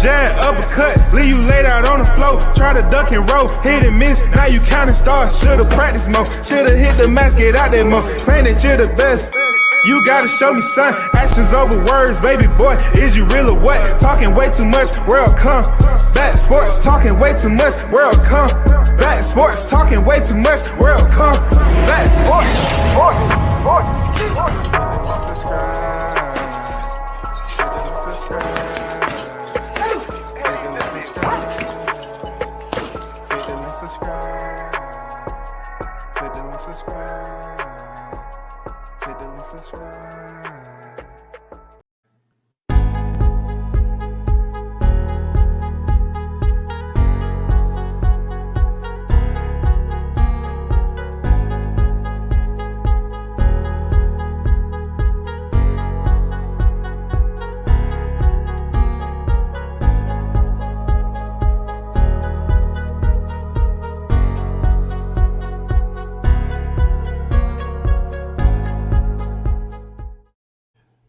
jab, uppercut, leave you laid out on the floor. Try to duck and roll, hit and miss, now you counting stars. Should've practiced more, should've hit the mask, get out there more. Claim that you're the best. You gotta show me, son. Actions over words, baby boy. Is you real or what? Talking way too much, world come. Back sports, talking way too much, world come. Back sports, talking way too much, world come. Back sports,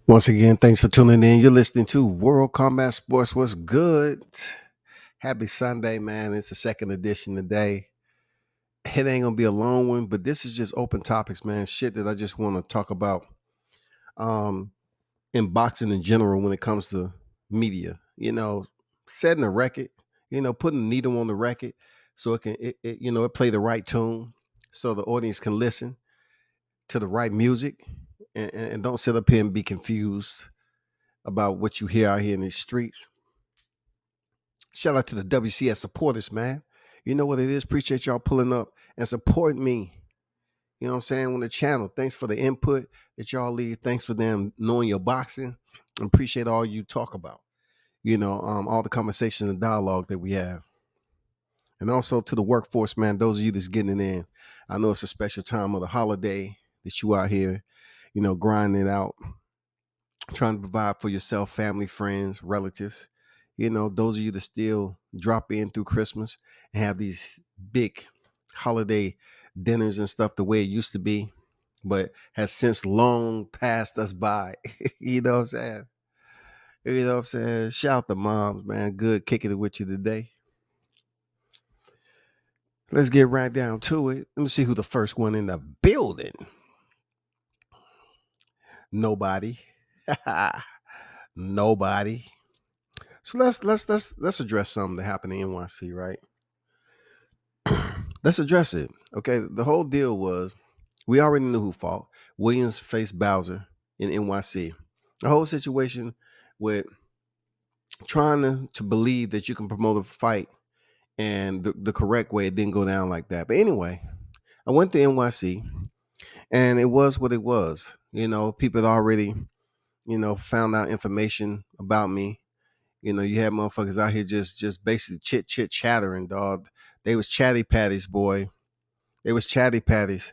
Once again, thanks for tuning in. You're listening to World Combat Sports. What's good? Happy Sunday, man. It's the second edition today. It ain't gonna be a long one, but this is just open topics, man. Shit that I just want to talk about in boxing in general when it comes to media. You know, setting a record, putting a needle on the record so it play the right tune so the audience can listen to the right music. And don't sit up here and be confused about what you hear out here in these streets. Shout out to the WCS supporters, man. You know what it is. Appreciate y'all pulling up and supporting me. You know what I'm saying? On the channel. Thanks for the input that y'all leave. Thanks for them knowing your boxing. Appreciate all you talk about. All the conversation and dialogue that we have. And also to the workforce, man. Those of you that's getting it in. I know it's a special time of the holiday that you out here, grinding it out, trying to provide for yourself, family, friends, relatives. Those of you that still drop in through Christmas and have these big holiday dinners and stuff the way it used to be, but has since long passed us by. You know what I'm saying? Shout out to moms, man. Good kicking it with you today. Let's get right down to it. Let me see who the first one in the building. Nobody. Nobody. So let's address something that happened in NYC, right? Let's address it. Okay, the whole deal was we already knew who fought. Williams faced Bowser in NYC. The whole situation with trying to believe that you can promote a fight and the correct way, it didn't go down like that. But anyway, I went to NYC and it was what it was. People had already, found out information about me. You had motherfuckers out here just basically chit chattering, dog. They was chatty patties, boy. They was chatty patties.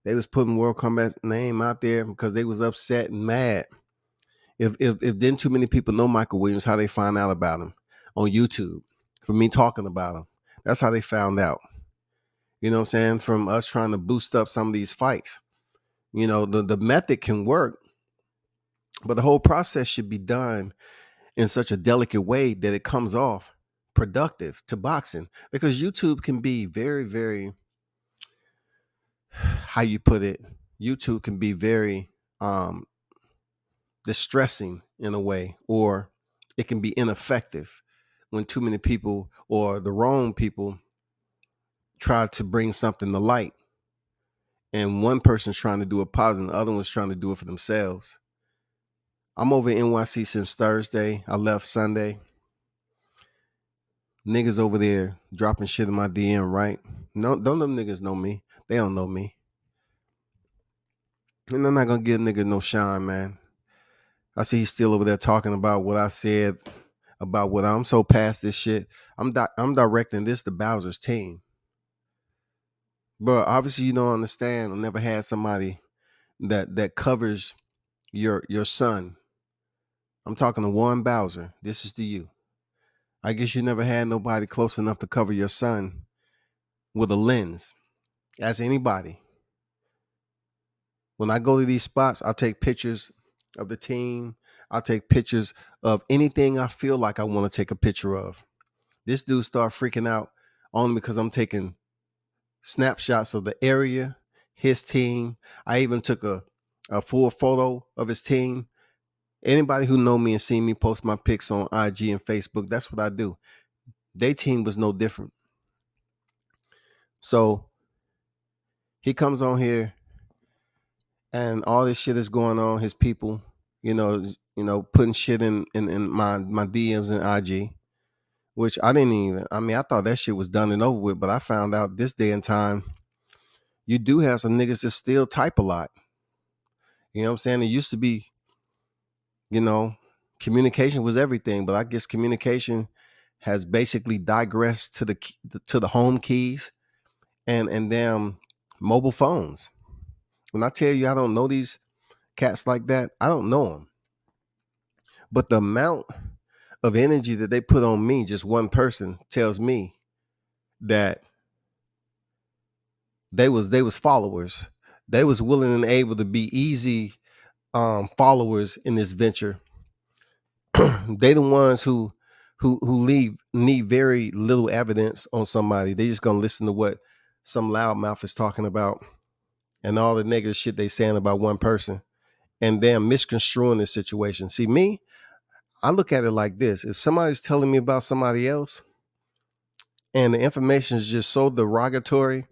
They was putting World Combat's name out there because they was upset and mad. If didn't too many people know Michael Williams, how they find out about him on YouTube from me talking about him. That's how they found out. You know what I'm saying? From us trying to boost up some of these fights. The method can work, but the whole process should be done in such a delicate way that it comes off productive to boxing, because YouTube can be very, very, how you put it, YouTube can be very distressing in a way, or it can be ineffective when too many people or the wrong people try to bring something to light. And one person's trying to do it positive, the other one's trying to do it for themselves. I'm over in NYC since Thursday. I left Sunday. Niggas over there dropping shit in my DM, right? No, don't them niggas know me. They don't know me. And I'm not going to give a nigga no shine, man. I see he's still over there talking about what I said about what I'm so past this shit. I'm directing this to Bowser's team. But obviously you don't understand. I never had somebody that covers your son. I'm talking to Warren Bowser. This is to you. I guess you never had nobody close enough to cover your son with a lens. As anybody. When I go to these spots, I'll take pictures of the team. I'll take pictures of anything I feel like I want to take a picture of. This dude started freaking out only because I'm taking snapshots of the area, his team. I even took a full photo of his team. Anybody who know me and seen me post my pics on IG and Facebook, that's what I do. Their team was no different. So he comes on here and all this shit is going on. His people, putting shit in my DMs and IG, which I didn't even. I mean, I thought that shit was done and over with, but I found out this day and time, you do have some niggas that still type a lot. You know what I'm saying? It used to be, communication was everything, but I guess communication has basically digressed to the home keys and damn mobile phones. When I tell you I don't know these cats like that, I don't know them. But the amount of energy that they put on me, just one person, tells me that they was followers. They was willing and able to be easy followers in this venture. They the ones who need very little evidence on somebody. They just gonna listen to what some loudmouth is talking about and all the negative shit they saying about one person and damn misconstruing the situation. See, me, I look at it like this. If somebody's telling me about somebody else and the information is just so derogatory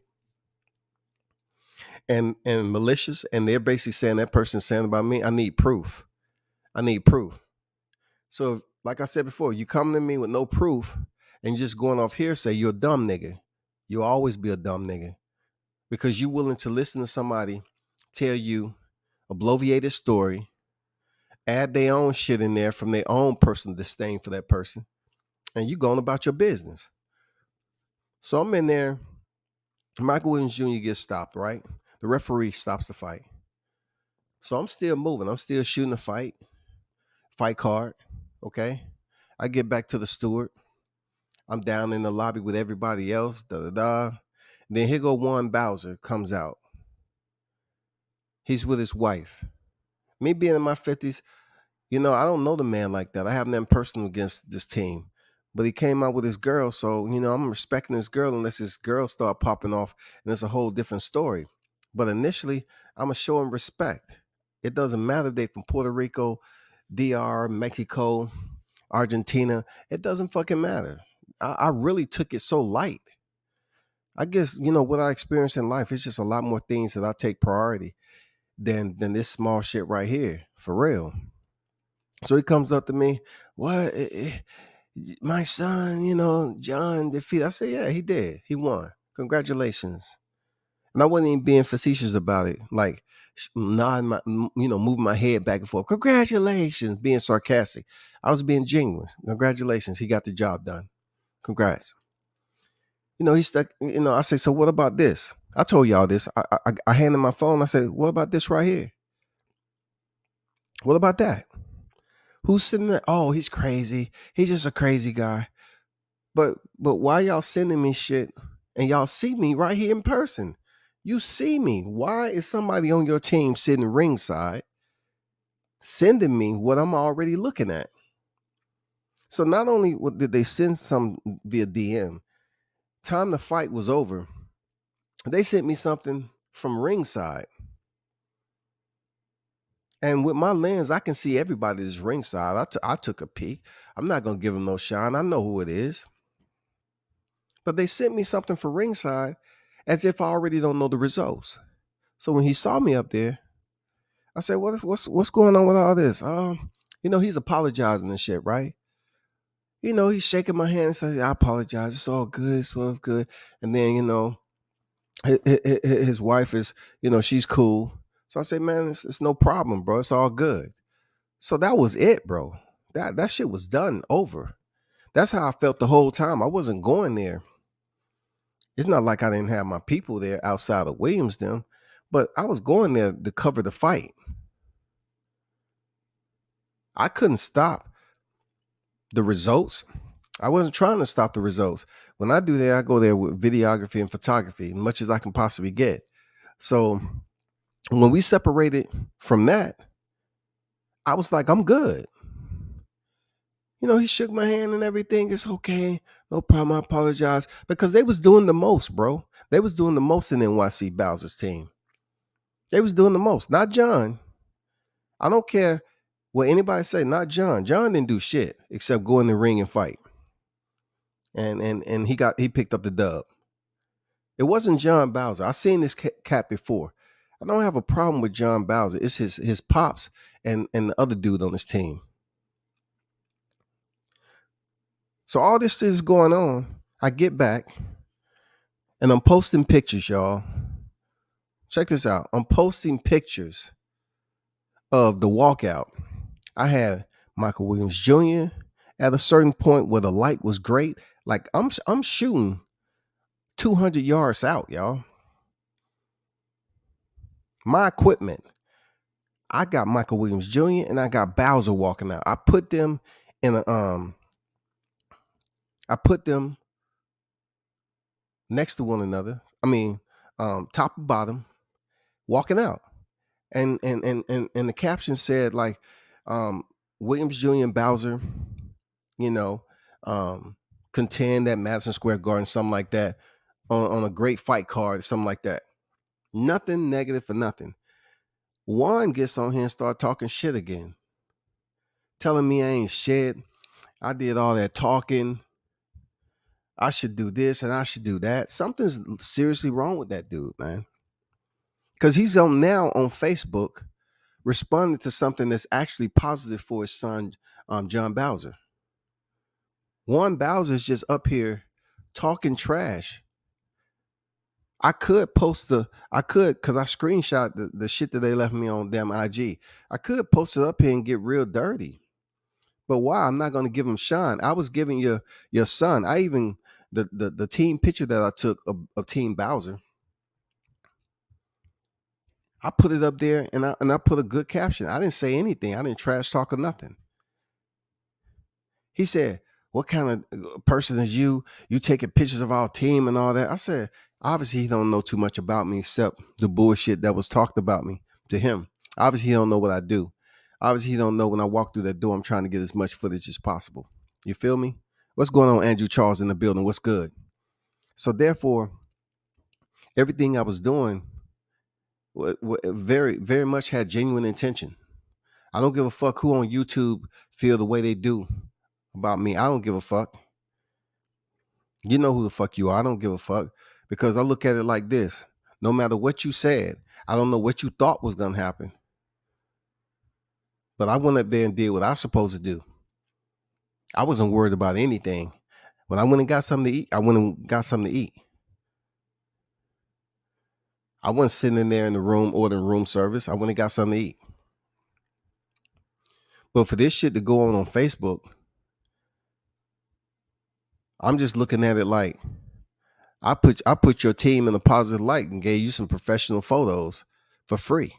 and malicious, and they're basically saying that person's saying about me, I need proof. So, like I said before, you come to me with no proof and just going off hearsay, you're a dumb nigga. You'll always be a dumb nigga because you're willing to listen to somebody tell you a bloviated story, add their own shit in there from their own personal disdain for that person, and you going about your business. So I'm in there. Michael Williams Jr. gets stopped, right? The referee stops the fight. So I'm still moving. I'm still shooting the fight card. Okay. I get back to the steward. I'm down in the lobby with everybody else. Then here go Warren Bowser comes out. He's with his wife. Me being in my 50s, I don't know the man like that. I have nothing personal against this team. But he came out with his girl, so I'm respecting this girl unless his girl start popping off, and it's a whole different story. But initially, I'm gonna show him respect. It doesn't matter if they from Puerto Rico, DR, Mexico, Argentina. It doesn't fucking matter. I really took it so light. I guess what I experienced in life is just a lot more things that I take priority than this small shit right here, for real. So he comes up to me, what? My son, John defeated. I said, yeah, he did. He won. Congratulations. And I wasn't even being facetious about it, like nodding moving my head back and forth. Congratulations, being sarcastic. I was being genuine. Congratulations, he got the job done. Congrats. He's stuck. I say, so what about this? I told y'all this. I handed my phone. I said, what about this right here? What about that? Who's sitting there? Oh, he's crazy. He's just a crazy guy. But why y'all sending me shit and y'all see me right here in person? You see me. Why is somebody on your team sitting ringside sending me what I'm already looking at? So not only did they send some via DM, time the fight was over, they sent me something from ringside. And with my lens, I can see everybody that's ringside. I took a peek. I'm not going to give them no shine. I know who it is. But they sent me something for ringside as if I already don't know the results. So when he saw me up there, I said, what's going on with all this? He's apologizing and shit, right? He's shaking my hand and says, I apologize. It's all good. It's all good. And then, his wife is, she's cool. So I say, man, it's no problem, bro. It's all good. So that was it, bro. That shit was done, over. That's how I felt the whole time. I wasn't going there. It's not like I didn't have my people there outside of Williamston, but I was going there to cover the fight. I couldn't stop the results. I wasn't trying to stop the results. When I do that, I go there with videography and photography, as much as I can possibly get. So when we separated from that, I was like, I'm good. He shook my hand and everything. It's okay. No problem. I apologize. Because they was doing the most, bro. They was doing the most in NYC Bowser's team. They was doing the most. Not John. I don't care what anybody say. Not John. John didn't do shit except go in the ring and fight. And he picked up the dub. It wasn't John Bowser. I've seen this cat before. I don't have a problem with John Bowser. It's his pops and the other dude on his team. So all this is going on. I get back and I'm posting pictures, y'all. Check this out. I'm posting pictures of the walkout. I had Michael Williams Jr. at a certain point where the light was great. Like I'm shooting 200 yards out, y'all. My equipment. I got Michael Williams Jr. and I got Bowser walking out. I put them in I put them next to one another. I mean, top and bottom, walking out. And the caption said like Williams Jr. and Bowser, you know, contend at Madison Square Garden, something like that, on a great fight card, something like that. Nothing negative for nothing. Juan gets on here and start talking shit again, telling me I ain't shit. I did all that talking. I should do this and I should do that. Something's seriously wrong with that dude, man. Because he's now on Facebook responding to something that's actually positive for his son, John Bowser. Juan Bowser's just up here talking trash. I could because I screenshot the shit that they left me on damn IG. I could post it up here and get real dirty. But why? I'm not going to give him shine. I was giving your son. I even the team picture that I took of Team Bowser. I put it up there and I put a good caption. I didn't say anything. I didn't trash talk or nothing. He said, "What kind of person is you? You taking pictures of our team and all that?" I said, "Obviously, he don't know too much about me except the bullshit that was talked about me to him. Obviously, he don't know what I do. Obviously, he don't know when I walk through that door, I'm trying to get as much footage as possible. You feel me? What's going on, Andrew Charles in the building? What's good?" So therefore, everything I was doing very, very much had genuine intention. I don't give a fuck who on YouTube feel the way they do about me. I don't give a fuck. You know who the fuck you are. I don't give a fuck because I look at it like this. No matter what you said, I don't know what you thought was going to happen. But I went up there and did what I was supposed to do. I wasn't worried about anything. When I went and got something to eat, I went and got something to eat. I wasn't sitting in there in the room ordering room service. I went and got something to eat. But for this shit to go on Facebook, I'm just looking at it like I put your team in a positive light and gave you some professional photos for free.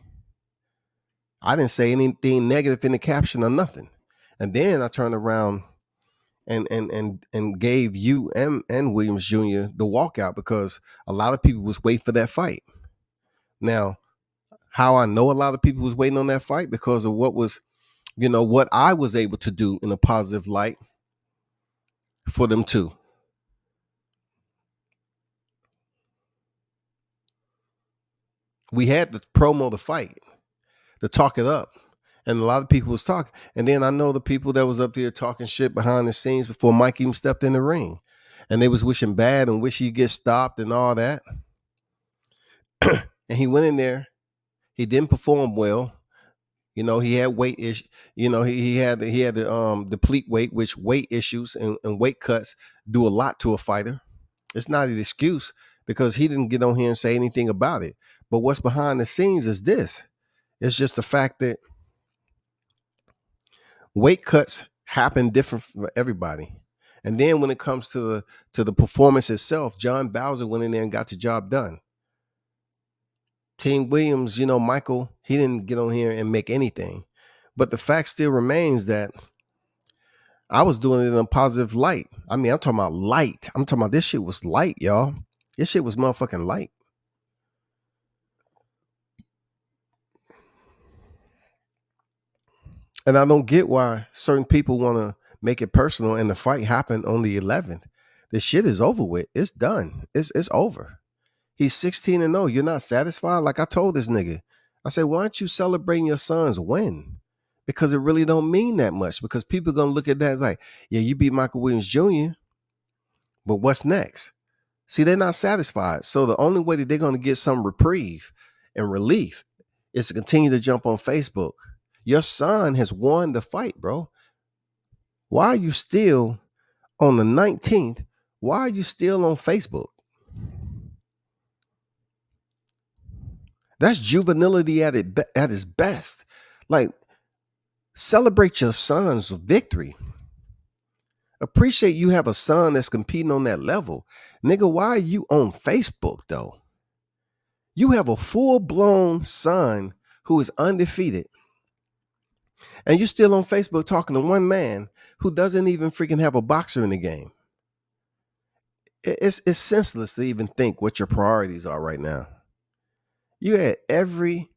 I didn't say anything negative in the caption or nothing. And then I turned around and gave you and Williams Jr. the walkout because a lot of people was waiting for that fight. Now, how I know a lot of people was waiting on that fight because of what I was able to do in a positive light for them too. We had to promo the fight, to talk it up. And a lot of people was talking. And then I know the people that was up there talking shit behind the scenes before Mike even stepped in the ring. And they was wishing bad and wish he'd get stopped and all that. And he went in there. He didn't perform well. He had weight issues. He had to deplete weight, which weight issues and weight cuts do a lot to a fighter. It's not an excuse because he didn't get on here and say anything about it. But what's behind the scenes is this. It's just the fact that weight cuts happen different for everybody. And then when it comes to the performance itself, John Bowser went in there and got the job done. Team Williams, Michael, he didn't get on here and make anything. But the fact still remains that I was doing it in a positive light. I mean, I'm talking about light. I'm talking about this shit was light, y'all. This shit was motherfucking light. And I don't get why certain people want to make it personal and the fight happened on the 11th. The shit is over with. It's done. It's over. He's 16-0. You're not satisfied? Like I told this nigga. I said, why aren't you celebrating your son's win? Because it really don't mean that much. Because people are gonna look at that like, yeah, you beat Michael Williams Jr., but what's next? See, they're not satisfied. So the only way that they're gonna get some reprieve and relief is to continue to jump on Facebook. Your son has won the fight, bro. Why are you still on the 19th? Why are you still on Facebook? That's juvenility at its best. Like, celebrate your son's victory. Appreciate you have a son that's competing on that level. Nigga, why are you on Facebook though? You have a full-blown son who is undefeated. And you're still on Facebook talking to one man who doesn't even freaking have a boxer in the game. It's senseless to even think what your priorities are right now. You had every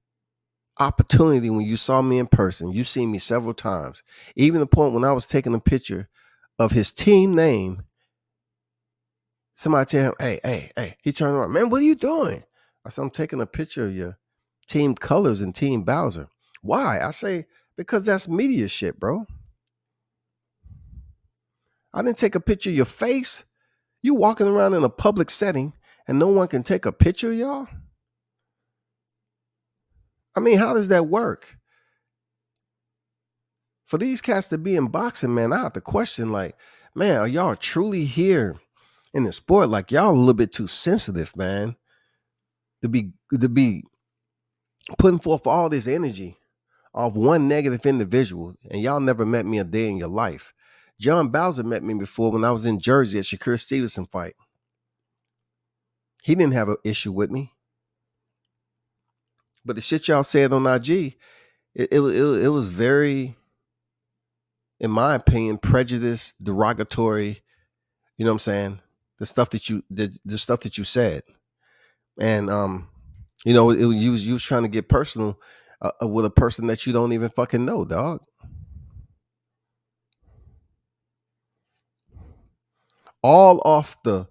opportunity when you saw me in person. You've seen me several times. Even the point when I was taking a picture of his team name, somebody tell him, hey. He turned around, man, what are you doing? I said, I'm taking a picture of your team colors and Team Bowser. Why? I say, because that's media shit, bro. I didn't take a picture of your face. You walking around in a public setting and no one can take a picture of y'all? I mean, how does that work? For these cats to be in boxing, man, I have to question, like, man, are y'all truly here in the sport? Like, y'all a little bit too sensitive, man, to be putting forth all this energy off one negative individual, and y'all never met me a day in your life. John Bowser met me before when I was in Jersey at Shakur Stevenson fight. He didn't have an issue with me. But the shit y'all said on IG, it was very, in my opinion, prejudiced, derogatory. You know what I'm saying? The stuff that you said, and you know, you was trying to get personal with a person that you don't even fucking know, dog. All off the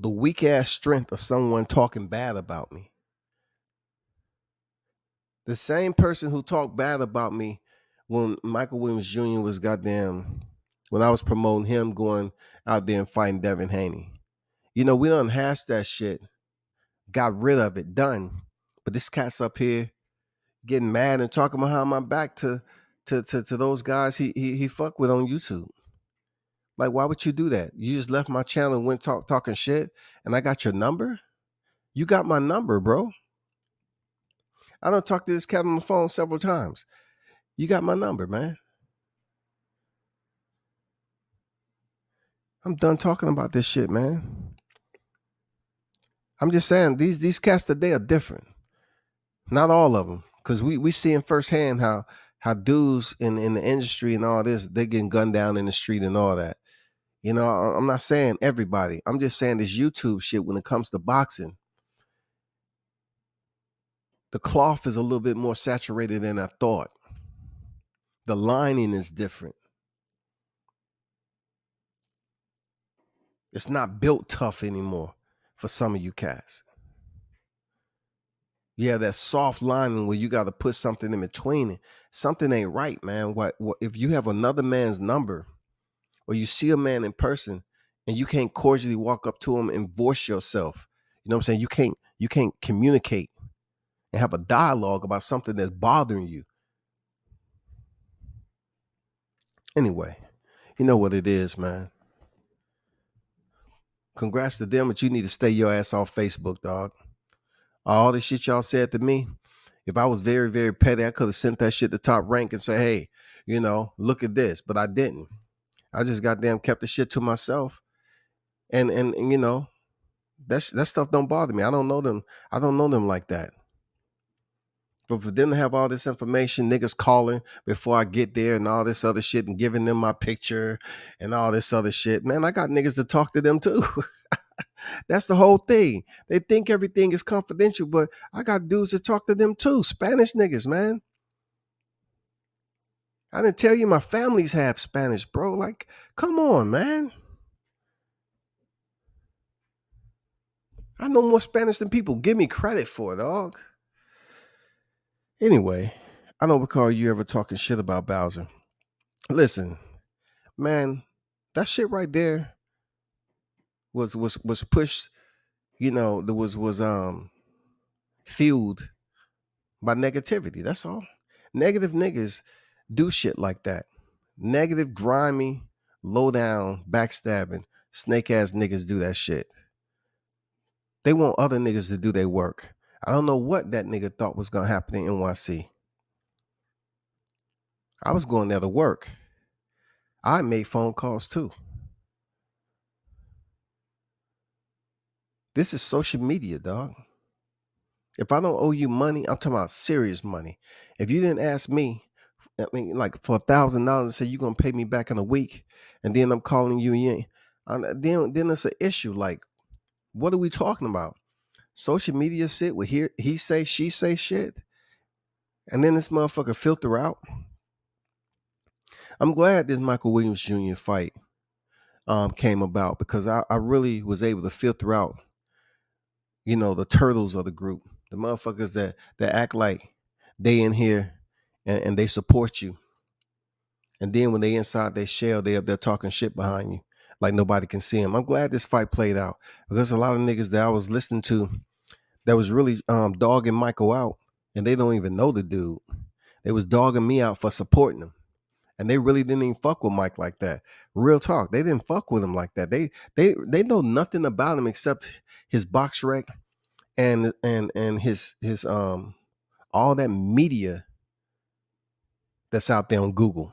weak ass strength of someone talking bad about me. The same person who talked bad about me when Michael Williams Jr. was when I was promoting him going out there and fighting Devin Haney. You know, we done hashed that shit, got rid of it, done. But this cat's up here getting mad and talking behind my back to those guys he fuck with on YouTube. Like, why would you do that? You just left my channel and went talking shit, and I got your number? You got my number, bro. I done talked to this cat on the phone several times. You got my number, man. I'm done talking about this shit, man. I'm just saying these cats today are different. Not all of them, because we seeing firsthand how dudes in the industry and all this, they getting gunned down in the street and all that. You know, I'm not saying everybody. I'm just saying this YouTube shit when it comes to boxing. The cloth is a little bit more saturated than I thought. The lining is different. It's not built tough anymore for some of you cats. Yeah, that soft lining where you got to put something in between it. Something ain't right, man. What if you have another man's number, or you see a man in person and you can't cordially walk up to him and voice yourself? You know what I'm saying? You can't communicate and have a dialogue about something that's bothering you. Anyway, you know what it is, man. Congrats to them, but you need to stay your ass off Facebook, dog. All the shit y'all said to me, if I was very, very petty, I could have sent that shit to Top Rank and say, hey, you know, look at this. But I didn't. I just goddamn kept the shit to myself. And you know, that stuff don't bother me. I don't know them. I don't know them like that. But for them to have all this information, niggas calling before I get there and all this other shit and giving them my picture and all this other shit, man, I got niggas to talk to them too. That's the whole thing. They think everything is confidential, but I got dudes to talk to them too. Spanish niggas, man. I didn't tell you my family's half Spanish, bro. Like, come on, man. I know more Spanish than people give me credit for, dog. Anyway, I don't recall you ever talking shit about Bowser. Listen, man, that shit right there was pushed, there was fueled by negativity. That's all. Negative niggas do shit like that. Negative, grimy, low down, backstabbing, snake ass niggas do that shit. They want other niggas to do their work. I don't know what that nigga thought was gonna happen in NYC. I was going there to work. I made phone calls too. This is social media, dog. If I don't owe you money, I'm talking about serious money. If you didn't ask me, I mean, like for $1,000, say you're gonna pay me back in a week, and then I'm calling you, and you ain't, then it's an issue. Like, what are we talking about? Social media shit with he say, she say shit, and then this motherfucker filter out. I'm glad this Michael Williams Jr. fight came about because I really was able to filter out, the turtles of the group, the motherfuckers that act like they in here and they support you. And then when they inside their shell, they up there talking shit behind you like nobody can see them. I'm glad this fight played out because a lot of niggas that I was listening to that was really dogging Michael out, and they don't even know the dude. They was dogging me out for supporting him. And they really didn't even fuck with Mike like that. Real talk. They didn't fuck with him like that. They know nothing about him except his box rec and his all that media that's out there on Google.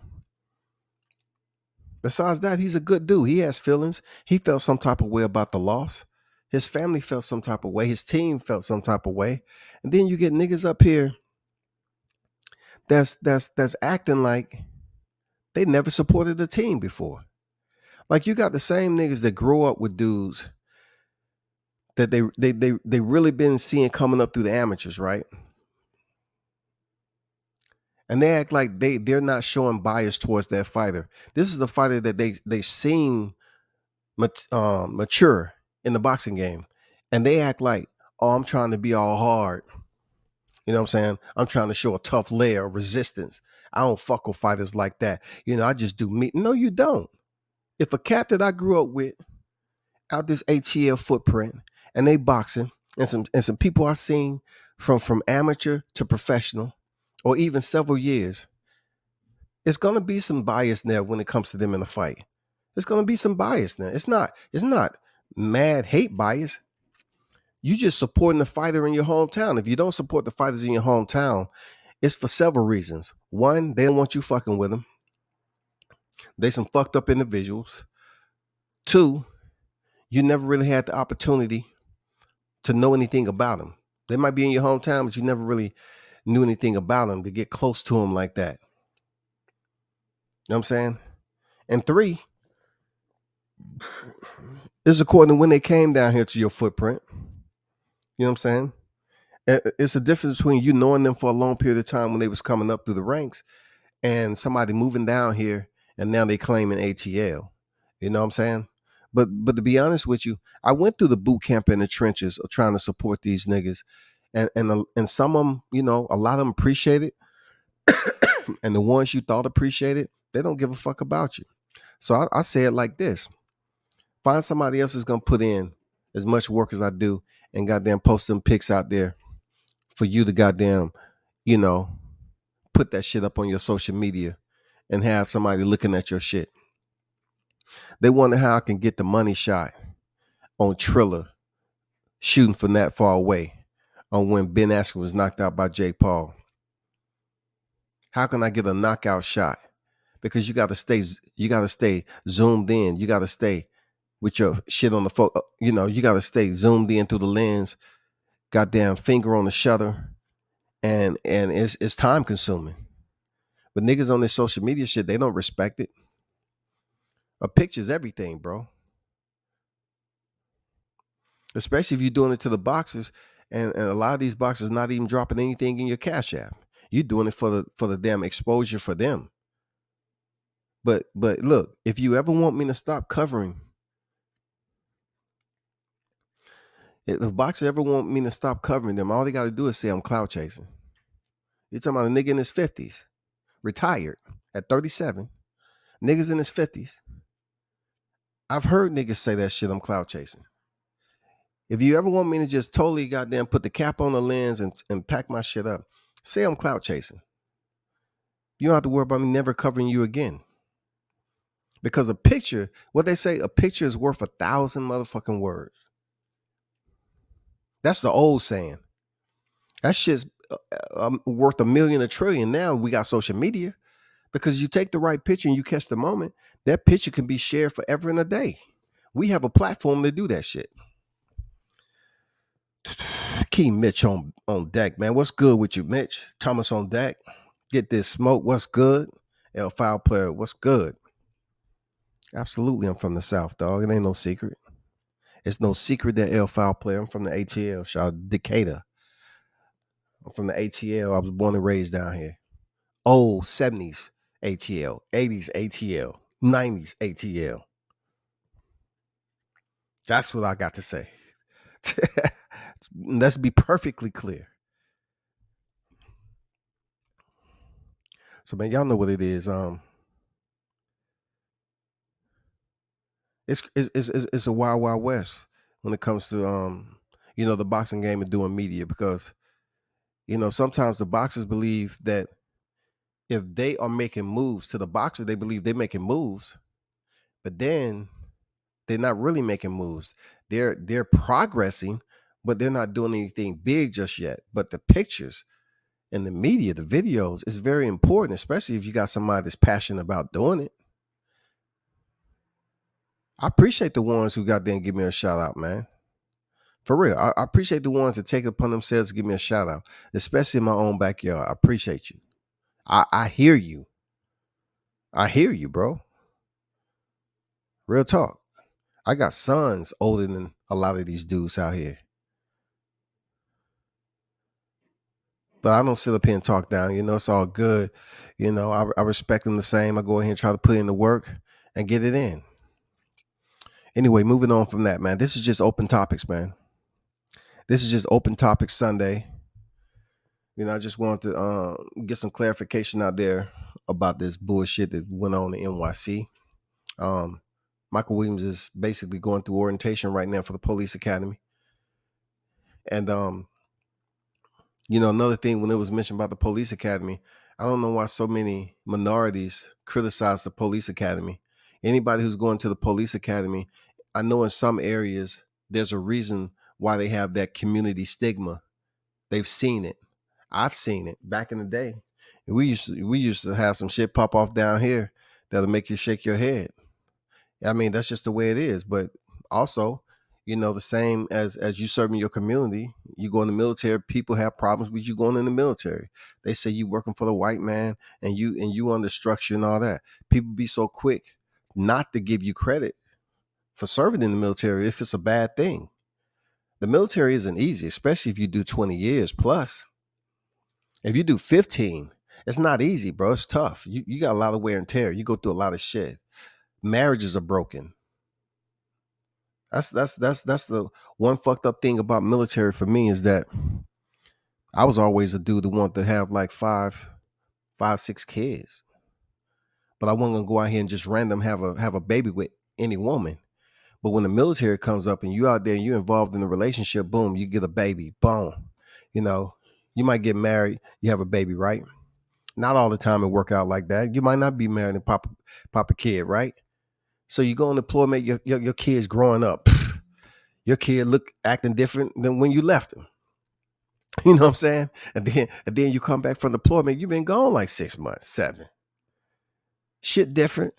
Besides that, he's a good dude. He has feelings. He felt some type of way about the loss. His family felt some type of way. His team felt some type of way. And then you get niggas up here that's acting like they never supported the team before. Like you got the same niggas that grow up with dudes that they really been seeing coming up through the amateurs, right? And they act like they're not showing bias towards that fighter. This is the fighter that they seen mature in the boxing game, and they act like, oh, I'm trying to be all hard. You know what I'm saying? I'm trying to show a tough layer of resistance. I don't fuck with fighters like that. I just do me. No, you don't. If a cat that I grew up with out this ATL footprint and they boxing and some people I seen from amateur to professional or even several years, it's gonna be some bias there when it comes to them in a fight. There's gonna be some bias there. It's not mad hate bias. You just supporting the fighter in your hometown. If you don't support the fighters in your hometown, it's for several reasons. One, they don't want you fucking with them. They some fucked up individuals. Two, you never really had the opportunity to know anything about them. They might be in your hometown, but you never really knew anything about them to get close to them like that. You know what I'm saying? And three, is according to when they came down here to your footprint. You know what I'm saying? It's a difference between you knowing them for a long period of time when they was coming up through the ranks and somebody moving down here and now they claiming ATL. You know what I'm saying? But to be honest with you, I went through the boot camp in the trenches of trying to support these niggas, and some of them, a lot of them appreciate it, and the ones you thought appreciated, they don't give a fuck about you. So I say it like this: find somebody else who's gonna put in as much work as I do, and goddamn post them pics out there for you to goddamn, put that shit up on your social media and have somebody looking at your shit. They wonder how I can get the money shot on Triller shooting from that far away on when Ben Askren was knocked out by Jake Paul. How can I get a knockout shot? Because you got to stay zoomed in. You got to stay with your shit on the phone. You got to stay zoomed in through the lens, goddamn finger on the shutter, and it's time consuming. But niggas on this social media shit, they don't respect it. A picture's everything, bro. Especially if you're doing it to the boxers, and a lot of these boxers not even dropping anything in your Cash App. You're doing it for the damn exposure for them. But look, if you ever want me to stop covering, if boxers ever want me to stop covering them, all they got to do is say I'm clout chasing. You're talking about a nigga in his 50s, retired at 37. Niggas in his 50s. I've heard niggas say that shit, I'm clout chasing. If you ever want me to just totally goddamn put the cap on the lens and pack my shit up, say I'm clout chasing. You don't have to worry about me never covering you again. Because a picture, what they say, a picture is worth 1,000 motherfucking words. That's the old saying. That shit's worth 1,000,000 a trillion. Now we got social media. Because you take the right picture and you catch the moment, that picture can be shared forever and a day. We have a platform to do that shit. Key Mitch on deck, man. What's good with you, Mitch? Thomas on deck. Get this smoke. What's good? L File player. What's good? Absolutely, I'm from the South, dog. It ain't no secret. It's no secret that L File player. I'm from the ATL. Shout out Decatur. I'm from the ATL. I was born and raised down here. Old 70s ATL, 80s ATL, 90s ATL. That's what I got to say. Let's be perfectly clear. So, man, y'all know what it is. It's a wild, wild west when it comes to the boxing game and doing media, because sometimes the boxers believe that if they are making moves to the boxer, they believe they're making moves, but then they're not really making moves. They're progressing, but they're not doing anything big just yet. But the pictures and the media, the videos, is very important, especially if you got somebody that's passionate about doing it. I appreciate the ones who got there and give me a shout out, man. For real. I appreciate the ones that take it upon themselves to give me a shout out, especially in my own backyard. I appreciate you. I hear you. I hear you, bro. Real talk. I got sons older than a lot of these dudes out here. But I don't sit up here and talk down. It's all good. I respect them the same. I go ahead and try to put in the work and get it in. Anyway, moving on from that, man. This is just open topics, man. This is just open topics Sunday. I just wanted to get some clarification out there about this bullshit that went on in NYC. Michael Williams is basically going through orientation right now for the police academy. And, another thing, when it was mentioned about the police academy, I don't know why so many minorities criticize the police academy. Anybody who's going to the police academy, I know in some areas there's a reason why they have that community stigma. They've seen it. I've seen it back in the day. And we used to have some shit pop off down here that'll make you shake your head. I mean, that's just the way it is. But also, the same as you serving your community, you go in the military, people have problems with you going in the military. They say you working for the white man and you under structure and all that. People be so quick not to give you credit for serving in the military if it's a bad thing. The military isn't easy, especially if you do 20 years plus. If you do 15, it's not easy, bro. It's tough. You got a lot of wear and tear. You go through a lot of shit. Marriages are broken. That's the one fucked up thing about military for me, is that I was always a dude that wanted to have like five, 6 kids. But I wasn't gonna go out here and just random have a baby with any woman. But when the military comes up and you out there and you're involved in a relationship, boom, you get a baby, boom. You might get married, you have a baby, right? Not all the time it work out like that. You might not be married and pop a kid, right? So you go on deployment, your kid's growing up. Your kid acting different than when you left him. You know what I'm saying? And then you come back from deployment, you've been gone like 6 months, 7. Shit different.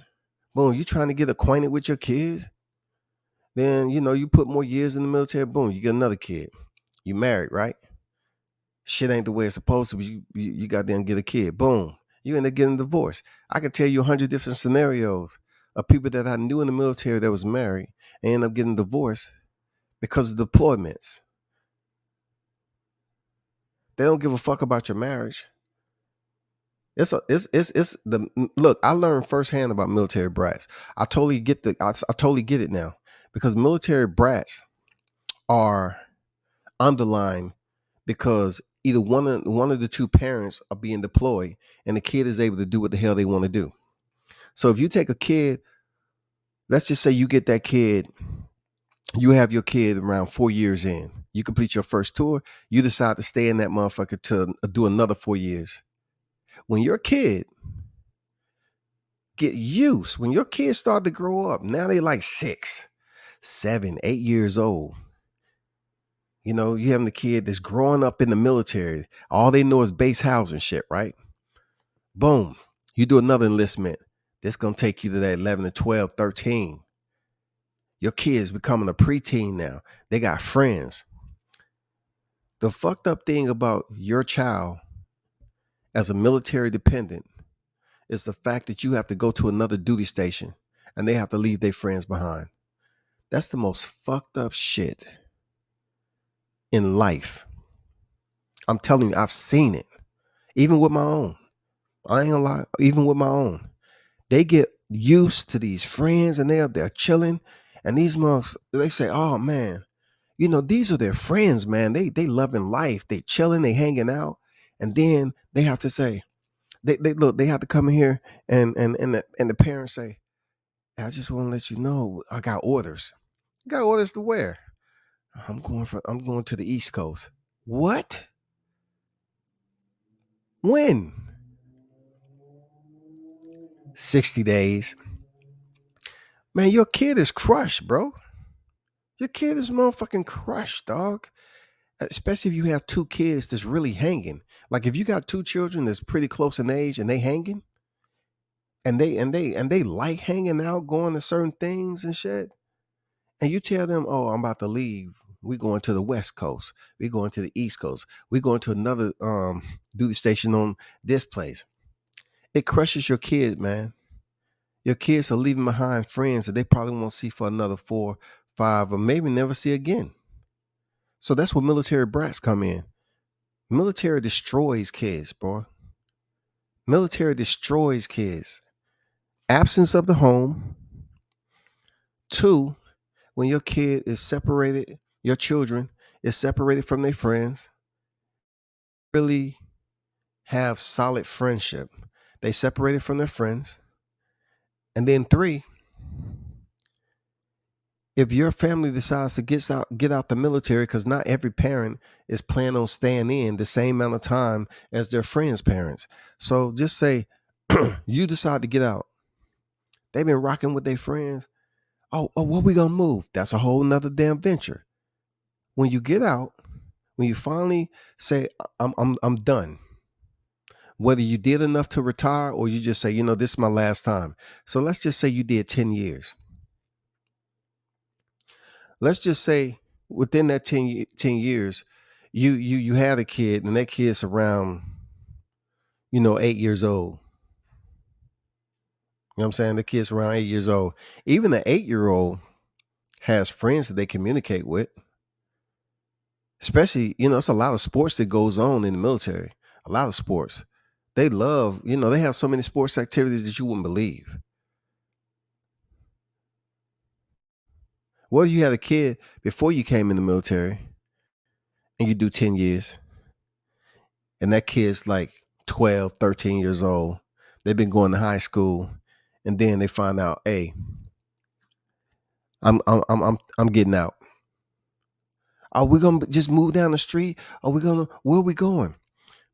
Boom, you trying to get acquainted with your kids. Then, you put more years in the military, boom, you get another kid. You married, right? Shit ain't the way it's supposed to be. You got there and get a kid. Boom. You end up getting divorced. I can tell you 100 different scenarios of people that I knew in the military that was married and end up getting divorced because of deployments. They don't give a fuck about your marriage. It's the look. I learned firsthand about military brats. I totally get I totally get it now because military brats are underlined because either one of the two parents are being deployed and the kid is able to do what the hell they want to do. So if you take a kid, let's just say you get that kid, you have your kid around 4 years in, you complete your first tour, you decide to stay in that motherfucker to do another 4 years. When your kid get used, when your kids start to grow up, now they like 6, 7, 8 years old. You know, you having the kid that's growing up in the military. All they know is base housing shit, right? Boom. You do another enlistment. This going to take you to that 11 to 12, 13. Your kid's becoming a preteen now. They got friends. The fucked up thing about your child as a military dependent is the fact that you have to go to another duty station and they have to leave their friends behind. That's the most fucked up shit in life. I'm telling you, I've seen it. Even with my own. I ain't gonna lie, even with my own. They get used to these friends and they're up there chilling. And these monks, they say, oh man, you know, these are their friends, man. They loving life. They chilling, they hanging out. And then they have to say, they look, they have to come in here and the parents say, I just want to let you know I got orders. You got orders to where? I'm going to the East Coast. What? When? 60 days. Man, your kid is crushed, bro. Your kid is motherfucking crushed, dog. Especially if you have two kids that's really hanging. Like if you got two children that's pretty close in age and they hanging, and they like hanging out, going to certain things and shit, and you tell them, "Oh, I'm about to leave. We're going to the West Coast. We're going to the East Coast. We're going to another duty station on this place." It crushes your kid, man. Your kids are leaving behind friends that they probably won't see for another 4, 5, or maybe never see again. So that's where military brats come in. Military destroys kids, bro. Military destroys kids. Absence of the home. 2, when your kid is separated, your children is separated from their friends, really have solid friendship. They separated from their friends. And then 3, if your family decides to get out the military, because not every parent is planning on staying in the same amount of time as their friends' parents. So just say you decide to get out. They've been rocking with their friends. Oh, what we gonna move? That's a whole nother damn venture. When you get out, when you finally say, I'm done. Whether you did enough to retire or you just say, you know, this is my last time. So let's just say you did 10 years. Let's just say within that 10 years, you had a kid and that kid's around, 8 years old. You know what I'm saying? The kid's around 8 years old. Even the 8-year-old has friends that they communicate with. Especially, it's a lot of sports that goes on in the military. A lot of sports. They love, they have so many sports activities that you wouldn't believe. Well, you had a kid before you came in the military and you do 10 years and that kid's like 12, 13 years old. They've been going to high school and then they find out, hey, I'm getting out. Are we gonna just move down the street? Where are we going?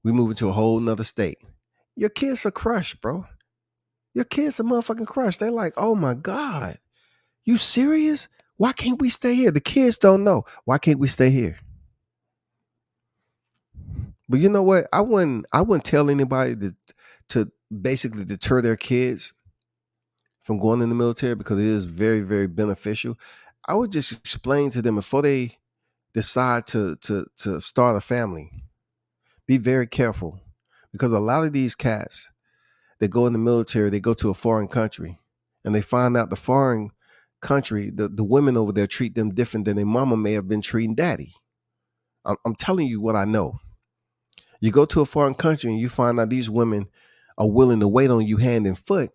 We moving to a whole nother state. Your kids are crushed, bro. Your kids are motherfucking crushed. They're like, oh my God, you serious? Why can't we stay here? The kids don't know. Why can't we stay here? But you know what? I wouldn't tell anybody to basically deter their kids from going in the military because it is very, very beneficial. I would just explain to them before they decide to start a family, be very careful because a lot of these cats that go in the military, they go to a foreign country and they find out the foreign country, the women over there treat them different than their mama may have been treating daddy. I'm telling you what I know. You go to a foreign country and you find out these women are willing to wait on you hand and foot,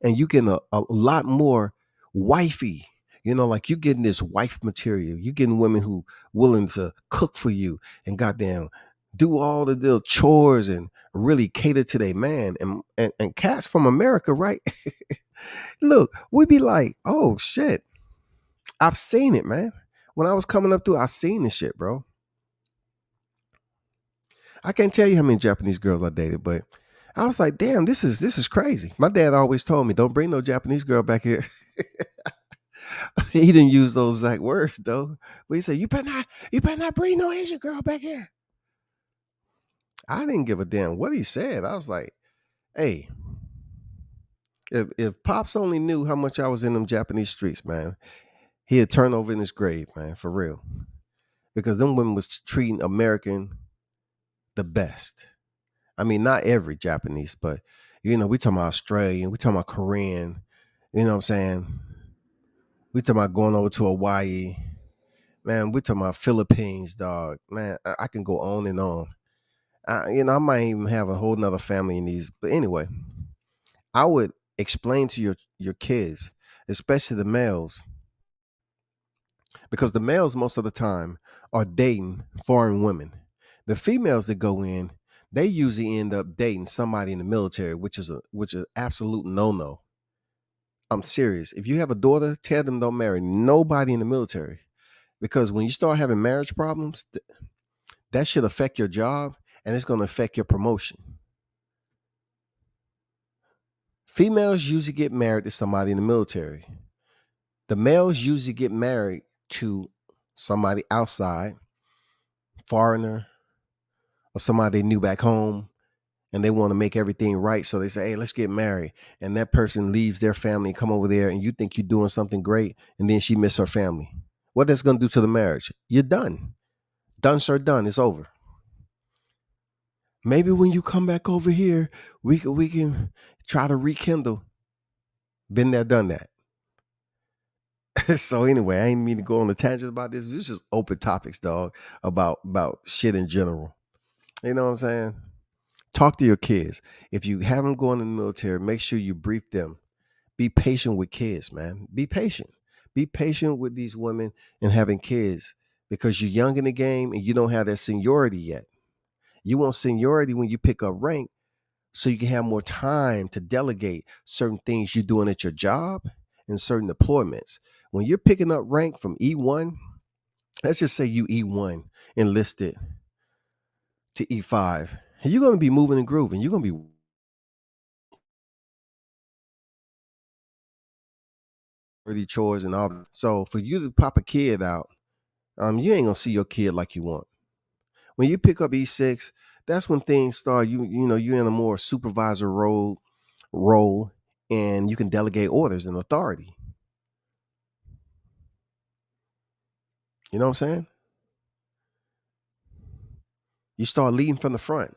and you getting a lot more wifey. Like you getting this wife material. You getting women who willing to cook for you and goddamn do all the little chores and really cater to their man. And cats from America, right? Look, we be like, oh shit, I've seen it, man. When I was coming up through, I seen this shit, bro. I can't tell you how many Japanese girls I dated, but I was like, damn, this is crazy. My dad always told me, don't bring no Japanese girl back here. He didn't use those exact words though. But he said, you better not bring no Asian girl back here. I didn't give a damn what he said. I was like, hey, if Pops only knew how much I was in them Japanese streets, man, he'd turn over in his grave, man, for real. Because them women was treating American the best. I mean, not every Japanese, but we talking about Australian, we talking about Korean, you know what I'm saying? We talking about going over to Hawaii. Man, we talking about Philippines, dog. Man, I can go on and on. I might even have a whole nother family in these. But anyway, I would explain to your kids, especially the males, because the males most of the time are dating foreign women. The females that go in, they usually end up dating somebody in the military, which is absolute no. I'm serious. If you have a daughter, tell them don't marry nobody in the military, because when you start having marriage problems, that should affect your job and it's going to affect your promotion. Females usually get married to somebody in the military. The males usually get married to somebody outside, foreigner, or somebody they knew back home, and they want to make everything right. So they say, hey, let's get married. And that person leaves their family and come over there, and you think you're doing something great, and then she miss her family. What that's going to do to the marriage? You're done. Done, sir, done. It's over. Maybe when you come back over here, we can try to rekindle. Been there, done that. So anyway, I ain't mean to go on a tangent about this. This is just open topics, dog, about shit in general. You know what I'm saying? Talk to your kids. If you haven't gone in the military, make sure you brief them. Be patient with kids, man. Be patient. Be patient with these women and having kids, because you're young in the game and you don't have that seniority yet. You want seniority when you pick up rank, so you can have more time to delegate certain things you're doing at your job and certain deployments. When you're picking up rank from E1, let's just say you E1 enlisted to E5, and you're going to be moving and grooving. You're going to be worthy chores and all that. So for you to pop a kid out, you ain't gonna see your kid like you want. When you pick up E6, that's when things start. You're in a more supervisor role, and you can delegate orders and authority. You know what I'm saying? You start leading from the front.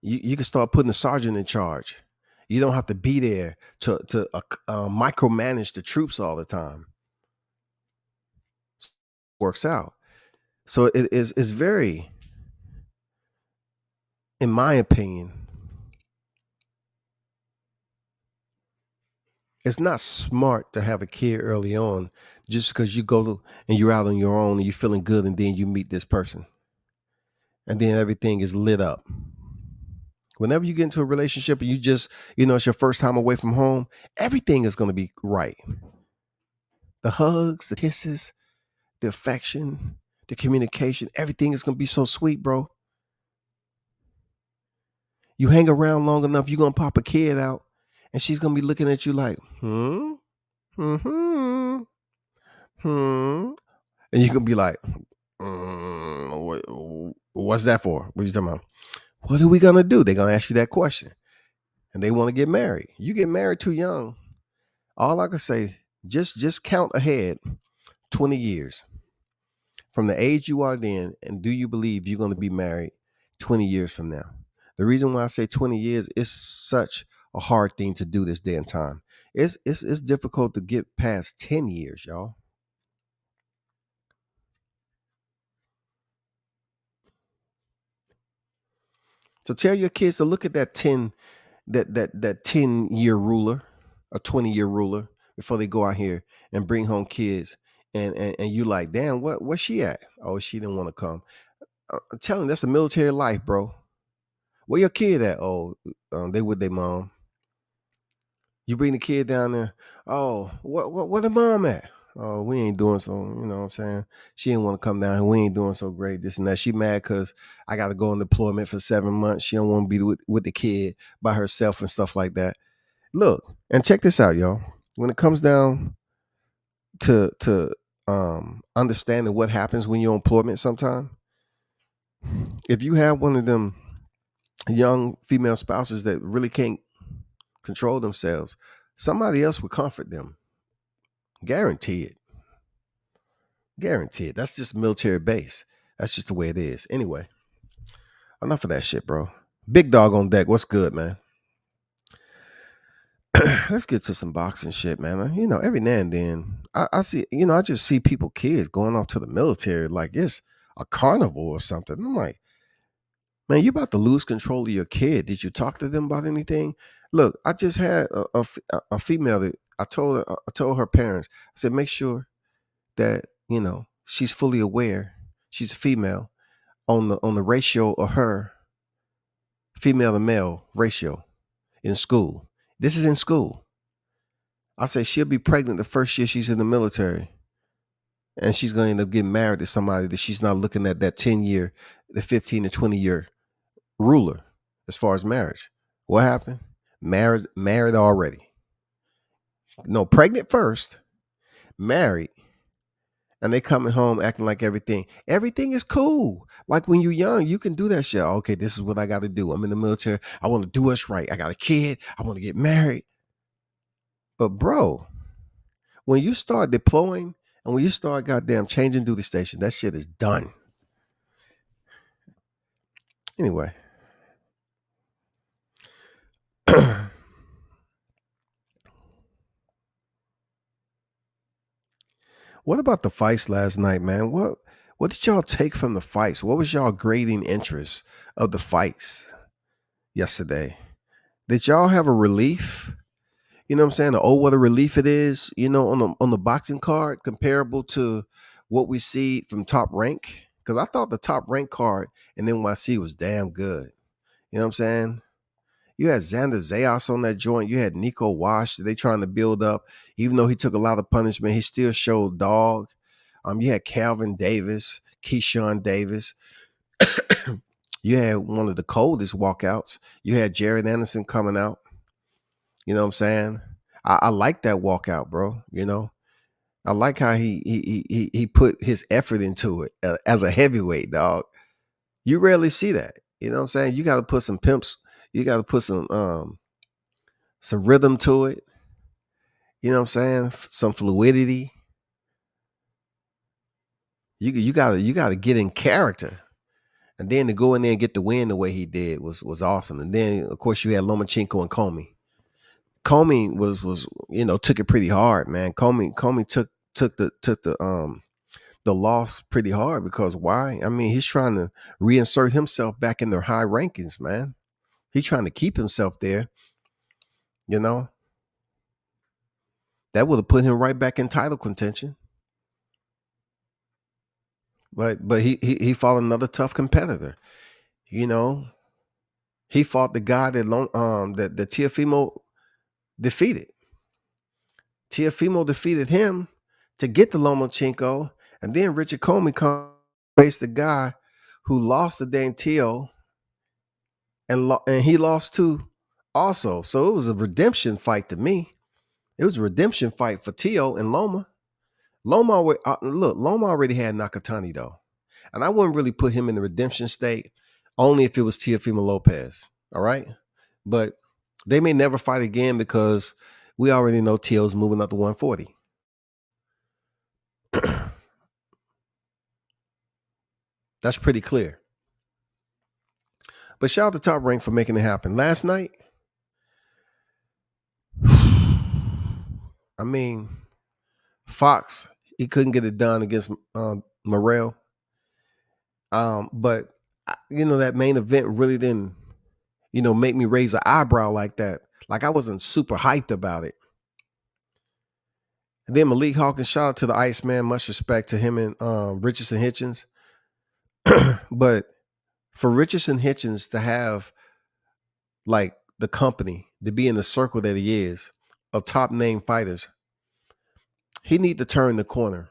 You can start putting the sergeant in charge. You don't have to be there to micromanage the troops all the time. Works out. So it's very, in my opinion, it's not smart to have a kid early on just because and you're out on your own and you're feeling good, and then you meet this person and then everything is lit up. Whenever you get into a relationship and it's your first time away from home, everything is going to be right. The hugs, the kisses, the affection, the communication, everything is going to be so sweet, bro. You hang around long enough, you're going to pop a kid out and she's going to be looking at you like, hmm, and you can be like, what's that for? What are you talking about? What are we going to do? They're going to ask you that question and they want to get married. You get married too young. All I can say, just count ahead 20 years from the age you are then, and do you believe you're going to be married 20 years from now? The reason why I say 20 years is such a hard thing to do this day and time. It's difficult to get past 10 years, y'all. So tell your kids to look at that 10 that 10-year ruler, a 20-year ruler, before they go out here and bring home kids, and you like, damn, where's she at? Oh, she didn't want to come. I'm telling you, that's a military life, bro. Where your kid at? Oh, they with their mom. You bring the kid down there. Oh, where the mom at? Oh, we ain't doing so. You know what I'm saying? She didn't want to come down here. We ain't doing so great. This and that. She mad because I got to go on deployment for 7 months. She don't want to be with the kid by herself and stuff like that. Look, and check this out, y'all. When it comes down to understanding what happens when you're on deployment, sometime, if you have one of them young female spouses that really can't control themselves, somebody else will comfort them. Guarantee it. Guarantee it. That's just military base. That's just the way it is. Anyway, enough of that shit, bro. Big dog on deck. What's good, man? Let's get to some boxing shit, man. You know, every now and then I see, I just see kids going off to the military like it's a carnival or something. I'm like, man, you about to lose control of your kid. Did you talk to them about anything? Look, I just had a female that I told her parents, I said, make sure that, she's fully aware, she's a female, on the ratio of her female to male ratio in school. This is in school. I say she'll be pregnant the first year she's in the military, and she's going to end up getting married to somebody that she's not looking at that 10-year, the 15 to 20-year ruler as far as marriage. What happened? Married already. No, pregnant first, married, and they coming home acting like everything is cool. Like when you're young, you can do that shit. Okay, this is what I got to do. I'm in the military. I want to do what's right. I got a kid. I want to get married. But bro, when you start deploying and when you start goddamn changing duty station, that shit is done. Anyway. What about the fights last night, man? What did y'all take from the fights? What was y'all grading interest of the fights yesterday? Did y'all have a relief? You know what I'm saying? Oh, what a relief it is, on the boxing card comparable to what we see from Top Rank. Because I thought the Top Rank card in NYC was damn good. You know what I'm saying? You had Xander Zayas on that joint. You had Nico Wash. They trying to build up. Even though he took a lot of punishment, he still showed dog. You had Calvin Davis, Keyshawn Davis. You had one of the coldest walkouts. You had Jared Anderson coming out. You know what I'm saying? I like that walkout, bro. I like how he put his effort into it as a heavyweight, dog. You rarely see that. You know what I'm saying? You got to put some pimps. You got to put some rhythm to it. You know what I'm saying? Some fluidity. You gotta get in character. And then to go in there and get the win the way he did was awesome. And then of course you had Lomachenko and Comey. Comey was took it pretty hard, man. Comey took the loss pretty hard because why? I mean, he's trying to reinsert himself back in their high rankings, man. He's trying to keep himself there. That would have put him right back in title contention. But he fought another tough competitor. He fought the guy that Teofimo defeated. Teofimo defeated him to get the Lomachenko, and then Richard Comey come face the guy who lost to Dan Teo, and he lost too also. So it was a redemption fight to me. It was a redemption fight for Teo and Loma. Loma already had Nakatani though. And I wouldn't really put him in the redemption state only if it was Teofimo Lopez. All right. But they may never fight again because we already know Teo's moving up to 140. That's pretty clear. But shout out to Top Rank for making it happen. Last night, I mean, Fox, he couldn't get it done against Morrell. But that main event really didn't make me raise an eyebrow like that. Like I wasn't super hyped about it. And then Malik Hawkins, shout out to the Iceman. Much respect to him and Richardson Hitchens. But for Richardson Hitchens to have like the company, to be in the circle that he is of top name fighters, he need to turn the corner.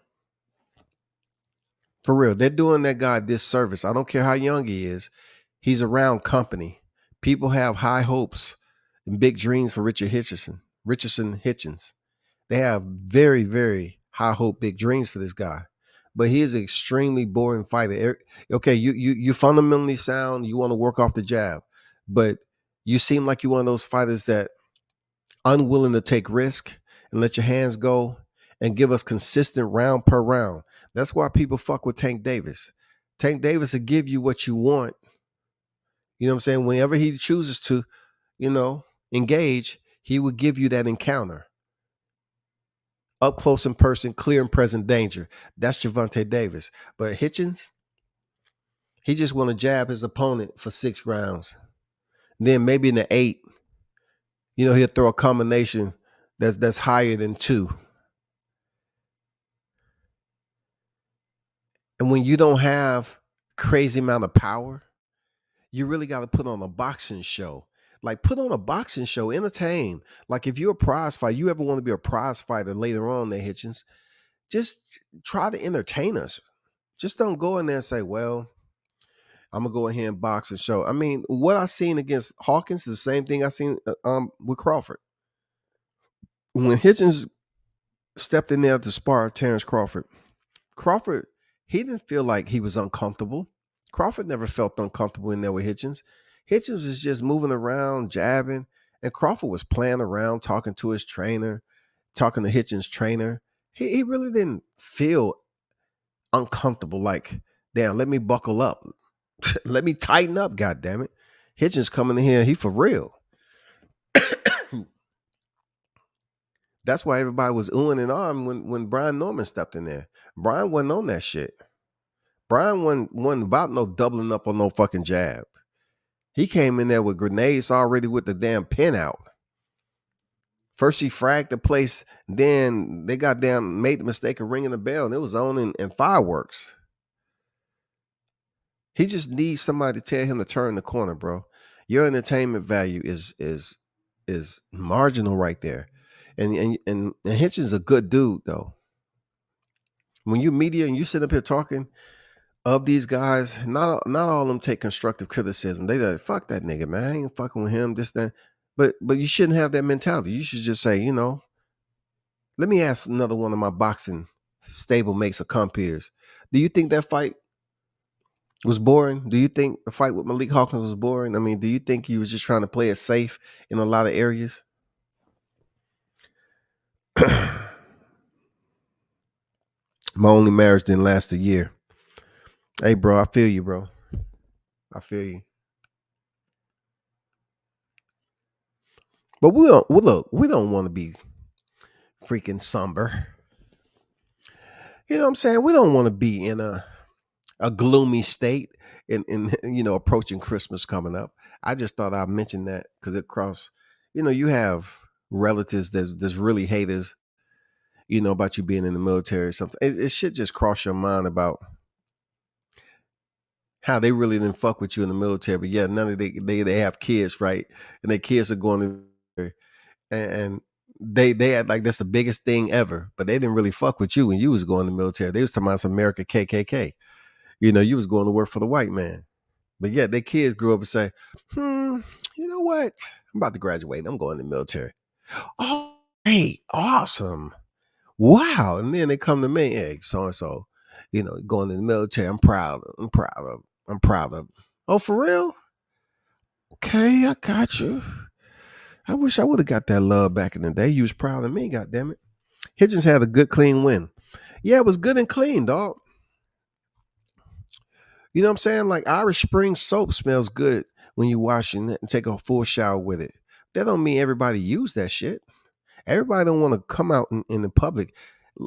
For real. They're doing that guy this service. I don't care how young he is. He's around company. People have high hopes and big dreams for Richardson Hitchens. They have very, very high hope, big dreams for this guy. But he is an extremely boring fighter. Okay, you fundamentally sound, you want to work off the jab, but you seem like you're one of those fighters that unwilling to take risk and let your hands go and give us consistent round per round. That's why people fuck with Tank Davis. Tank Davis will give you what you want. You know what I'm saying? Whenever he chooses to, engage, he will give you that encounter. Up close in person, clear and present danger. That's Gervonta Davis. But Hitchens, he just want to jab his opponent for 6 rounds. Then maybe in the 8, he'll throw a combination that's higher than 2. And when you don't have crazy amount of power, you really got to put on a boxing show. Like put on a boxing show, entertain. Like if you're a prize fighter, you ever want to be a prize fighter later on there, Hitchens, just try to entertain us. Just don't go in there and say, well, I'm going to go in here and box and show. I mean, what I seen against Hawkins is the same thing I seen with Crawford. When Hitchens stepped in there to spar Terrence Crawford, he didn't feel like he was uncomfortable. Crawford never felt uncomfortable in there with Hitchens. Hitchens was just moving around, jabbing, and Crawford was playing around, talking to his trainer, talking to Hitchens' trainer. He really didn't feel uncomfortable, like, damn, let me buckle up. Let me tighten up, goddammit. Hitchens coming in here, he for real. That's why everybody was oohing and ahhing when Brian Norman stepped in there. Brian wasn't on that shit. Brian wasn't about no doubling up on no fucking jab. He came in there with grenades already with the damn pin out. First he fragged the place, then they goddamn made the mistake of ringing the bell, and it was on in fireworks. He just needs somebody to tell him to turn the corner, bro. Your entertainment value is marginal right there. And Hitchens a good dude, though. When you media and you sit up here talking of these guys, not all of them take constructive criticism. They like, fuck that nigga, man. I ain't fucking with him, this, that. But you shouldn't have that mentality. You should just say, let me ask another one of my boxing stablemates or compeers. Do you think that fight was boring? Do you think the fight with Malik Hawkins was boring? I mean, do you think he was just trying to play it safe in a lot of areas? My only marriage didn't last a year. Hey, bro, I feel you, bro. I feel you. But we don't want to be freaking somber. You know what I'm saying? We don't want to be in a gloomy state in approaching Christmas coming up. I just thought I'd mention that because you have relatives that's really haters, about you being in the military or something. It should just cross your mind about how they really didn't fuck with you in the military, but yeah, none of they have kids, right? And their kids are going to, and they had like that's the biggest thing ever, but they didn't really fuck with you when you was going to the military. They was talking about some America KKK. You was going to work for the white man. But yeah, their kids grew up and say, you know what? I'm about to graduate. I'm going to the military. Oh, hey, awesome. Wow. And then they come to me, hey, so-and-so, going to the military. I'm proud of. Oh, for real? Okay, I got you. I wish I would have got that love back in the day. You was proud of me, goddammit. Hitchens had a good, clean win. Yeah, it was good and clean, dog. You know what I'm saying? Like Irish Spring soap smells good when you wash it and take a full shower with it. That don't mean everybody use that shit. Everybody don't want to come out in the public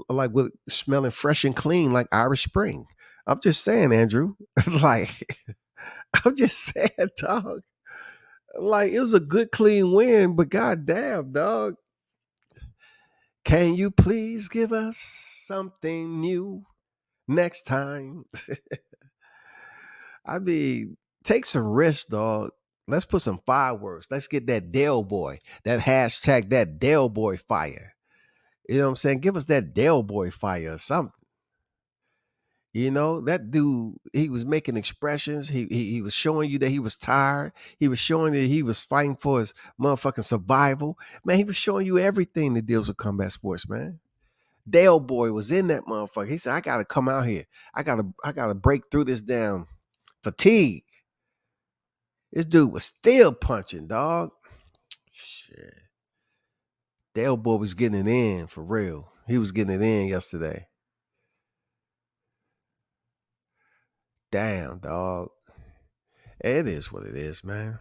like with smelling fresh and clean like Irish Spring. I'm just saying, Andrew. Like, I'm just saying, dog. Like it was a good clean win, but goddamn, dog. Can you please give us something new next time? I mean, take some risks, dog. Let's put some fireworks. Let's get that Dell boy, that hashtag, that Dell boy fire. You know what I'm saying? Give us that Dell boy fire or something. You know, that dude, he was making expressions. He was showing you that he was tired. He was showing that he was fighting for his motherfucking survival. Man, he was showing you everything that deals with combat sports, man. Dale boy was in that motherfucker. He said, I gotta come out here. I gotta break through this damn fatigue. This dude was still punching, dog. Shit. Dale boy was getting it in for real. He was getting it in yesterday. Damn, dog. It is what it is, man.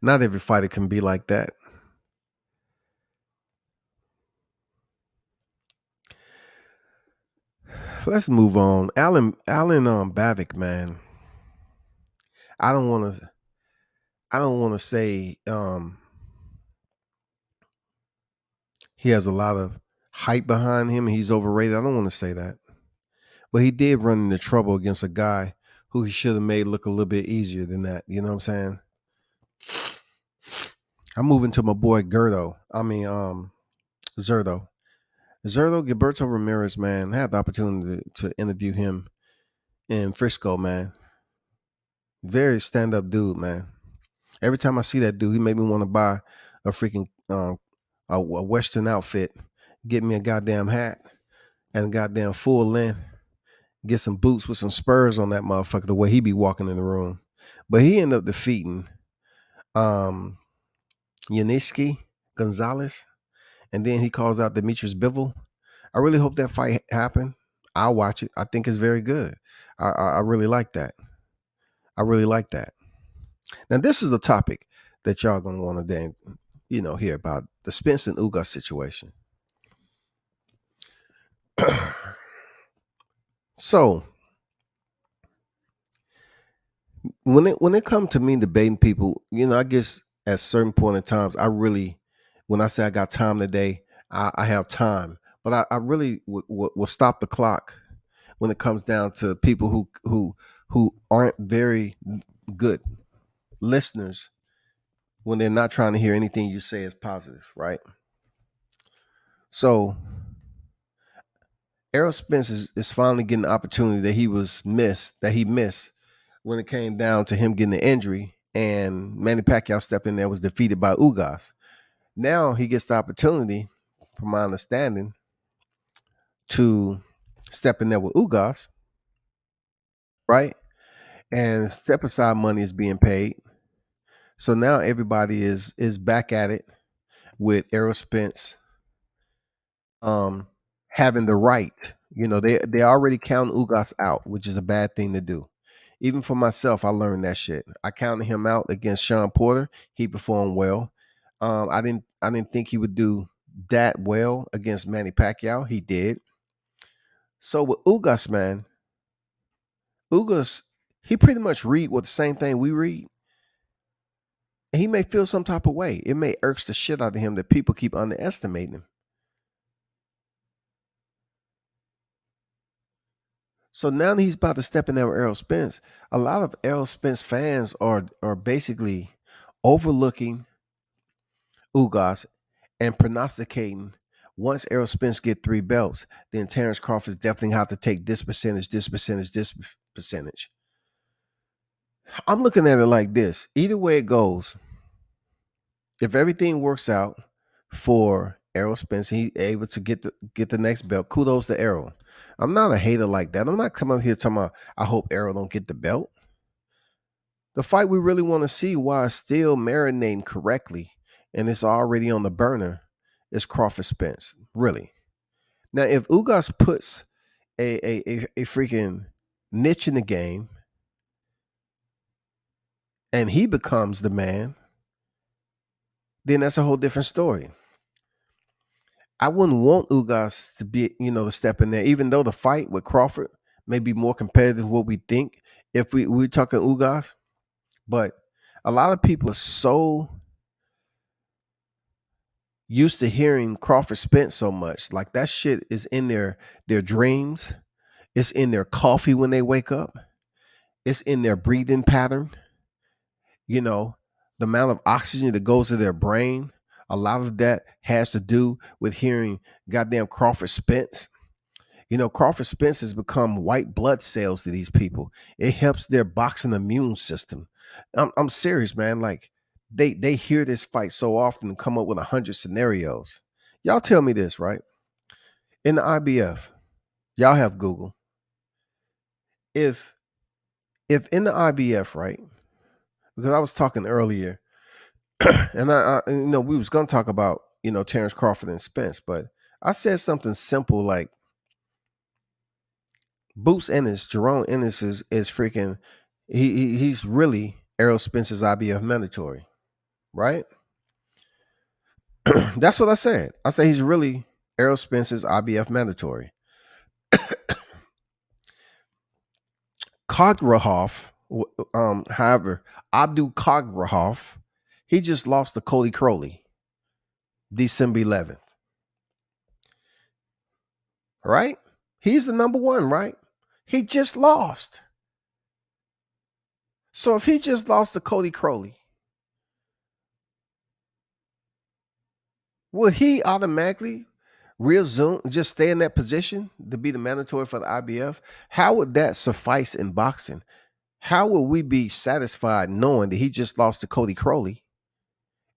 Not every fighter can be like that. Let's move on. Alan Bavick, man. I don't want to say he has a lot of hype behind him and he's overrated. I don't want to say that. But he did run into trouble against a guy who he should have made look a little bit easier than that. You know what I'm saying? I'm moving to my boy Gerdo. Zerdo. Zerdo Gilberto Ramirez, man. I had the opportunity to interview him in Frisco, man. Very stand up dude, man. Every time I see that dude, he made me want to buy a freaking a Western outfit, get me a goddamn hat and a goddamn full length, get some boots with some spurs on that motherfucker. The way he be walking in the room, but he ended up defeating um Yaniski Gonzalez, and then he calls out Demetrius Bivol. I really hope that fight happen. I'll watch it. I think it's very good. I really like that. I really like that. Now this is a topic that y'all gonna want to then, hear about the Spence and Ugas situation. So when it comes to me debating people, I guess at certain point in times, when I say I got time today, I have time, but I really will stop the clock when it comes down to people who aren't very good listeners when they're not trying to hear anything you say is positive, right? So Errol Spence is finally getting the opportunity that he missed when it came down to him getting the injury and Manny Pacquiao stepped in there, was defeated by Ugas. Now he gets the opportunity, from my understanding, to step in there with Ugas, right? And step aside money is being paid. So now everybody is back at it with Errol Spence having the right. They already count Ugas out, which is a bad thing to do. Even for myself, I learned that shit. I counted him out against Sean Porter. He performed well. I didn't think he would do that well against Manny Pacquiao. He did. So with Ugas, man, Ugas, he pretty much read what the same thing we read. And he may feel some type of way. It may irks the shit out of him that people keep underestimating him. So now that he's about to step in there with Errol Spence, a lot of Errol Spence fans are basically overlooking Ugas and prognosticating once Errol Spence get 3 belts, then Terrence Crawford's definitely have to take this percentage, this percentage, this percentage. I'm looking at it like this. Either way it goes, if everything works out for Errol Spence, he able to get the next belt. Kudos to Errol. I'm not a hater like that. I'm not coming up here talking about I hope Errol don't get the belt. The fight we really want to see while it's still marinating correctly and it's already on the burner is Crawford Spence. Really. Now, if Ugas puts a freaking niche in the game and he becomes the man, then that's a whole different story. I wouldn't want Ugas to be, to step in there, even though the fight with Crawford may be more competitive than what we think if we're talking Ugas. But A lot of people are so used to hearing Crawford Spence so much. Like that shit is in their dreams. It's in their coffee when they wake up. It's in their breathing pattern. You know, the amount of oxygen that goes to their brain. A lot of that has to do with hearing goddamn Crawford Spence. You know, Crawford Spence has become white blood cells to these people. It helps their boxing immune system. I'm serious, man. Like they hear this fight so often and come up with 100 scenarios. Y'all tell me this, right? In the IBF, y'all have Google. If in the IBF, right? Because I was talking earlier, and we was gonna talk about Terrence Crawford and Spence, but I said something simple like Boots Ennis, Jerome Ennis is freaking. He's really Errol Spence's IBF mandatory, right? That's what I said. I say he's really Errol Spence's IBF mandatory. Kograhoff, however, Abdul Kograhoff, he just lost to Cody Crowley, December 11th. Right? He's the number one, right? He just lost. So if he just lost to Cody Crowley, will he automatically resume, just stay in that position to be the mandatory for the IBF? How would that suffice in boxing? How will we be satisfied knowing that he just lost to Cody Crowley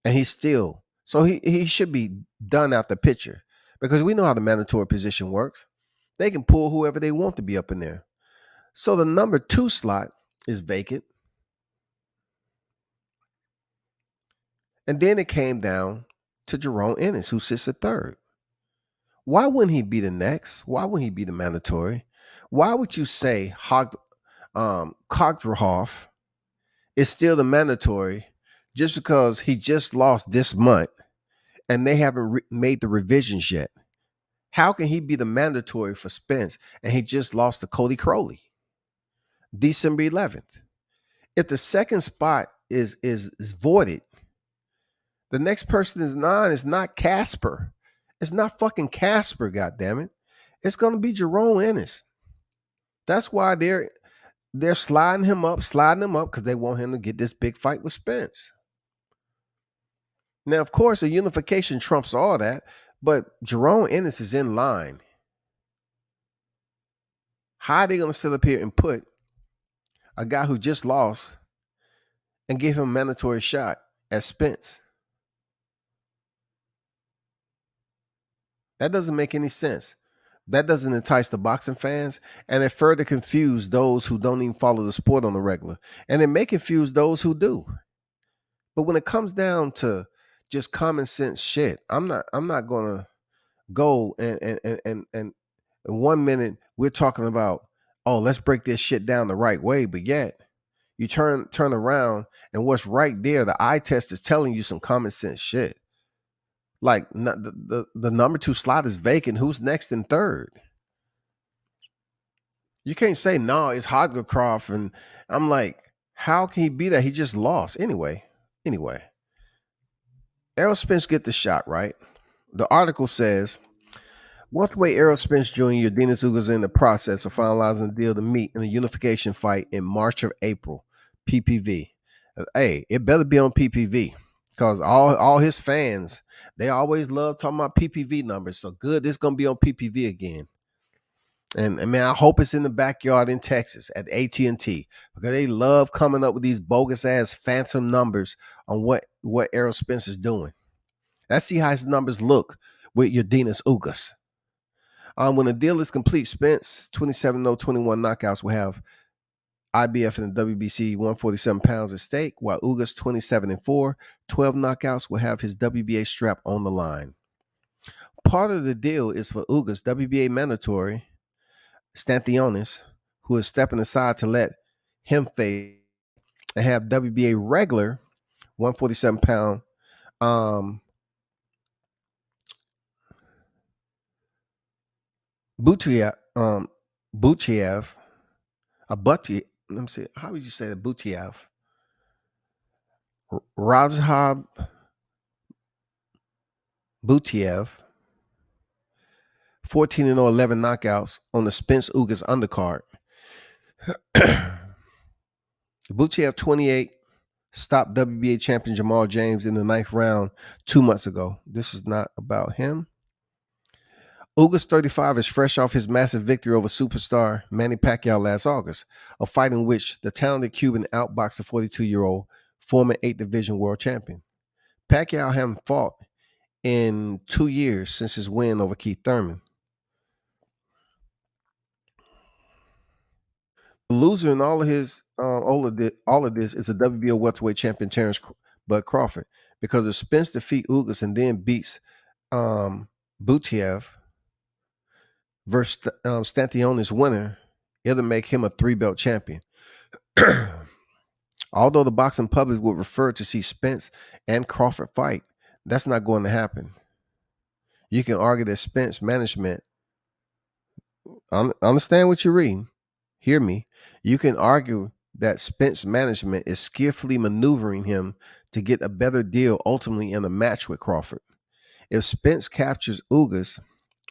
and he's still, so he should be done out the picture, because we know how the mandatory position works. They can pull whoever they want to be up in there. So the number 2 slot is vacant. And then it came down to Jerome Ennis, who sits at third. Why wouldn't he be the next? Why wouldn't he be the mandatory? Why would you say Kogdrahoff is still the mandatory just because he just lost this month and they haven't made the revisions yet? How can he be the mandatory for Spence and he just lost to Cody Crowley December 11th? If the second spot is voided, the next person is 9 is not Casper. It's not fucking Casper, goddammit. It's gonna be Jerome Ennis. That's why they're sliding him up because they want him to get this big fight with Spence. Now, of course, the unification trumps all that, but Jerome Ennis is in line. How are they gonna sit up here and put a guy who just lost and give him a mandatory shot at Spence? That doesn't make any sense. That doesn't entice the boxing fans, and it further confuse those who don't even follow the sport on the regular, and it may confuse those who do. But when it comes down to just common sense shit, I'm not gonna go and in 1 minute we're talking about, oh, let's break this shit down the right way, but yet you turn around and what's right there, the eye test is telling you some common sense shit. Like the number 2 slot is vacant. Who's next in third? You can't say no, it's Hodgecroft. And I'm like, how can he be that? He just lost. Anyway, Errol Spence get the shot, right? The article says, welterweight Errol Spence Jr., Denis Ugas in the process of finalizing the deal to meet in a unification fight in March or April. PPV. Hey, it better be on PPV. Because all his fans, they always love talking about PPV numbers. So good, it's going to be on PPV again. And man, I hope it's in the backyard in Texas at AT&T, because they love coming up with these bogus ass phantom numbers on what Errol Spence is doing. Let's see how his numbers look with your Denis Ugas. When the deal is complete, Spence 27-0-21 knockouts will have IBF and the WBC 147 pounds at stake, while Ugas 27-4, 12 knockouts will have his WBA strap on the line. Part of the deal is for Ugas WBA mandatory Stanthionis, who is stepping aside to let him face and have WBA regular 147 pound Butiev, let me see, how would you say that? Butiev. Razhab Butiev, 14-0, 11 knockouts on the Spence Ugas undercard. Butiev, 28, stopped WBA champion Jamal James in the 9th round 2 months ago. This is not about him. Ugas, 35, is fresh off his massive victory over superstar Manny Pacquiao last August, a fight in which the talented Cuban outboxed the 42-year-old former 8th division world champion. Pacquiao hadn't fought in 2 years since his win over Keith Thurman. The loser in all of this is a WBO welterweight champion Terrence Bud Crawford, because if Spence defeats Ugas and then beats Butiev versus Stantione's winner, it'll make him a 3-belt champion. Although the boxing public would prefer to see Spence and Crawford fight, that's not going to happen. You can argue that Spence management, understand what you're reading, hear me. You can argue that Spence management is skillfully maneuvering him to get a better deal ultimately in a match with Crawford. If Spence captures Ugas'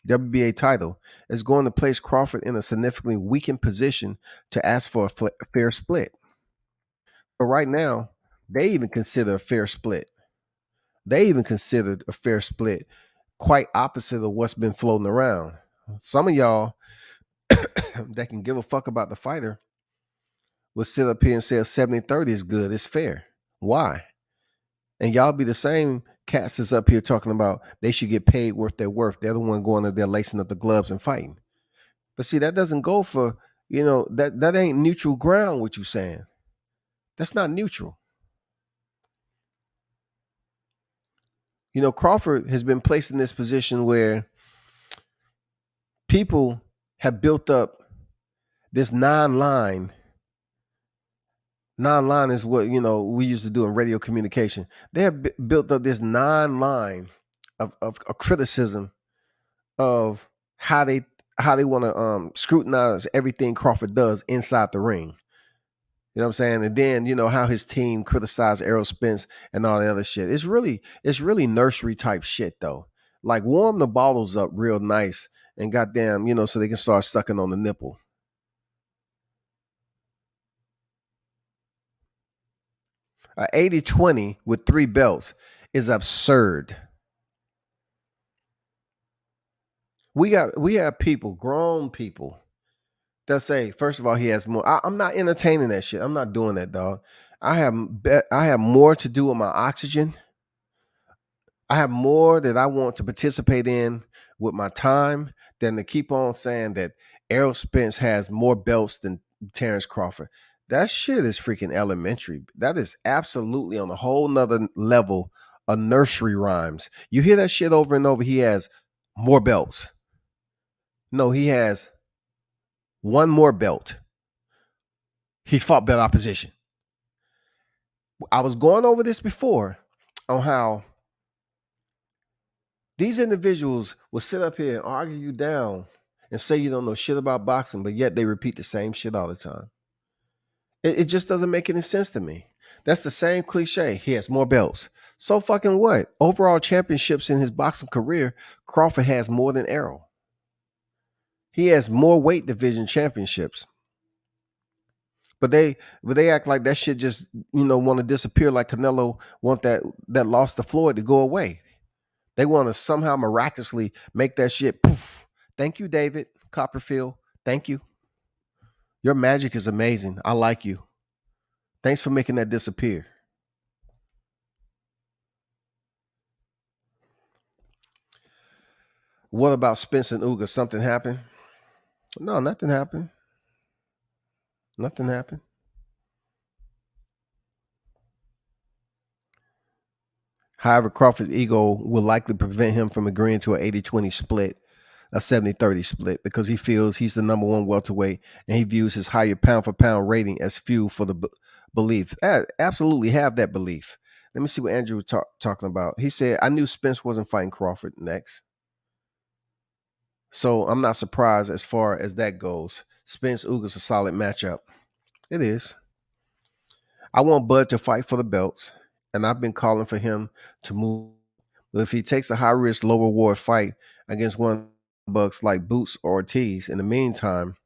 WBA title, it's going to place Crawford in a significantly weakened position to ask for a fair split. But right now, they even consider a fair split. They even considered a fair split quite opposite of what's been floating around. Some of y'all that can give a fuck about the fighter will sit up here and say a 70-30 is good, it's fair. Why? And y'all be the same cats that's up here talking about they should get paid worth their worth. They're the one going up there lacing up the gloves and fighting. But see, that doesn't go for, that ain't neutral ground, what you saying. That's not neutral. Crawford has been placed in this position where people have built up this non-line. Non-line is what, we used to do in radio communication. They have built up this non-line of criticism of how they want to scrutinize everything Crawford does inside the ring. You know what I'm saying? And then, how his team criticized Errol Spence and all that other shit. It's really nursery type shit, though. Like, warm the bottles up real nice and goddamn, so they can start sucking on the nipple. A 80-20 with 3 belts is absurd. We have people, grown people, that say, first of all, he has more. I'm not entertaining that shit. I'm not doing that, dog. I have more to do with my oxygen. I have more that I want to participate in with my time than to keep on saying that Errol Spence has more belts than Terrence Crawford. That shit is freaking elementary. That is absolutely on a whole nother level of nursery rhymes. You hear that shit over and over. He has more belts. No, he has one more belt. He fought better opposition. I was going over this before on how these individuals will sit up here and argue you down and say you don't know shit about boxing, but yet they repeat the same shit all the time. It just doesn't make any sense to me. That's the same cliche. He has more belts. So fucking what? Overall championships in his boxing career, Crawford has more than Errol. He has more weight division championships. But they act like that shit just, want to disappear, like Canelo want that loss to Floyd to go away. They want to somehow miraculously make that shit poof. Thank you, David Copperfield. Thank you. Your magic is amazing. I like you. Thanks for making that disappear. What about Spence and Ugas? Something happened? No, nothing happened. Nothing happened. However, Crawford's ego will likely prevent him from agreeing to an 80-20 split, a 70-30 split, because he feels he's the number one welterweight and he views his higher pound-for-pound rating as fuel for the belief. I absolutely have that belief. Let me see what Andrew was talking about. He said, I knew Spence wasn't fighting Crawford next. So I'm not surprised as far as that goes. Spence Ugas a solid matchup. It is. I want Bud to fight for the belts. and I've been calling for him to move. But if he takes a high risk, low reward fight against one of the bucks like Boots or Ortiz, in the meantime,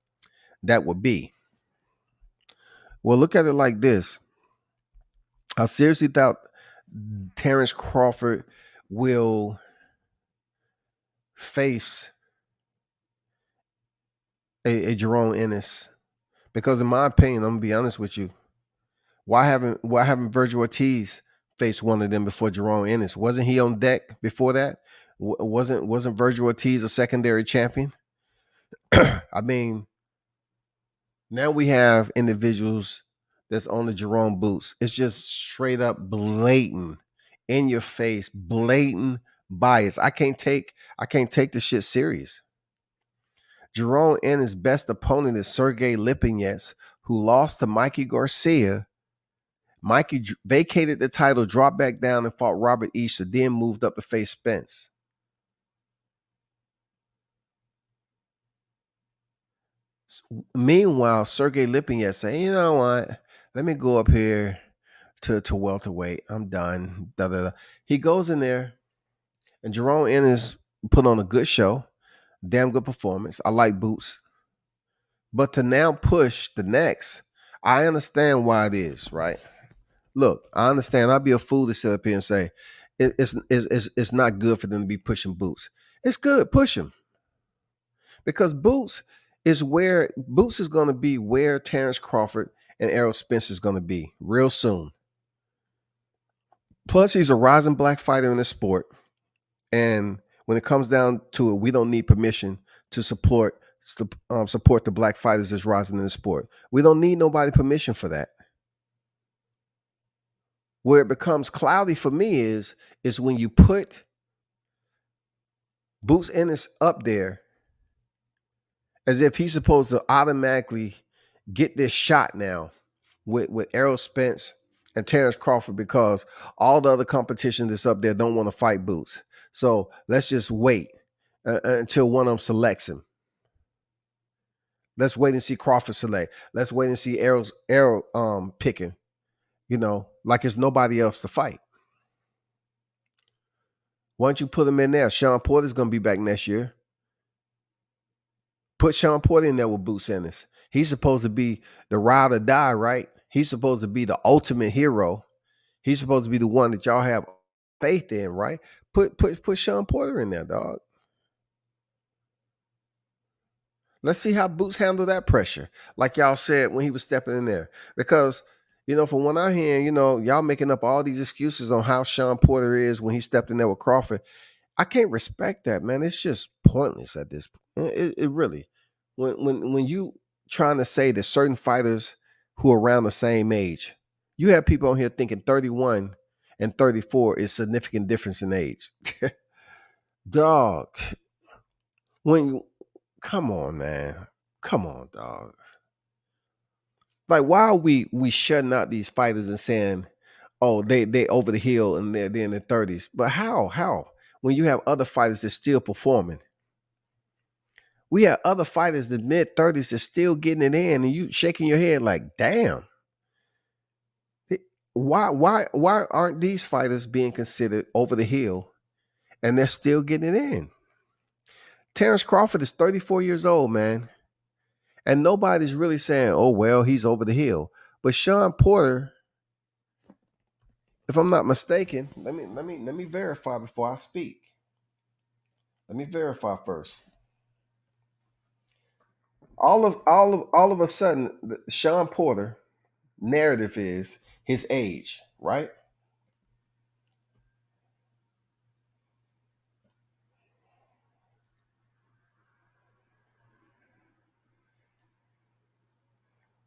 that would be. Well, look at it like this. I seriously doubt Terrence Crawford will face a Jerome Ennis because, in my opinion, I'm gonna be honest with you. Why haven't Virgil Ortiz faced one of them before Jerome Ennis? Wasn't he on deck before that? Wasn't Virgil Ortiz a secondary champion? I mean, now we have individuals that's on the Jerome boots. It's just straight up blatant, in your face, blatant bias. I can't take the shit serious. Jerome Ennis' best opponent is Sergey Lipinets, who lost to Mikey Garcia. Mikey vacated the title, dropped back down, and fought Robert Easter, then moved up to face Spence. Meanwhile, Sergey Lipinets said, "You know what? Let me go up here to welterweight. I'm done." Da, da, da. He goes in there, and Jerome Ennis put on a good show, damn good performance. I like Boots, but to now push the next, I understand why it is, right? Look, I understand. I'd be a fool to sit up here and say it's not good for them to be pushing Boots. It's good, push him, because Boots is going to be where Terrence Crawford and Errol Spence is going to be real soon. Plus, he's a rising black fighter in the sport, and when it comes down to it, we don't need permission to support the black fighters that's rising in the sport. We don't need nobody permission for that. Where it becomes cloudy for me is when you put Boots Ennis up there as if he's supposed to automatically get this shot now with Errol Spence and Terrence Crawford, because all the other competition that's up there don't want to fight Boots. So let's just wait until one of them selects him. Let's wait and see Crawford select. Let's wait and see Errol picking. Like it's nobody else to fight. Why don't you put him in there? Sean Porter's going to be back next year. Put Sean Porter in there with Boots Ennis. He's supposed to be the ride or die, right? He's supposed to be the ultimate hero. He's supposed to be the one that y'all have faith in, right? Put Sean Porter in there, dog. Let's see how Boots handle that pressure, like y'all said when he was stepping in there. Because, from what I hear, y'all making up all these excuses on how Sean Porter is when he stepped in there with Crawford. I can't respect that, man. It's just pointless at this point. It really, when you trying to say that certain fighters who are around the same age, you have people on here thinking 31 and 34 is significant difference in age. Dog, come on, man. Come on, dog. Like, why are we shutting out these fighters and saying, oh, they over the hill and they're in their 30s? But how? When you have other fighters that's still performing. We have other fighters in mid-30s that's still getting it in, and you shaking your head like, damn. Why aren't these fighters being considered over the hill and they're still getting it in? Terrence Crawford is 34 years old, man. And nobody's really saying, oh, well, he's over the hill. But Sean Porter, if I'm not mistaken, let me verify before I speak. Let me verify first. All of a sudden, Sean Porter narrative is his age, right?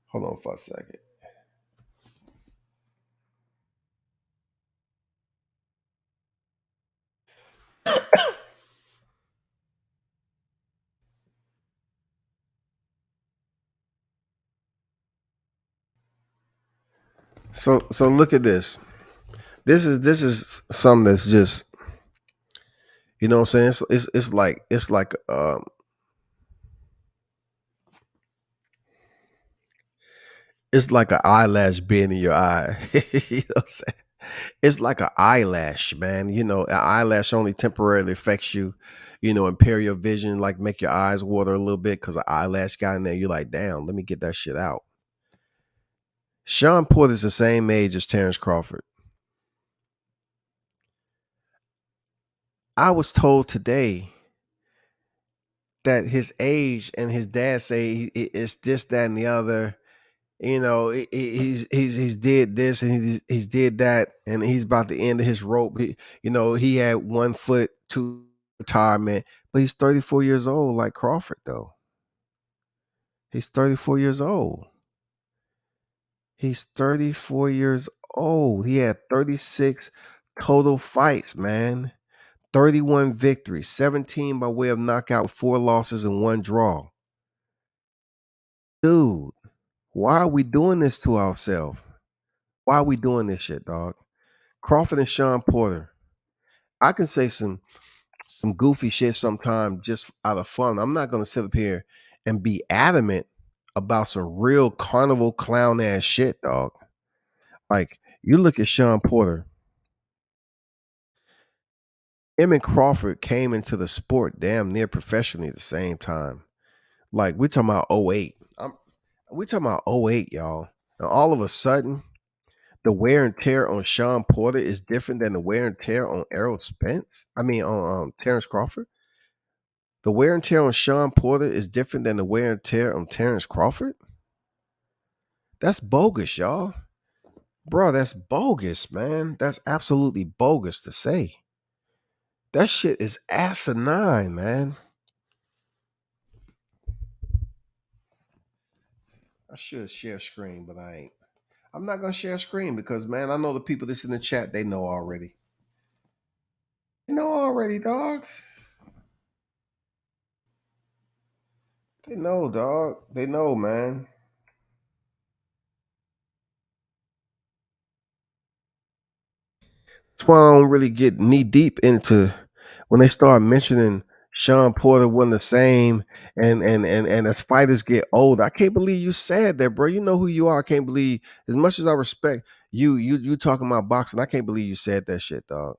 Hold on for a second. So look at this. This is something that's just, what I'm saying. It's like an eyelash being in your eye. You know what I'm saying? It's like an eyelash, man. An eyelash only temporarily affects you, impair your vision, like make your eyes water a little bit because an eyelash got in there. You're like, damn, let me get that shit out. Sean Porter's the same age as Terrence Crawford. I was told today that his age and his dad say it's this, that, and the other. He's did this and he's did that, and he's about the end of his rope. He had 1 foot to retirement, but he's 34 years old, like Crawford. Though he's 34 years old. He's 34 years old. He had 36 total fights, man. 31 victories, 17 by way of knockout, 4 losses, and 1 draw. Dude, why are we doing this to ourselves? Why are we doing this shit, dog? Crawford and Sean Porter. I can say some goofy shit sometime just out of fun. I'm not gonna sit up here and be adamant about some real carnival clown ass shit, dog. Like you look at Sean Porter, him and Crawford came into the sport damn near professionally at the same time. Like we're talking about '08. We talking about '08, y'all. And all of a sudden, the wear and tear on Sean Porter is different than the wear and tear on Errol Spence. I mean, on Terrence Crawford. The wear and tear on Sean Porter is different than the wear and tear on Terrence Crawford. That's bogus, y'all. Bro, that's bogus, man. That's absolutely bogus to say. That shit is asinine, man. I should share screen, but I ain't. I'm not gonna share screen because, man, I know the people that's in the chat. They know already. They know already, dog. They know, dog. They know, man. That's why I don't really get knee deep into when they start mentioning Sean Porter wasn't the same, and as fighters get old. I can't believe you said that, bro. You know who you are. I can't believe, as much as I respect you talking about boxing. I can't believe you said that shit, dog.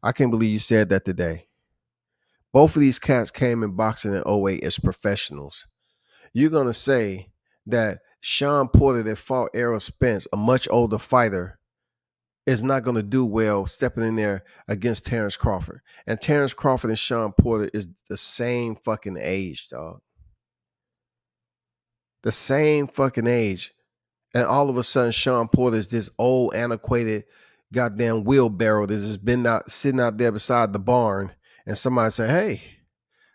I can't believe you said that today. Both of these cats came in boxing in '08 as professionals. You're gonna say that Sean Porter that fought Errol Spence, a much older fighter, is not going to do well stepping in there against Terrence Crawford. And Terrence Crawford and Sean Porter is the same fucking age, dog. The same fucking age. And all of a sudden, Sean Porter is this old, antiquated goddamn wheelbarrow that's just been out sitting out there beside the barn. And somebody say, hey,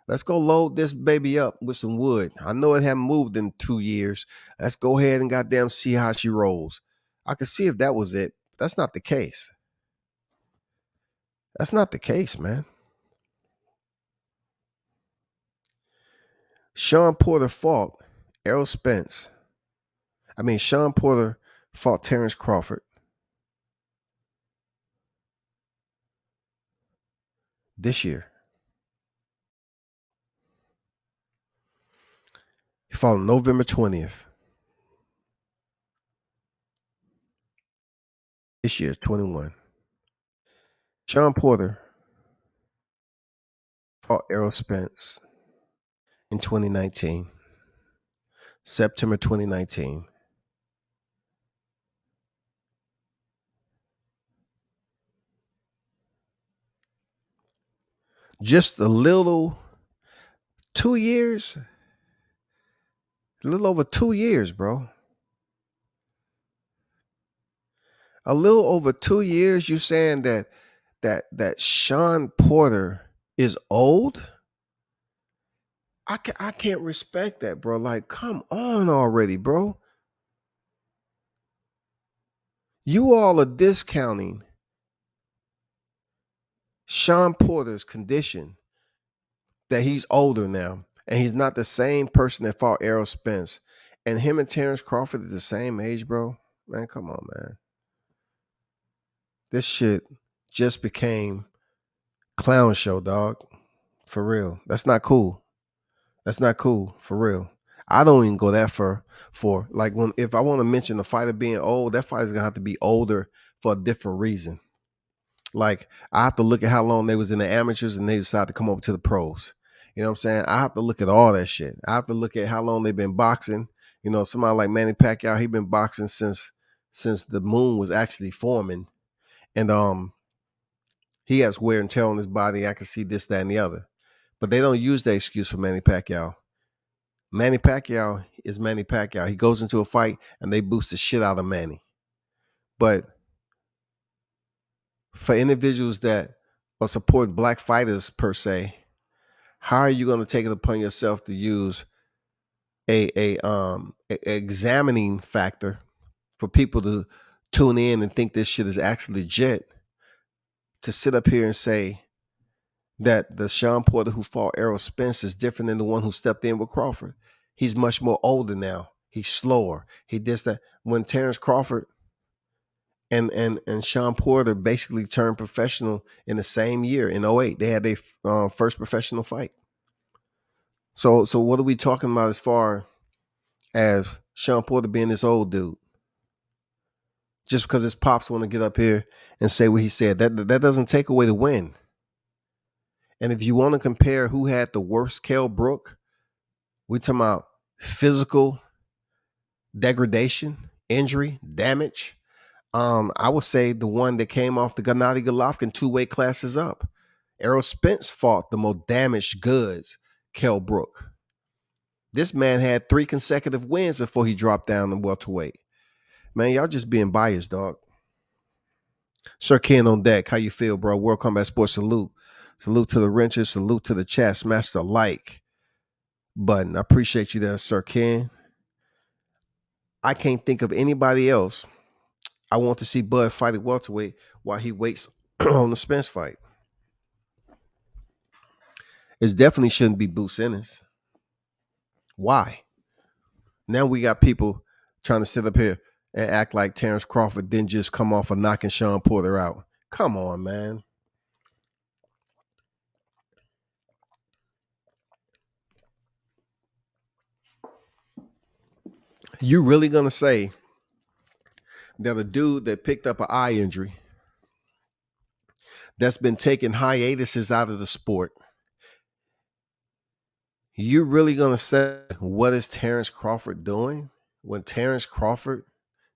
let's go load this baby up with some wood. I know it haven't moved in 2 years. Let's go ahead and goddamn see how she rolls. I could see if that was it. That's not the case. That's not the case, man. Sean Porter fought Errol Spence. Sean Porter fought Terrence Crawford this year. He fought on November 20th. This year, 21. Sean Porter fought Errol Spence in 2019, September 2019. Just a little 2 years, a little over 2 years, bro. A little over 2 years. You saying that Sean Porter is old? I can't respect that, bro. Like, come on already, bro. You all are discounting Sean Porter's condition, that he's older now and he's not the same person that fought Errol Spence. And him and Terrence Crawford are the same age, bro. Man, come on, man. This shit just became clown show, dog. For real. That's not cool. That's not cool. For real. I don't even go that far for like when if I want to mention the fighter being old, that fighter's gonna have to be older for a different reason. Like I have to look at how long they was in the amateurs and they decided to come over to the pros. You know what I'm saying? I have to look at all that shit. I have to look at how long they've been boxing. You know, somebody like Manny Pacquiao, he been boxing since the moon was actually forming. And he has wear and tear on his body. I can see this, that, and the other. But they don't use that excuse for Manny Pacquiao. Manny Pacquiao is Manny Pacquiao. He goes into a fight and they boost the shit out of Manny. But for individuals that are supporting black fighters per se, how are you going to take it upon yourself to use a examining factor for people to tune in and think this shit is actually legit, to sit up here and say that the Sean Porter who fought Errol Spence is different than the one who stepped in with Crawford? He's much more older now. He's slower. He does that. When Terrence Crawford and Sean Porter basically turned professional in the same year in '08, they had their first professional fight. So what are we talking about as far as Sean Porter being this old dude? Just because his pops want to get up here and say what he said, that doesn't take away the win. And if you want to compare who had the worst Kell Brook, we talking about physical degradation, injury, damage. I would say the one that came off the Gennady Golovkin 2 weight classes up. Errol Spence fought the most damaged goods, Kell Brook. This man had 3 consecutive wins before he dropped down to welterweight. Man, y'all just being biased, dog. Sir Ken on deck. How you feel, bro? World Combat Sports salute. Salute to the wrenches. Salute to the chat. Smash the like button. I appreciate you there, Sir Ken. I can't think of anybody else I want to see Bud fight at welterweight while he waits on the Spence fight. It definitely shouldn't be Boots Ennis. Why? Now we got people trying to sit up here and act like Terrence Crawford didn't just come off of knocking Sean Porter out. Come on, man. You really gonna say that a dude that picked up an eye injury, that's been taking hiatuses out of the sport, you really gonna say what is Terrence Crawford doing when Terrence Crawford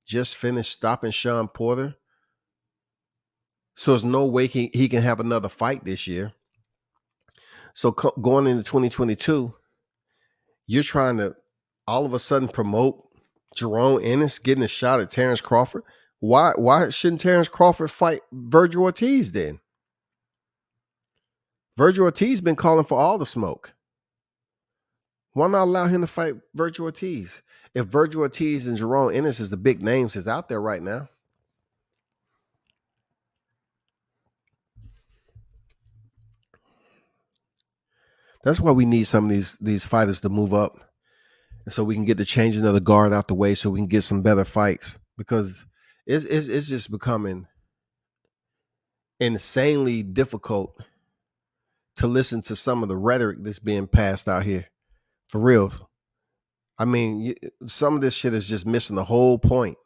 just finished stopping Sean Porter? So there's no way he can have another fight this year. So going into 2022, you're trying to all of a sudden promote Jerome Ennis getting a shot at Terrence Crawford. Why shouldn't Terrence Crawford fight Virgil Ortiz then? Virgil Ortiz been calling for all the smoke. Why not allow him to fight Virgil Ortiz? If Virgil Ortiz and Jerome Ennis is the big names that's out there right now. That's why we need some of these fighters to move up. And so we can get the changing of the guard out the way so we can get some better fights. Because it's just becoming insanely difficult to listen to some of the rhetoric that's being passed out here. For real. I mean, some of this shit is just missing the whole point.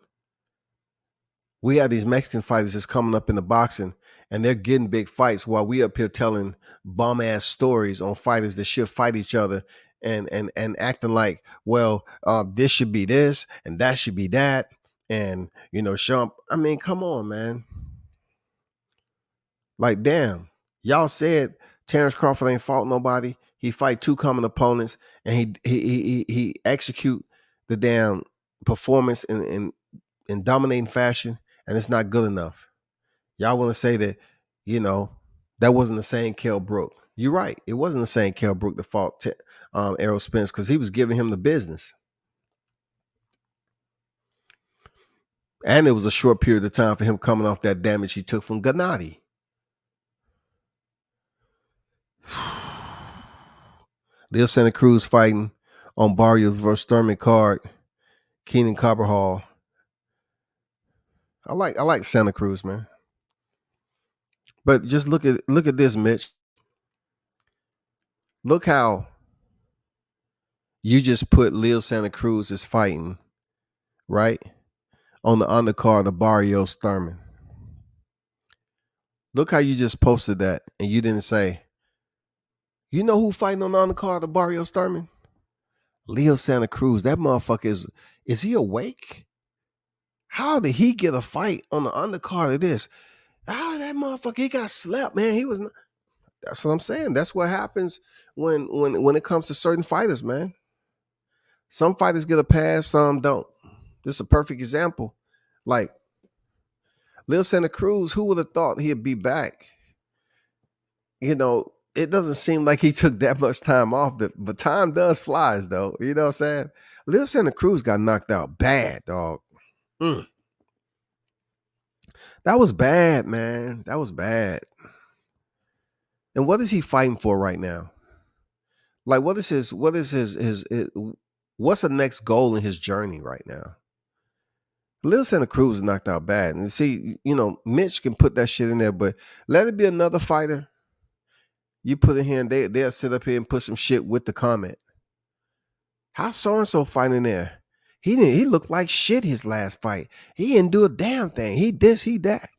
We have these Mexican fighters that's coming up in the boxing and they're getting big fights while we up here telling bum ass stories on fighters that should fight each other and acting like, well, this should be this and that should be that. And, you know, Sean, I mean, come on, man. Like, damn, y'all said Terrence Crawford ain't fought nobody. He fight 2 common opponents and he execute the damn performance in dominating fashion, and it's not good enough. Y'all want to say that, you know, that wasn't the same Kell Brook. You're right. It wasn't the same Kell Brook that fought Errol Spence because he was giving him the business. And it was a short period of time for him coming off that damage he took from Gennady. Leo Santa Cruz fighting on Barrios versus Thurman card. Keenan Copperhall. I like Santa Cruz, man. But just look at this, Mitch. Look how You just put Leo Santa Cruz is fighting, right? On the undercard of Barrios Thurman. Look how you just posted that and you didn't say, you know who fighting on the undercard of Barrios Thurman? Leo Santa Cruz. That motherfucker is he awake? How did he get a fight on the undercard of this? That motherfucker, he got slept, man. He was not, that's what I'm saying. That's what happens when it comes to certain fighters, man. Some fighters get a pass, some don't. This is a perfect example. Like Lil Santa Cruz, who would have thought he'd be back? You know, it doesn't seem like he took that much time off, but time does flies, though. You know what I'm saying? Lil Santa Cruz got knocked out bad, dog. That was bad, man. That was bad. And what is he fighting for right now? Like, what's the next goal in his journey right now? Lil Santa Cruz is knocked out bad. And see, Mitch can put that shit in there, but let it be another fighter. You put it here and they'll sit up here and put some shit with the comment. How's so-and-so fighting there? He looked like shit his last fight. He didn't do a damn thing. He this, he that.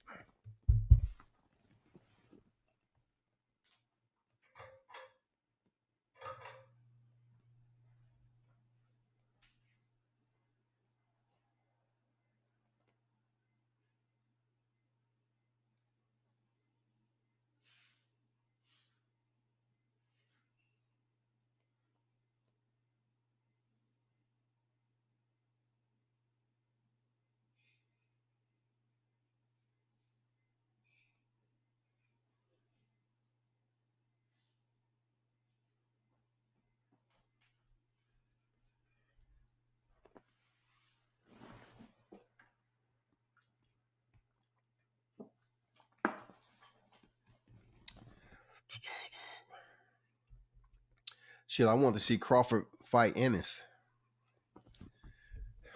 Shit, I want to see Crawford fight Ennis.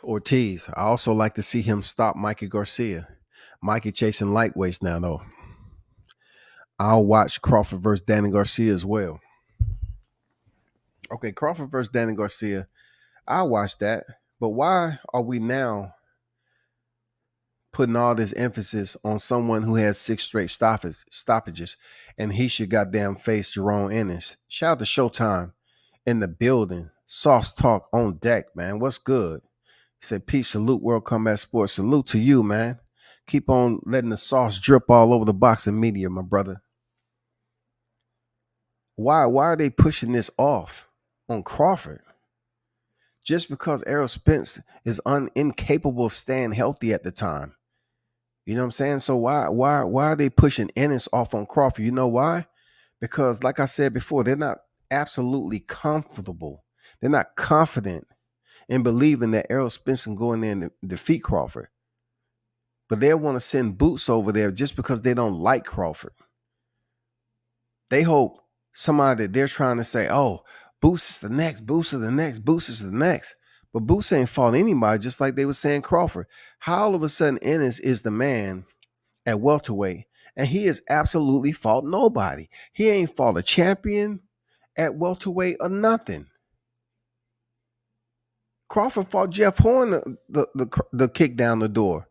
Ortiz. I also like to see him stop Mikey Garcia. Mikey chasing lightweights now, though. I'll watch Crawford versus Danny Garcia as well. Okay, Crawford versus Danny Garcia. I'll watch that. But why are we now putting all this emphasis on someone who has 6 straight stoppages and he should goddamn face Jerome Ennis? Shout out to Showtime in the building. Sauce Talk on deck, man. What's good? He said, peace, salute, World Combat Sports. Salute to you, man. Keep on letting the sauce drip all over the boxing media, my brother. Why are they pushing this off on Crawford? Just because Errol Spence is incapable of staying healthy at the time. You know what I'm saying? So why are they pushing Ennis off on Crawford? You know why? Because like I said before, they're not absolutely comfortable. They're not confident in believing that Errol Spence can go in there and defeat Crawford. But they want to send Boots over there just because they don't like Crawford. They hope somebody that they're trying to say, oh, Boots is the next, Boots is the next, Boots is the next. But Boots ain't fought anybody, just like they were saying Crawford. How all of a sudden Ennis is the man at welterweight, and he has absolutely fought nobody. He ain't fought a champion at welterweight or nothing. Crawford fought Jeff Horn the kick down the door.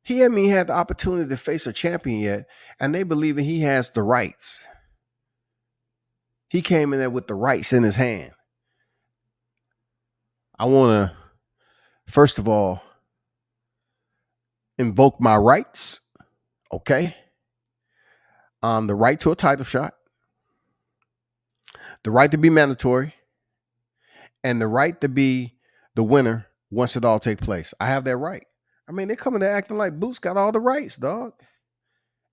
He hasn't even had the opportunity to face a champion yet, and they believe he has the rights. He came in there with the rights in his hand. I want to, first of all, invoke my rights, okay? The right to a title shot, the right to be mandatory, and the right to be the winner once it all takes place. I have that right. I mean, they're coming there acting like Boots got all the rights, dog.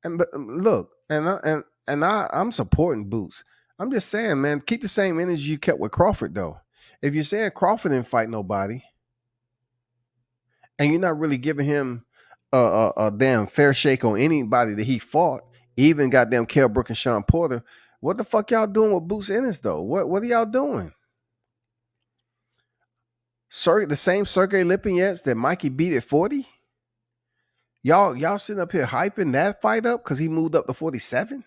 But look, I'm supporting Boots. I'm just saying, man, keep the same energy you kept with Crawford, though. If you're saying Crawford didn't fight nobody, and you're not really giving him a damn fair shake on anybody that he fought, even goddamn Kell Brook and Sean Porter, what the fuck y'all doing with Boots Ennis, though? What are y'all doing? The same Sergey Lipinets that Mikey beat at 40? Y'all sitting up here hyping that fight up because he moved up to 47?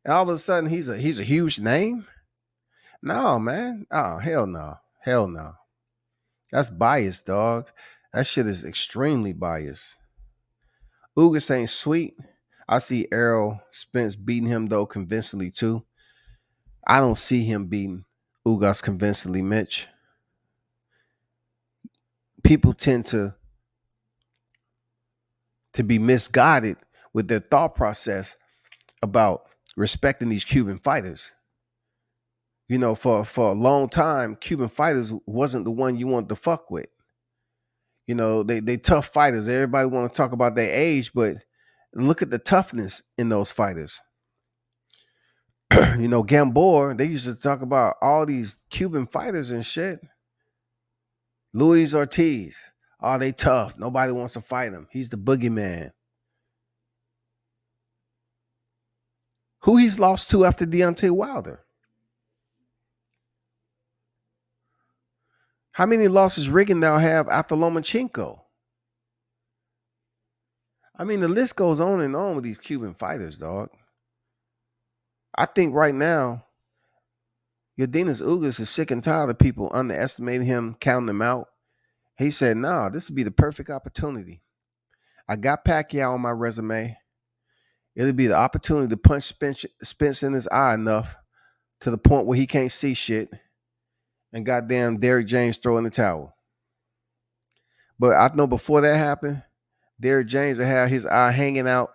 And all of a sudden he's a huge name. No, man. Oh, hell no. Hell no. That's biased, dog. That shit is extremely biased. Ugas ain't sweet. I see Errol Spence beating him though convincingly too. I don't see him beating Ugas convincingly, Mitch. People tend to be misguided with their thought process about respecting these Cuban fighters. You know, for a long time, Cuban fighters wasn't the one you wanted to fuck with. You know, they tough fighters. Everybody want to talk about their age, but look at the toughness in those fighters. You know, Gamboa, they used to talk about all these Cuban fighters and shit. Luis Ortiz, oh, they tough. Nobody wants to fight him. He's the boogeyman. Who he's lost to after Deontay Wilder? How many losses Riggin now have after Lomachenko? I mean, the list goes on and on with these Cuban fighters, dog. I think right now, Yordenis Ugas is sick and tired of people underestimating him, counting him out. He said, nah, this would be the perfect opportunity. I got Pacquiao on my resume. It'll be the opportunity to punch Spence in his eye enough to the point where he can't see shit and goddamn Derrick James throw in the towel. But I know before that happened, Derrick James will have his eye hanging out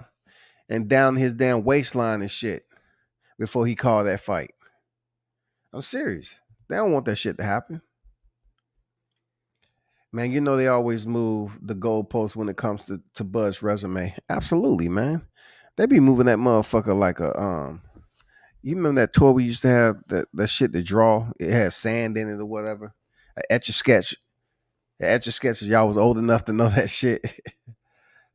and down his damn waistline and shit before he called that fight. I'm serious. They don't want that shit to happen. Man, you know they always move the goalposts when it comes to Bud's resume. Absolutely, man. They be moving that motherfucker like a you remember that tour we used to have that shit to draw? It had sand in it or whatever. An etch a sketch. The etch a sketches, y'all was old enough to know that shit.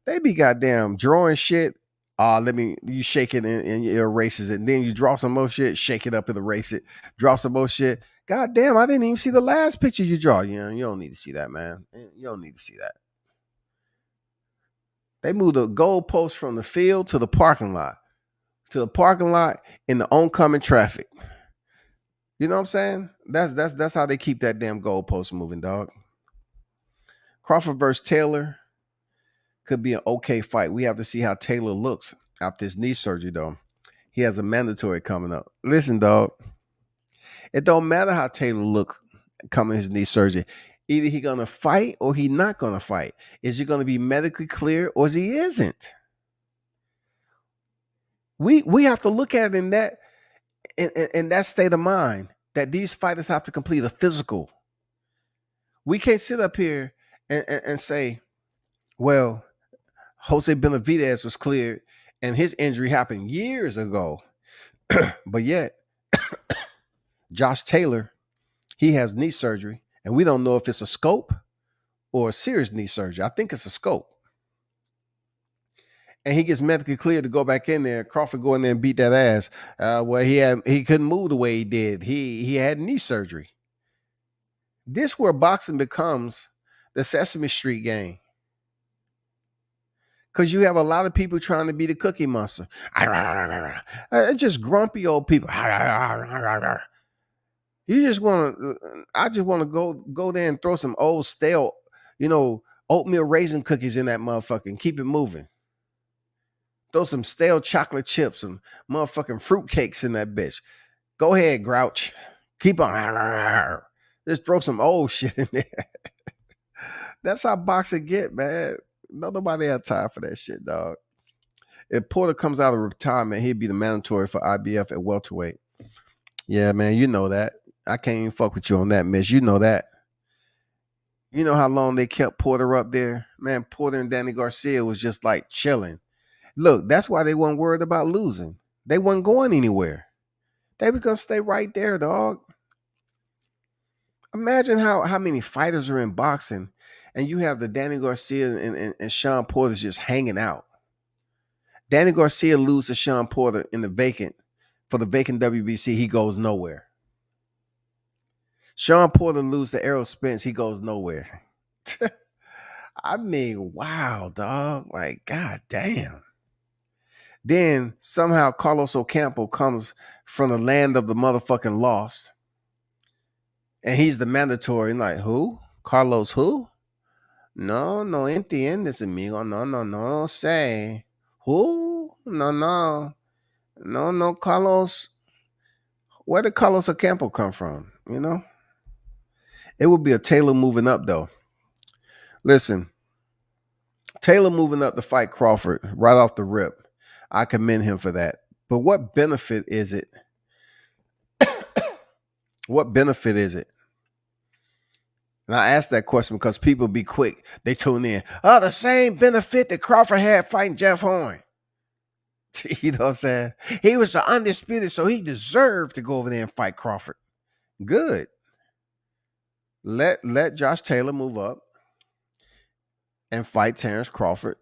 They be goddamn drawing shit. You shake it and it erases it. And then you draw some more shit, shake it up and erase it. Draw some more shit. God damn, I didn't even see the last picture you draw. You know, you don't need to see that, man. You don't need to see that. They moved the goalpost from the field to the parking lot. To the parking lot in the oncoming traffic. You know what I'm saying? That's how they keep that damn goalpost moving, dog. Crawford versus Taylor could be an okay fight. We have to see how Taylor looks after his knee surgery, though. He has a mandatory coming up. Listen, dog. It don't matter how Taylor looks coming his knee surgery. Either he gonna fight or he not gonna fight. Is he gonna be medically clear or is he isn't? We have to look at it in that state of mind that these fighters have to complete a physical. We can't sit up here and say, well, Jose Benavidez was cleared and his injury happened years ago. But yet, Josh Taylor, he has knee surgery, and we don't know if it's a scope or a serious knee surgery. I think it's a scope. And he gets medically cleared to go back in there. Crawford go in there and beat that ass. He couldn't move the way he did. He had knee surgery. This where boxing becomes the Sesame Street game. Because you have a lot of people trying to be the Cookie Monster. Just grumpy old people. You just want to, I just want to go there and throw some old stale, oatmeal raisin cookies in that motherfucker and keep it moving. Throw some stale chocolate chips, some motherfucking fruit cakes in that bitch. Go ahead, Grouch. Keep on. Just throw some old shit in there. That's how boxing get, man. Nobody had time for that shit, dog. If Porter comes out of retirement, he'd be the mandatory for IBF at welterweight. Yeah, man, you know that. I can't even fuck with you on that, miss. You know that. You know how long they kept Porter up there? Man, Porter and Danny Garcia was just like chilling. Look, that's why they weren't worried about losing. They weren't going anywhere. They were going to stay right there, dog. Imagine how many fighters are in boxing and you have the Danny Garcia and Sean Porter just hanging out. Danny Garcia loses to Sean Porter for the vacant WBC. He goes nowhere. Sean Porter loses to Errol Spence. He goes nowhere. I mean, wow, dog. Like, god damn. Then somehow Carlos Ocampo comes from the land of the motherfucking lost. And he's the mandatory. Like, who? Carlos who? No, no entiendes, amigo. No, no, no say. Who? No, no. No, no, Carlos. Where did Carlos Ocampo come from? You know? It would be a Taylor moving up, though. Listen, Taylor moving up to fight Crawford right off the rip. I commend him for that. But what benefit is it? What benefit is it? And I ask that question because people be quick. They tune in. Oh, the same benefit that Crawford had fighting Jeff Horn. You know what I'm saying? He was the undisputed, so he deserved to go over there and fight Crawford. Good. Let Josh Taylor move up and fight Terrence Crawford,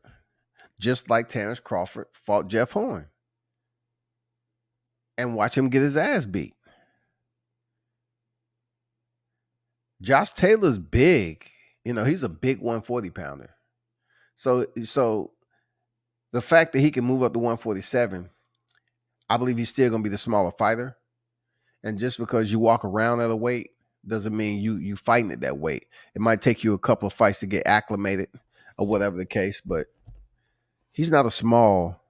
just like Terrence Crawford fought Jeff Horn. And watch him get his ass beat. Josh Taylor's big. You know, he's a big 140 pounder. So the fact that he can move up to 147, I believe he's still gonna be the smaller fighter. And just because you walk around at a weight doesn't mean you fighting at that weight. It might take you a couple of fights to get acclimated or whatever the case, but he's not a small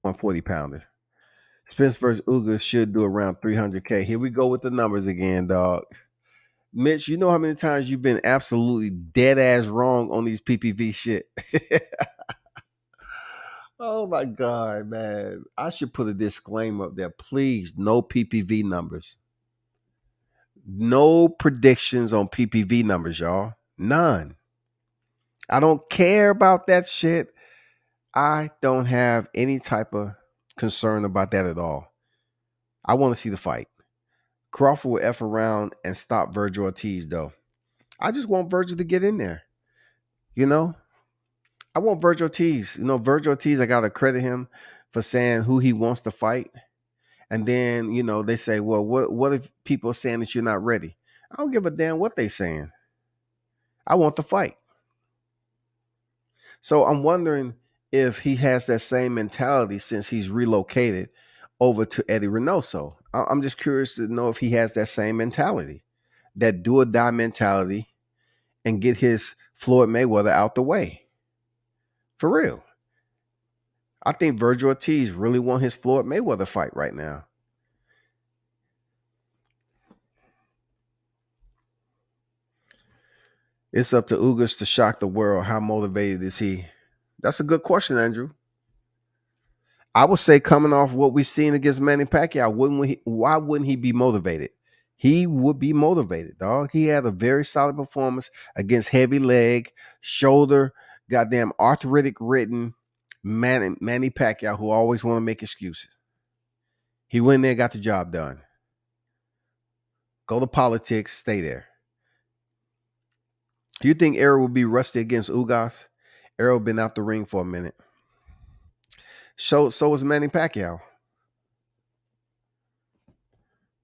140 pounder. Spence versus Uga should do around 300K. Here we go with the numbers again, dog. Mitch, you know how many times you've been absolutely dead ass wrong on these PPV shit? Oh my God, man. I should put a disclaimer up there. Please, no PPV numbers. No predictions on PPV numbers, y'all. None. I don't care about that shit. I don't have any type of concern about that at all. I want to see the fight. Crawford will F around and stop Virgil Ortiz, though. I just want Virgil to get in there. You know? I want Virgil Ortiz. You know, Virgil Ortiz, I got to credit him for saying who he wants to fight. And then, you know, they say, well, what if people are saying that you're not ready? I don't give a damn what they saying. I want the fight. So I'm wondering if he has that same mentality since he's relocated over to Eddie Reynoso. I'm just curious to know if he has that same mentality, that do or die mentality, and get his Floyd Mayweather out the way. For real. I think Virgil Ortiz really want his Floyd Mayweather fight right now. It's up to Ugas to shock the world. How motivated is he? That's a good question, Andrew. I would say coming off what we've seen against Manny Pacquiao, why wouldn't he be motivated? He would be motivated, dog. He had a very solid performance against heavy leg, shoulder, goddamn arthritic ridden Manny Pacquiao, who always want to make excuses. He went in there, got the job done. Go to politics, stay there. Do you think Errol will be rusty against Ugas? Errol been out the ring for a minute. So was Manny Pacquiao.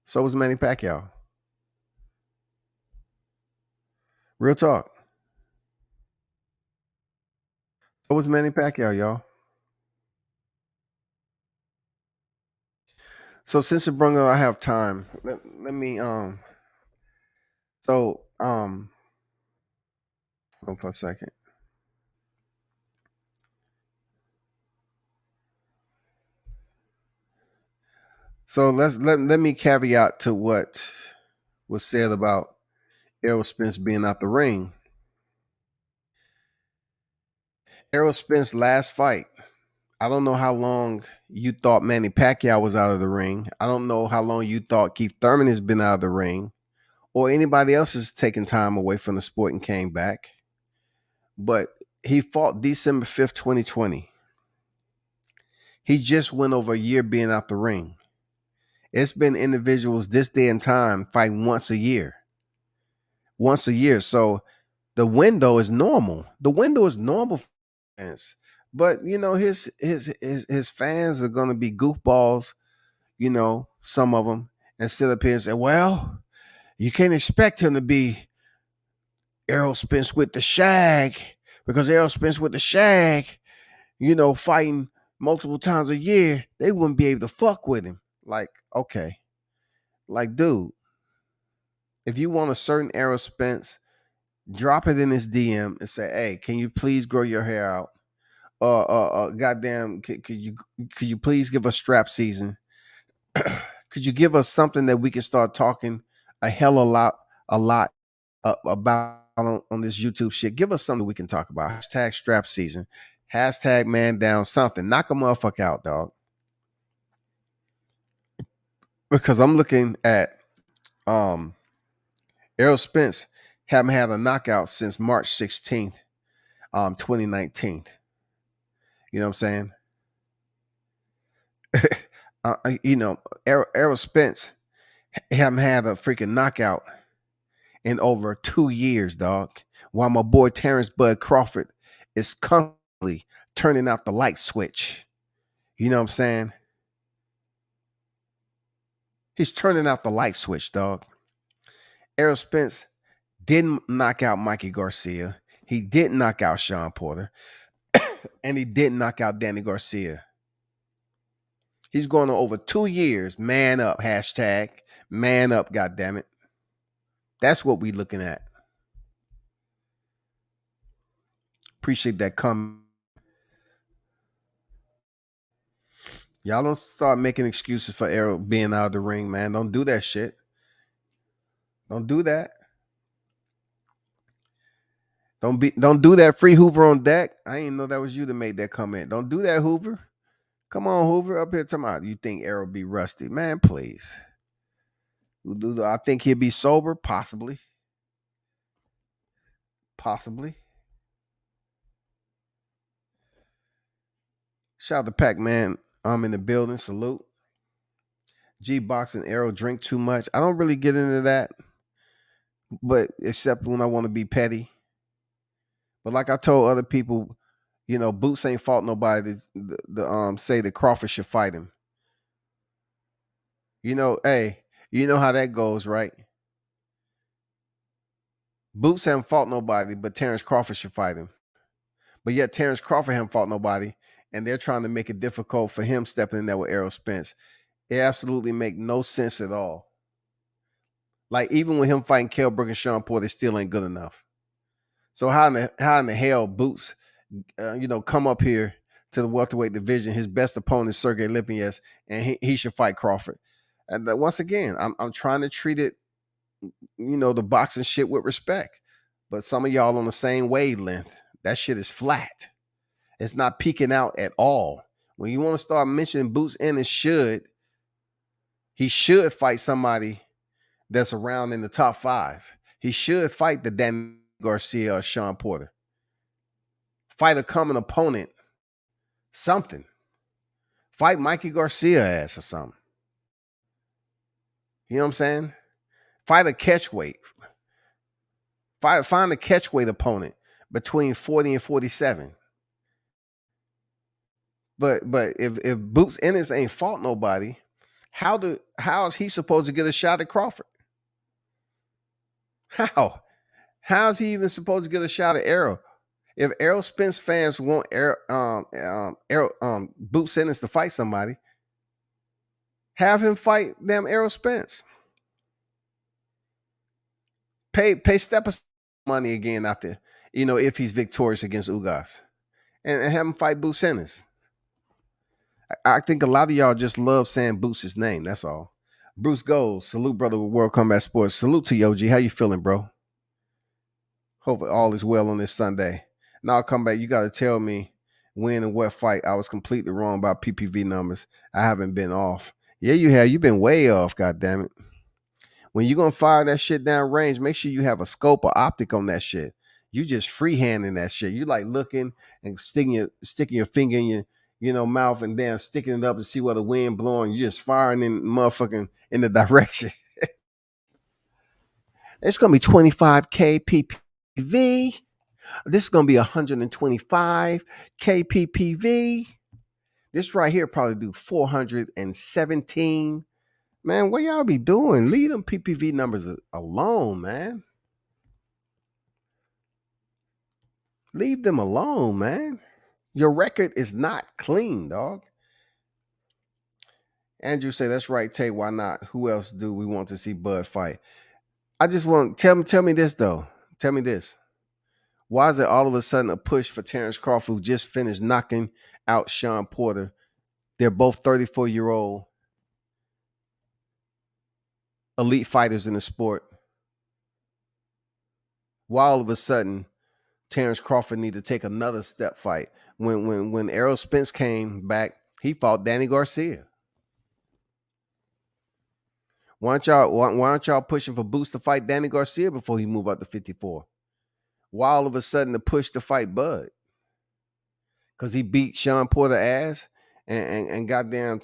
So was Manny Pacquiao. Real talk. So was Manny Pacquiao, y'all. So since it brung up, I have time. Let me hold on for a second. So let me caveat to what was said about Errol Spence being out the ring. Errol Spence last fight. I don't know how long you thought Manny Pacquiao was out of the ring. I don't know how long you thought Keith Thurman has been out of the ring, or anybody else has taken time away from the sport and came back. But he fought December 5th, 2020. He just went over a year being out the ring. It's been individuals this day and time fighting once a year. Once a year. So the window is normal. The window is normal for fans. But you know, his fans are gonna be goofballs, you know, some of them, and sit up here and say, well, you can't expect him to be Errol Spence with the shag, because Errol Spence with the shag, you know, fighting multiple times a year, they wouldn't be able to fuck with him. Like, okay. Like, dude, If you want a certain Errol Spence, drop it in his DM and say, "Hey, can you please grow your hair out? Goddamn, could you please give us strap season? Could you give us something that we can start talking a hell a lot about on this YouTube shit? Give us something we can talk about. Hashtag strap season. Hashtag man down something. Knock a motherfucker out, dog. Because I'm looking at Errol Spence haven't had a knockout since March 16th, 2019. You know what I'm saying? Errol Spence haven't had a freaking knockout in over 2 years, dog. While my boy Terrence Bud Crawford is constantly turning out the light switch. You know what I'm saying? He's turning out the light switch, dog. Errol Spence didn't knock out Mikey Garcia. He didn't knock out Sean Porter. And he didn't knock out Danny Garcia. He's going on over 2 years. Man up, hashtag. Man up, goddammit. That's what we looking at. Appreciate that comment. Y'all don't start making excuses for Errol being out of the ring, man. Don't do that shit. Don't do that. Don't do that. Free Hoover on deck. I didn't know that was you that made that comment. Don't do that, Hoover. Come on, Hoover, up here talking about you think Errol be rusty. Man, please. I think he'll be sober, possibly. Possibly. Shout out to Pac-Man. I'm in the building. Salute. G-Box and Arrow drink too much. I don't really get into that, but except when I want to be petty. But like I told other people, Boots ain't fought nobody to say that Crawford should fight him. Hey, you know how that goes, right? Boots haven't fought nobody, but Terrence Crawford should fight him. But yet Terrence Crawford haven't fought nobody, and they're trying to make it difficult for him stepping in there with Errol Spence. It absolutely make no sense at all. Like, even with him fighting Kell Brook and Sean Porter, it still ain't good enough. So how in the hell Boots, come up here to the welterweight division? His best opponent is Sergey Lipinets, and he should fight Crawford. And once again, I'm trying to treat it, the boxing shit with respect. But some of y'all on the same wavelength. That shit is flat. It's not peaking out at all. When you want to start mentioning Boots Ennis he should fight somebody that's around in the top 5. He should fight the Danny Garcia or Sean Porter. Fight a common opponent. Something. Fight Mikey Garcia ass or something. You know what I'm saying? Fight a catchweight. Find a catchweight opponent between 40 and 47. But if Boots Ennis ain't fought nobody, how is he supposed to get a shot at Crawford? How is he even supposed to get a shot at Errol? If Errol Spence fans want Boots Ennis to fight somebody, have him fight damn Errol Spence. Pay Step money again after, if he's victorious against Ugas. And have him fight Boots Ennis. I think a lot of y'all just love saying Boots' name. That's all. Bruce Gold, salute, brother, with World Combat Sports. Salute to Yoji. How you feeling, bro? Hope all is well on this Sunday. Now I'll come back. You got to tell me when and what fight I was completely wrong about PPV numbers. I haven't been off. Yeah, you have. You've been way off, goddammit. When you're going to fire that shit down range, make sure you have a scope or optic on that shit. You just freehanding that shit. You like looking and sticking your finger in your mouth and then sticking it up to see where the wind blowing. You just firing in motherfucking in the direction. It's going to be 25K PPV. This is going to be 125 KPPV. This right here probably do 417. Man, what y'all be doing? Leave them PPV numbers alone, man. Leave them alone, man. Your record is not clean, dog. Andrew say, that's right, Tay. Why not? Who else do we want to see Bud fight? I just want tell me this though. Tell me this. Why is it all of a sudden a push for Terrence Crawford, who just finished knocking out Sean Porter? They're both 34-year-old elite fighters in the sport. Why all of a sudden Terrence Crawford need to take another step fight? When Errol Spence came back, he fought Danny Garcia. Why aren't y'all pushing for Boots to fight Danny Garcia before he move up to 54? Why all of a sudden the push to fight Bud? Because he beat Sean Porter ass and goddamn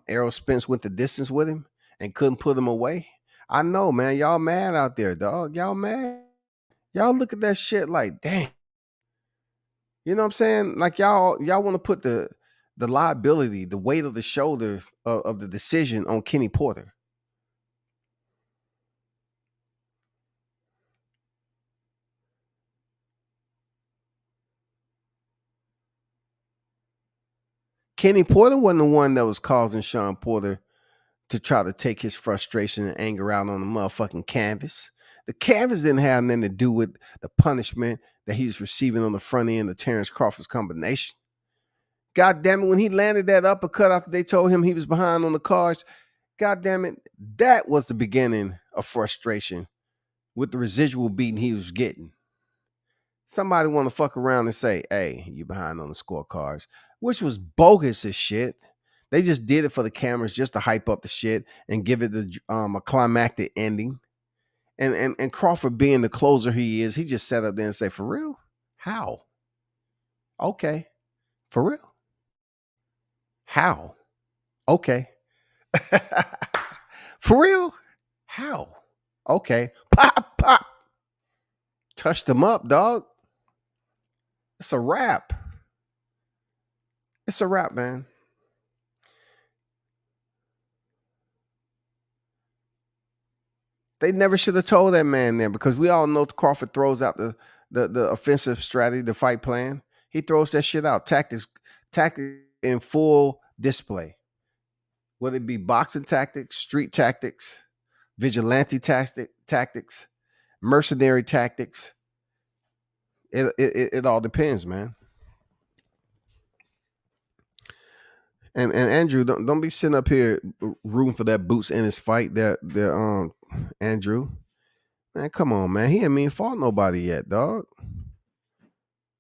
Errol Spence went the distance with him and couldn't put him away. I know, man. Y'all mad out there, dog. Y'all mad. Y'all look at that shit like, damn. You know what I'm saying? Like y'all want to put the liability, the weight of the shoulder of the decision on Kenny Porter. Kenny Porter wasn't the one that was causing Sean Porter to try to take his frustration and anger out on the motherfucking canvas. The canvas didn't have nothing to do with the punishment that he was receiving on the front end of Terrence Crawford's combination. God damn it, when he landed that uppercut after they told him he was behind on the cards, God damn it, that was the beginning of frustration with the residual beating he was getting. Somebody want to fuck around and say, hey, you behind on the scorecards, which was bogus as shit. They just did it for the cameras just to hype up the shit and give it a climactic ending. And Crawford being the closer he is, he just sat up there and say, for real? How? Okay. For real? How? Okay. For real? How? Okay. Pop, pop. Touched him up, dog. It's a wrap. It's a wrap, man. They never should have told that man there because we all know Crawford throws out the offensive strategy, the fight plan. He throws that shit out. Tactics in full display. Whether it be boxing tactics, street tactics, vigilante tactics, mercenary tactics. It all depends, man. And Andrew, don't be sitting up here rooting for that Boots in his fight. That Andrew, man, come on, man. He ain't even fought nobody yet, dog.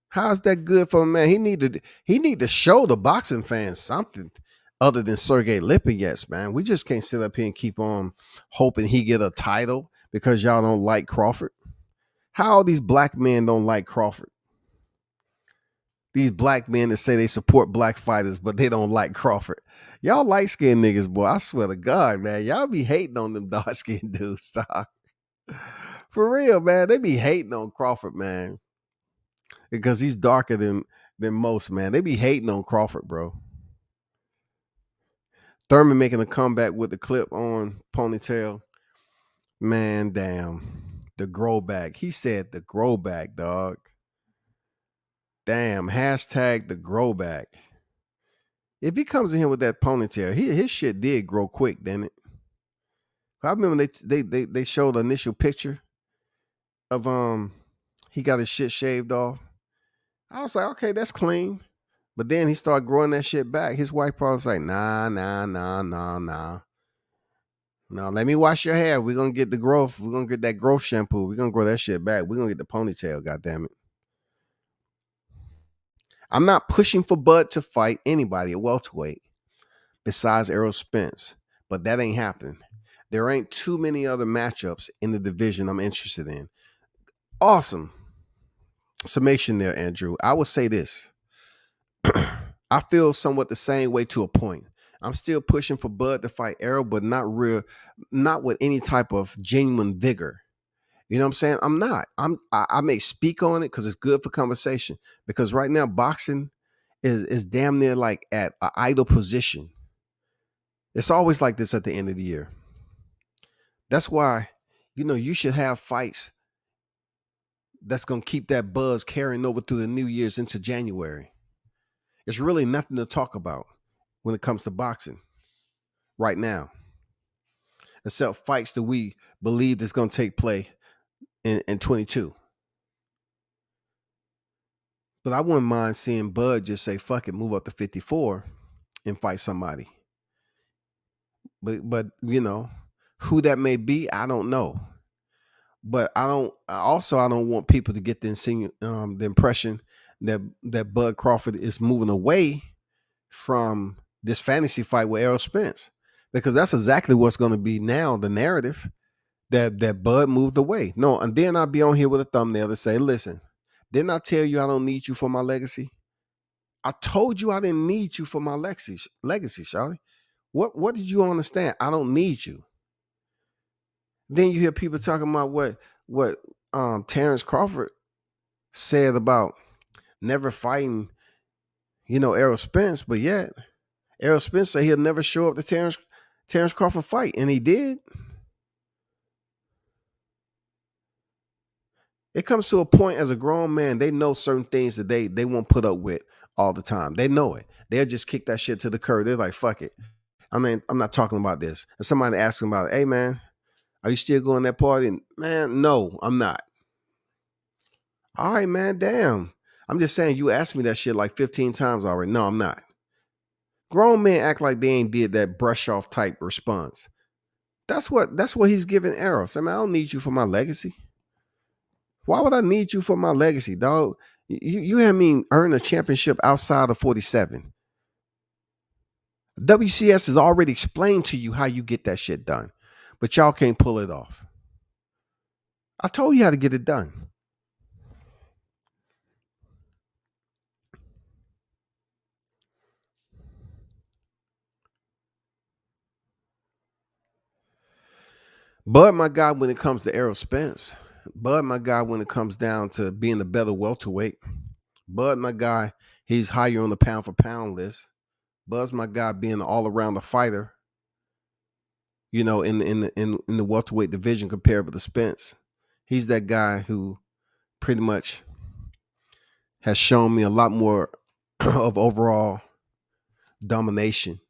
How's that good for him, man? He need to show the boxing fans something other than Sergey Lipinets, man. We just can't sit up here and keep on hoping he get a title because y'all don't like Crawford. How all these black men don't like Crawford? These black men that say they support black fighters, but they don't like Crawford. Y'all light skinned niggas, boy. I swear to God, man. Y'all be hating on them dark skinned dudes, dog. For real, man. They be hating on Crawford, man. Because he's darker than most, man. They be hating on Crawford, bro. Thurman making a comeback with the clip on ponytail. Man, damn. The grow back. He said the grow back, dog. Damn. Hashtag the grow back. If he comes in here with that ponytail, his shit did grow quick, didn't it? I remember they showed the initial picture of he got his shit shaved off. I was like, okay, that's clean. But then he started growing that shit back. His wife probably was like, nah. No, let me wash your hair. We're gonna get the growth. We're gonna get that growth shampoo. We're gonna grow that shit back. We're gonna get the ponytail, goddamn it. I'm not pushing for Bud to fight anybody at welterweight besides Errol Spence, but that ain't happening. There ain't too many other matchups in the division I'm interested in. Awesome summation there, Andrew. I would say this. I feel somewhat the same way to a point. I'm still pushing for Bud to fight Errol, but not with any type of genuine vigor. You know what I'm saying? I'm not. I may speak on it because it's good for conversation. Because right now, boxing is damn near like at an idle position. It's always like this at the end of the year. That's why, you should have fights that's gonna keep that buzz carrying over through the New Year's into January. It's really nothing to talk about when it comes to boxing right now. except fights that we believe is going to take place in 22. But I wouldn't mind seeing Bud just say, fuck it, move up to 54 and fight somebody. But who that may be, I don't know. But I don't want people to get the impression that Bud Crawford is moving away from this fantasy fight with Errol Spence, because that's exactly what's going to be now the narrative, that Bud moved away. No, and then I'll be on here with a thumbnail to say, listen, didn't I tell you I don't need you for my legacy? I told you I didn't need you for my legacy, Charlie. What did you understand? I don't need you. Then you hear people talking about what Terrence Crawford said about never fighting, Errol Spence, but yet Errol Spence said he'll never show up to Terrence Crawford fight, and he did. It comes to a point as a grown man, they know certain things that they won't put up with all the time. They know it. They'll just kick that shit to the curb. They're like, fuck it. I mean, I'm not talking about this. And somebody asks him about it, hey man, are you still going to that party? And, man, no, I'm not. All right, man, damn. I'm just saying, you asked me that shit like 15 times already. No, I'm not. Grown men act like they ain't did that brush off type response. That's what he's giving Errol. So, man, I don't need you for my legacy. Why would I need you for my legacy, dog? You had me earn a championship outside of 47. WCS has already explained to you how you get that shit done, but y'all can't pull it off. I told you how to get it done. Bud, my guy, when it comes to Errol Spence. Bud, my guy, when it comes down to being the better welterweight. Bud, my guy, he's higher on the pound for pound list. Bud's my guy, being an all around the fighter. In the welterweight division compared with the Spence. He's that guy who pretty much has shown me a lot more of overall domination.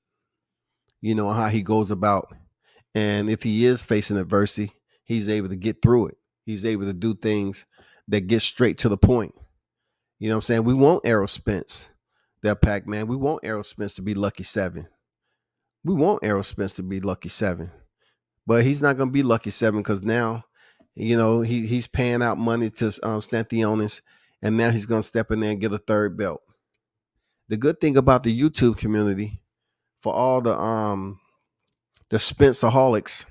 How he goes about. And if he is facing adversity, he's able to get through it. He's able to do things that get straight to the point. You know what I'm saying? We want Errol Spence, that Pac-Man. We want Errol Spence to be Lucky 7. We want Errol Spence to be Lucky 7. But he's not going to be Lucky 7 because now, he's paying out money to Stanthionis, and now he's going to step in there and get a third belt. The good thing about the YouTube community, for all the Spencerholics,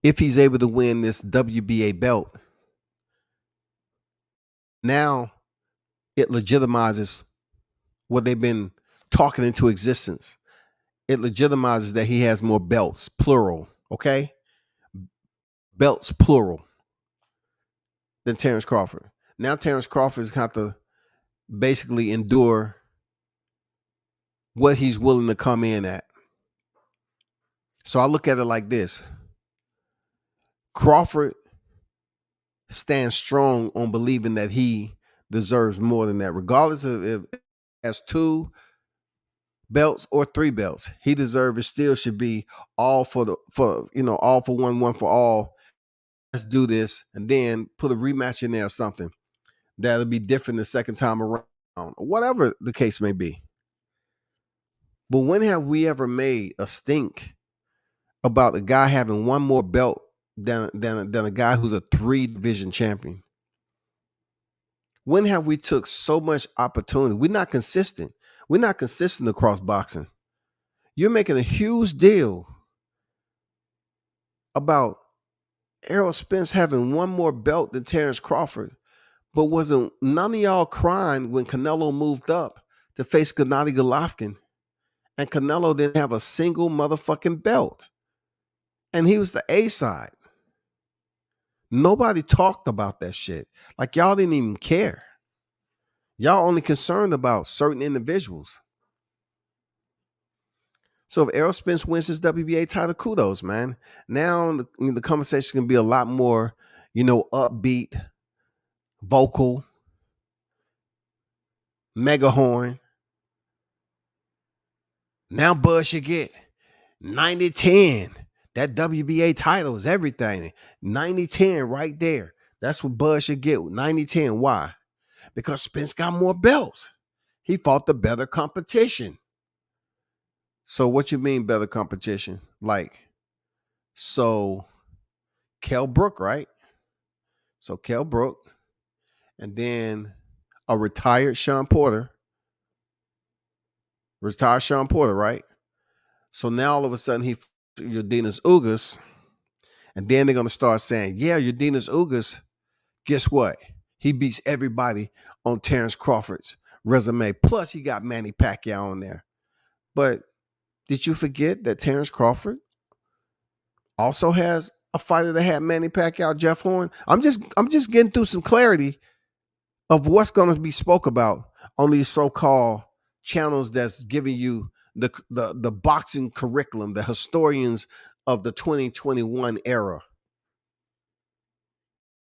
if he's able to win this WBA belt, now it legitimizes what they've been talking into existence. It legitimizes that he has more belts, plural, okay? Belts, plural, than Terrence Crawford. Now Terrence Crawford's got to basically endure what he's willing to come in at. So I look at it like this. Crawford stands strong on believing that he deserves more than that, regardless of if he has 2 belts or 3 belts. He deserves it. Still should be all for all for one for all. Let's do this, and then put a rematch in there or something that'll be different the second time around, or whatever the case may be. But when have we ever made a stink about a guy having one more belt than a guy who's a 3-division champion? When have we took so much opportunity? We're not consistent. We're not consistent across boxing. You're making a huge deal about Errol Spence having one more belt than Terrence Crawford, but wasn't none of y'all crying when Canelo moved up to face Gennady Golovkin, and Canelo didn't have a single motherfucking belt, and he was the A side. Nobody talked about that shit. Like, y'all didn't even care. Y'all only concerned about certain individuals. So if Errol Spence wins his WBA title, kudos, man. Now the conversation can be a lot more, upbeat, vocal, megahorn. Now Bud should get 90-10. That WBA title is everything. 90-10 right there. That's what Bud should get. 90-10. Why? Because Spence got more belts. He fought the better competition. So what you mean better competition? Like, so Kell Brook, right? So Kell Brook, and then a retired Sean Porter. Retired Sean Porter, right? So now all of a sudden he Udenis Ugas, and then they're gonna start saying, yeah, Udenis Ugas, guess what? He beats everybody on Terrence Crawford's resume. Plus, he got Manny Pacquiao on there. But did you forget that Terrence Crawford also has a fighter that had Manny Pacquiao, Jeff Horn? I'm just getting through some clarity of what's going to be spoke about on these so-called channels that's giving you the boxing curriculum, the historians of the 2021 era.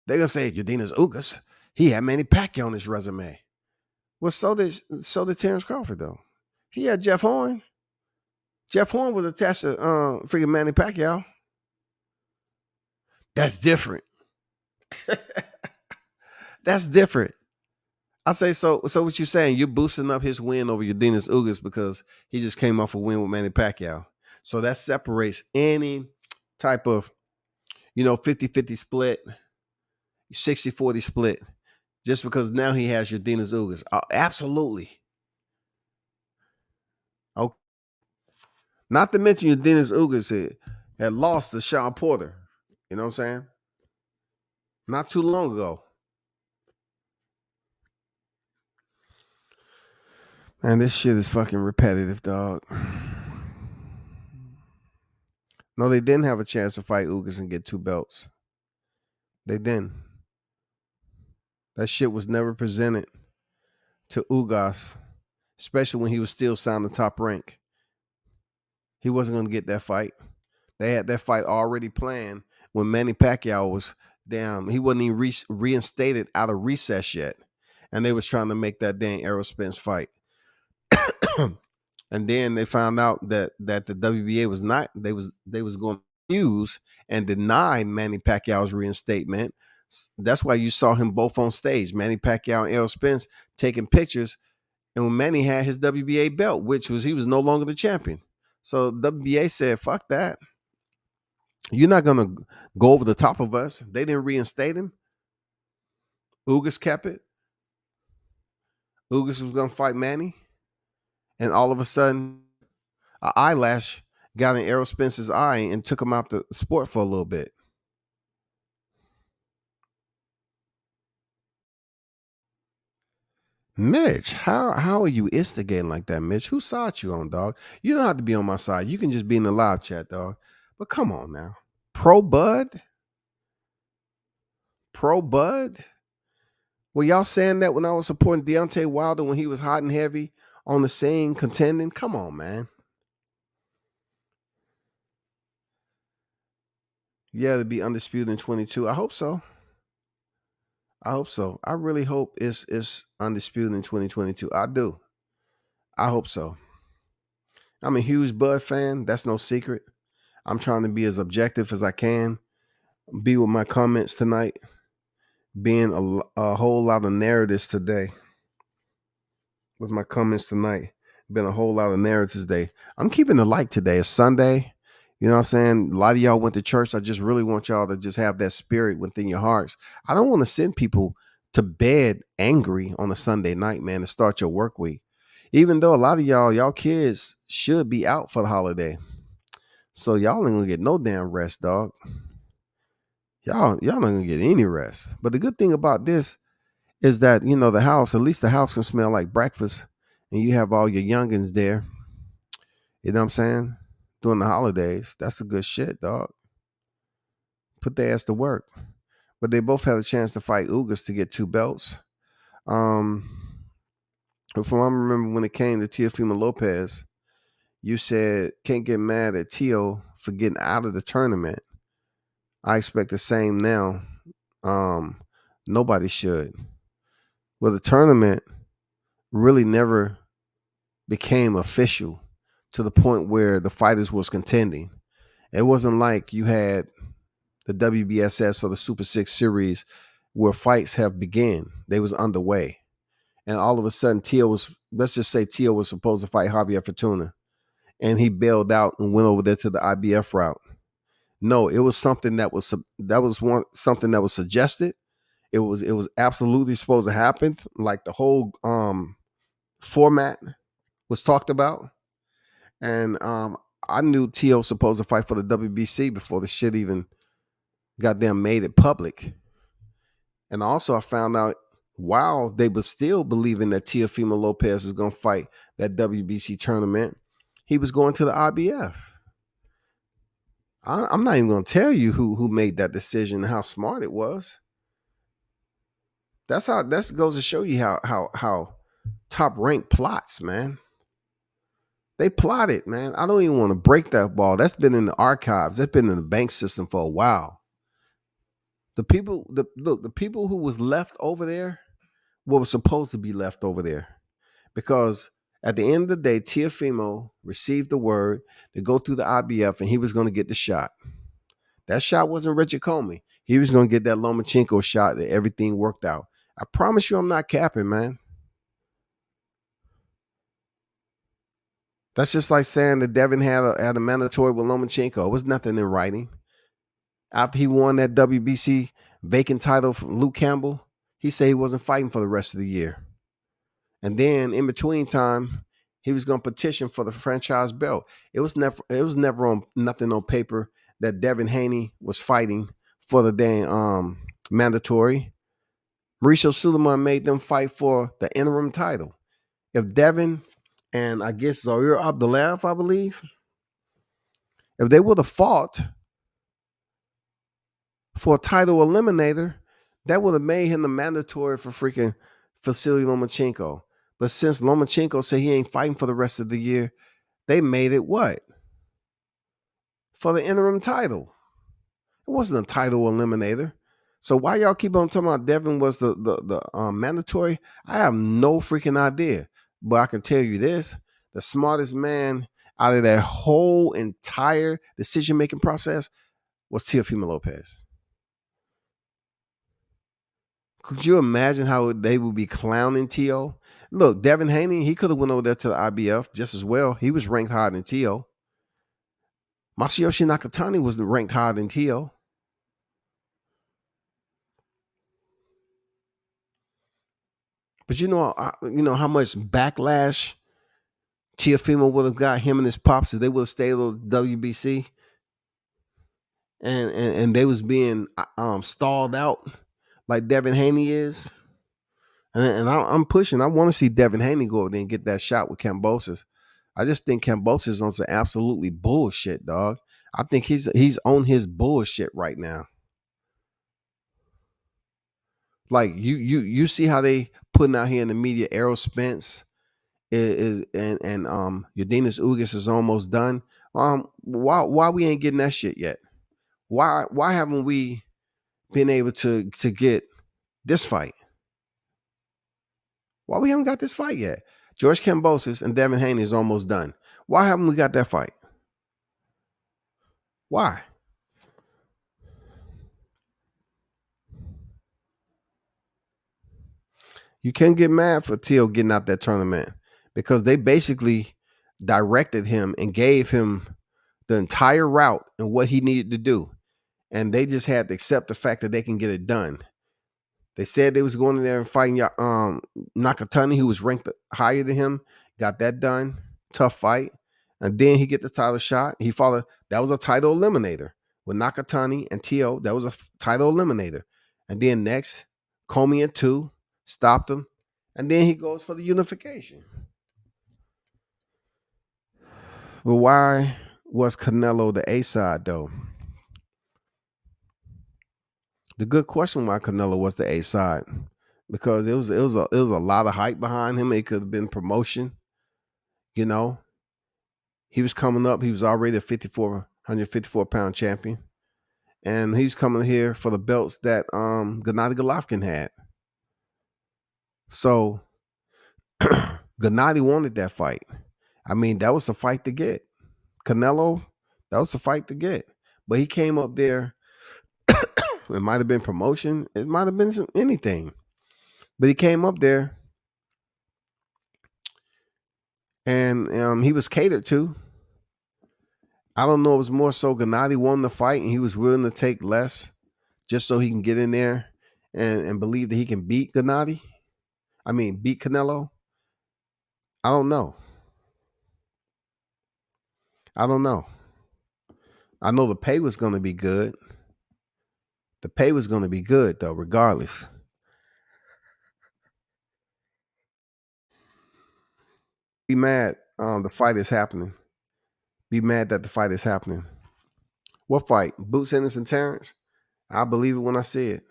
They're gonna say Udenis Ugas, he had Manny Pacquiao on his resume. Well, so did Terrence Crawford though. He had Jeff Horn. Jeff Horn was attached to freaking Manny Pacquiao. That's different. That's different. I say so. So what you saying? You're boosting up his win over Udenis Ugas because he just came off a win with Manny Pacquiao. So that separates any type of, 50-50 split, 60-40 split, just because now he has Udenis Ugas. Absolutely. Okay. Not to mention Udenis Ugas had lost to Sean Porter. You know what I'm saying? Not too long ago. Man, this shit is fucking repetitive, dog. No, they didn't have a chance to fight Ugas and get 2 belts. They didn't. That shit was never presented to Ugas, especially when he was still signed the Top Rank. He wasn't going to get that fight. They had that fight already planned when Manny Pacquiao was down. He wasn't even reinstated out of recess yet. And they was trying to make that damn Errol Spence fight. And then they found out that the WBA was not, they was going to use and deny Manny Pacquiao's reinstatement. That's why you saw him both on stage, Manny Pacquiao and Errol Spence, taking pictures. And when Manny had his WBA belt, which was he was no longer the champion. So WBA said, fuck that. You're not going to go over the top of us. They didn't reinstate him. Ugas kept it. Ugas was going to fight Manny. And all of a sudden, an eyelash got in Errol Spence's eye and took him out the sport for a little bit. Mitch, how are you instigating like that, Mitch? Whose side you on, dog? You don't have to be on my side. You can just be in the live chat, dog. But come on now. Pro Bud? Pro Bud? Were y'all saying that when I was supporting Deontay Wilder when he was hot and heavy on the scene contending? Come on, man. Yeah, to be undisputed in 22. I hope so. I really hope it's undisputed in 2022. I do. I hope so. I'm a huge Bud fan. That's no secret. I'm trying to be as objective as I can. Be with my comments tonight. Being a whole lot of narratives today. With my comments tonight. Been a whole lot of narratives today. I'm keeping the light today. It's Sunday. You know what I'm saying? A lot of y'all went to church. I just really want y'all to just have that spirit within your hearts. I don't want to send people to bed angry on a Sunday night, man, to start your work week. Even though a lot of y'all kids should be out for the holiday. So y'all ain't gonna get no damn rest, dog. Y'all not gonna get any rest. But the good thing about this is that, the house, at least the house can smell like breakfast and you have all your youngins there. You know what I'm saying? During the holidays. That's a good shit, dog. Put their ass to work. But they both had a chance to fight Ugas to get 2 belts. From what I remember when it came to Teofimo Lopez, you said can't get mad at Teo for getting out of the tournament. I expect the same now. Nobody should. Well, the tournament really never became official to the point where the fighters was contending. It wasn't like you had the WBSS or the Super Six series where fights have begun. They was underway. And all of a sudden Tio was, let's just say Tio was supposed to fight Javier Fortuna, and he bailed out and went over there to the IBF route. No, it was something something that was suggested. It was absolutely supposed to happen. Like the whole format was talked about. And I knew Tio was supposed to fight for the WBC before the shit even goddamn made it public. And also I found out while they were still believing that Teofimo Lopez was going to fight that WBC tournament, he was going to the IBF. I'm not even going to tell you who made that decision and how smart it was. That goes to show you how top ranked plots, man. They plotted, man. I don't even want to break that ball. That's been in the archives. That's been in the bank system for a while. The people who was left over there, what was supposed to be left over there. Because at the end of the day, Teofimo received the word to go through the IBF and he was going to get the shot. That shot wasn't Richard Comey. He was going to get that Lomachenko shot that everything worked out. I promise you I'm not capping, man. That's just like saying that Devin had a mandatory with Lomachenko. It was nothing in writing. After he won that WBC vacant title from Luke Campbell, he said he wasn't fighting for the rest of the year. And then in between time, he was going to petition for the franchise belt. It was never on nothing on paper that Devin Haney was fighting for the dang mandatory. Mauricio Suleiman made them fight for the interim title. If Devin and I guess Zaire Abdulayev, I believe, if they would have fought for a title eliminator, that would have made him the mandatory for freaking Vasily Lomachenko. But since Lomachenko said he ain't fighting for the rest of the year, they made it what? For the interim title. It wasn't a title eliminator. So why y'all keep on talking about Devin was the mandatory? I have no freaking idea. But I can tell you this, the smartest man out of that whole entire decision-making process was Teofimo Lopez. Could you imagine how they would be clowning Tio? Look, Devin Haney, he could have went over there to the IBF just as well. He was ranked higher than Tio. Masayoshi Nakatani was ranked higher than Tio. But you know how much backlash Teofimo would have got, him and his pops, if they would have stayed with WBC, and they was being stalled out like Devin Haney is. And I'm pushing. I want to see Devin Haney go over there and get that shot with Kambosos. I just think Kambosos on some absolutely bullshit, dog. I think he's on his bullshit right now. Like you see how they putting out here in the media, Errol Spence is and Udenis Ugas is almost done. Why we ain't getting that shit yet? Why haven't we been able to get this fight? Why we haven't got this fight yet? George Kambosos and Devin Haney is almost done. Why haven't we got that fight? Why? You can't get mad for Tio getting out that tournament because they basically directed him and gave him the entire route and what he needed to do. And they just had to accept the fact that they can get it done. They said they was going in there and fighting Nakatani, who was ranked higher than him. Got that done. Tough fight. And then he get the title shot. He followed. That was a title eliminator. With Nakatani and Tio, that was a title eliminator. And then next, Comey at 2, stopped him. And then he goes for the unification. But why was Canelo the A side though? The good question why Canelo was the A side, because it was a lot of hype behind him. It could have been promotion. You know, he was coming up. He was already a 154-pound champion, and he's coming here for the belts that Gennady Golovkin had. So Gennady wanted that fight, I mean, that was a fight to get. Canelo, that was a fight to get. But he came up there. It might have been promotion. It might have been anything. But he came up there and he was catered to. I don't know. It was more so Gennady won the fight and he was willing to take less just so he can get in there and believe that he can beat Gennady. I mean, beat Canelo. I don't know. I don't know. I know the pay was going to be good. The pay was going to be good, though, regardless. Be mad the fight is happening. Be mad that the fight is happening. What fight? Boots Ennis and Terrence? I believe it when I see it.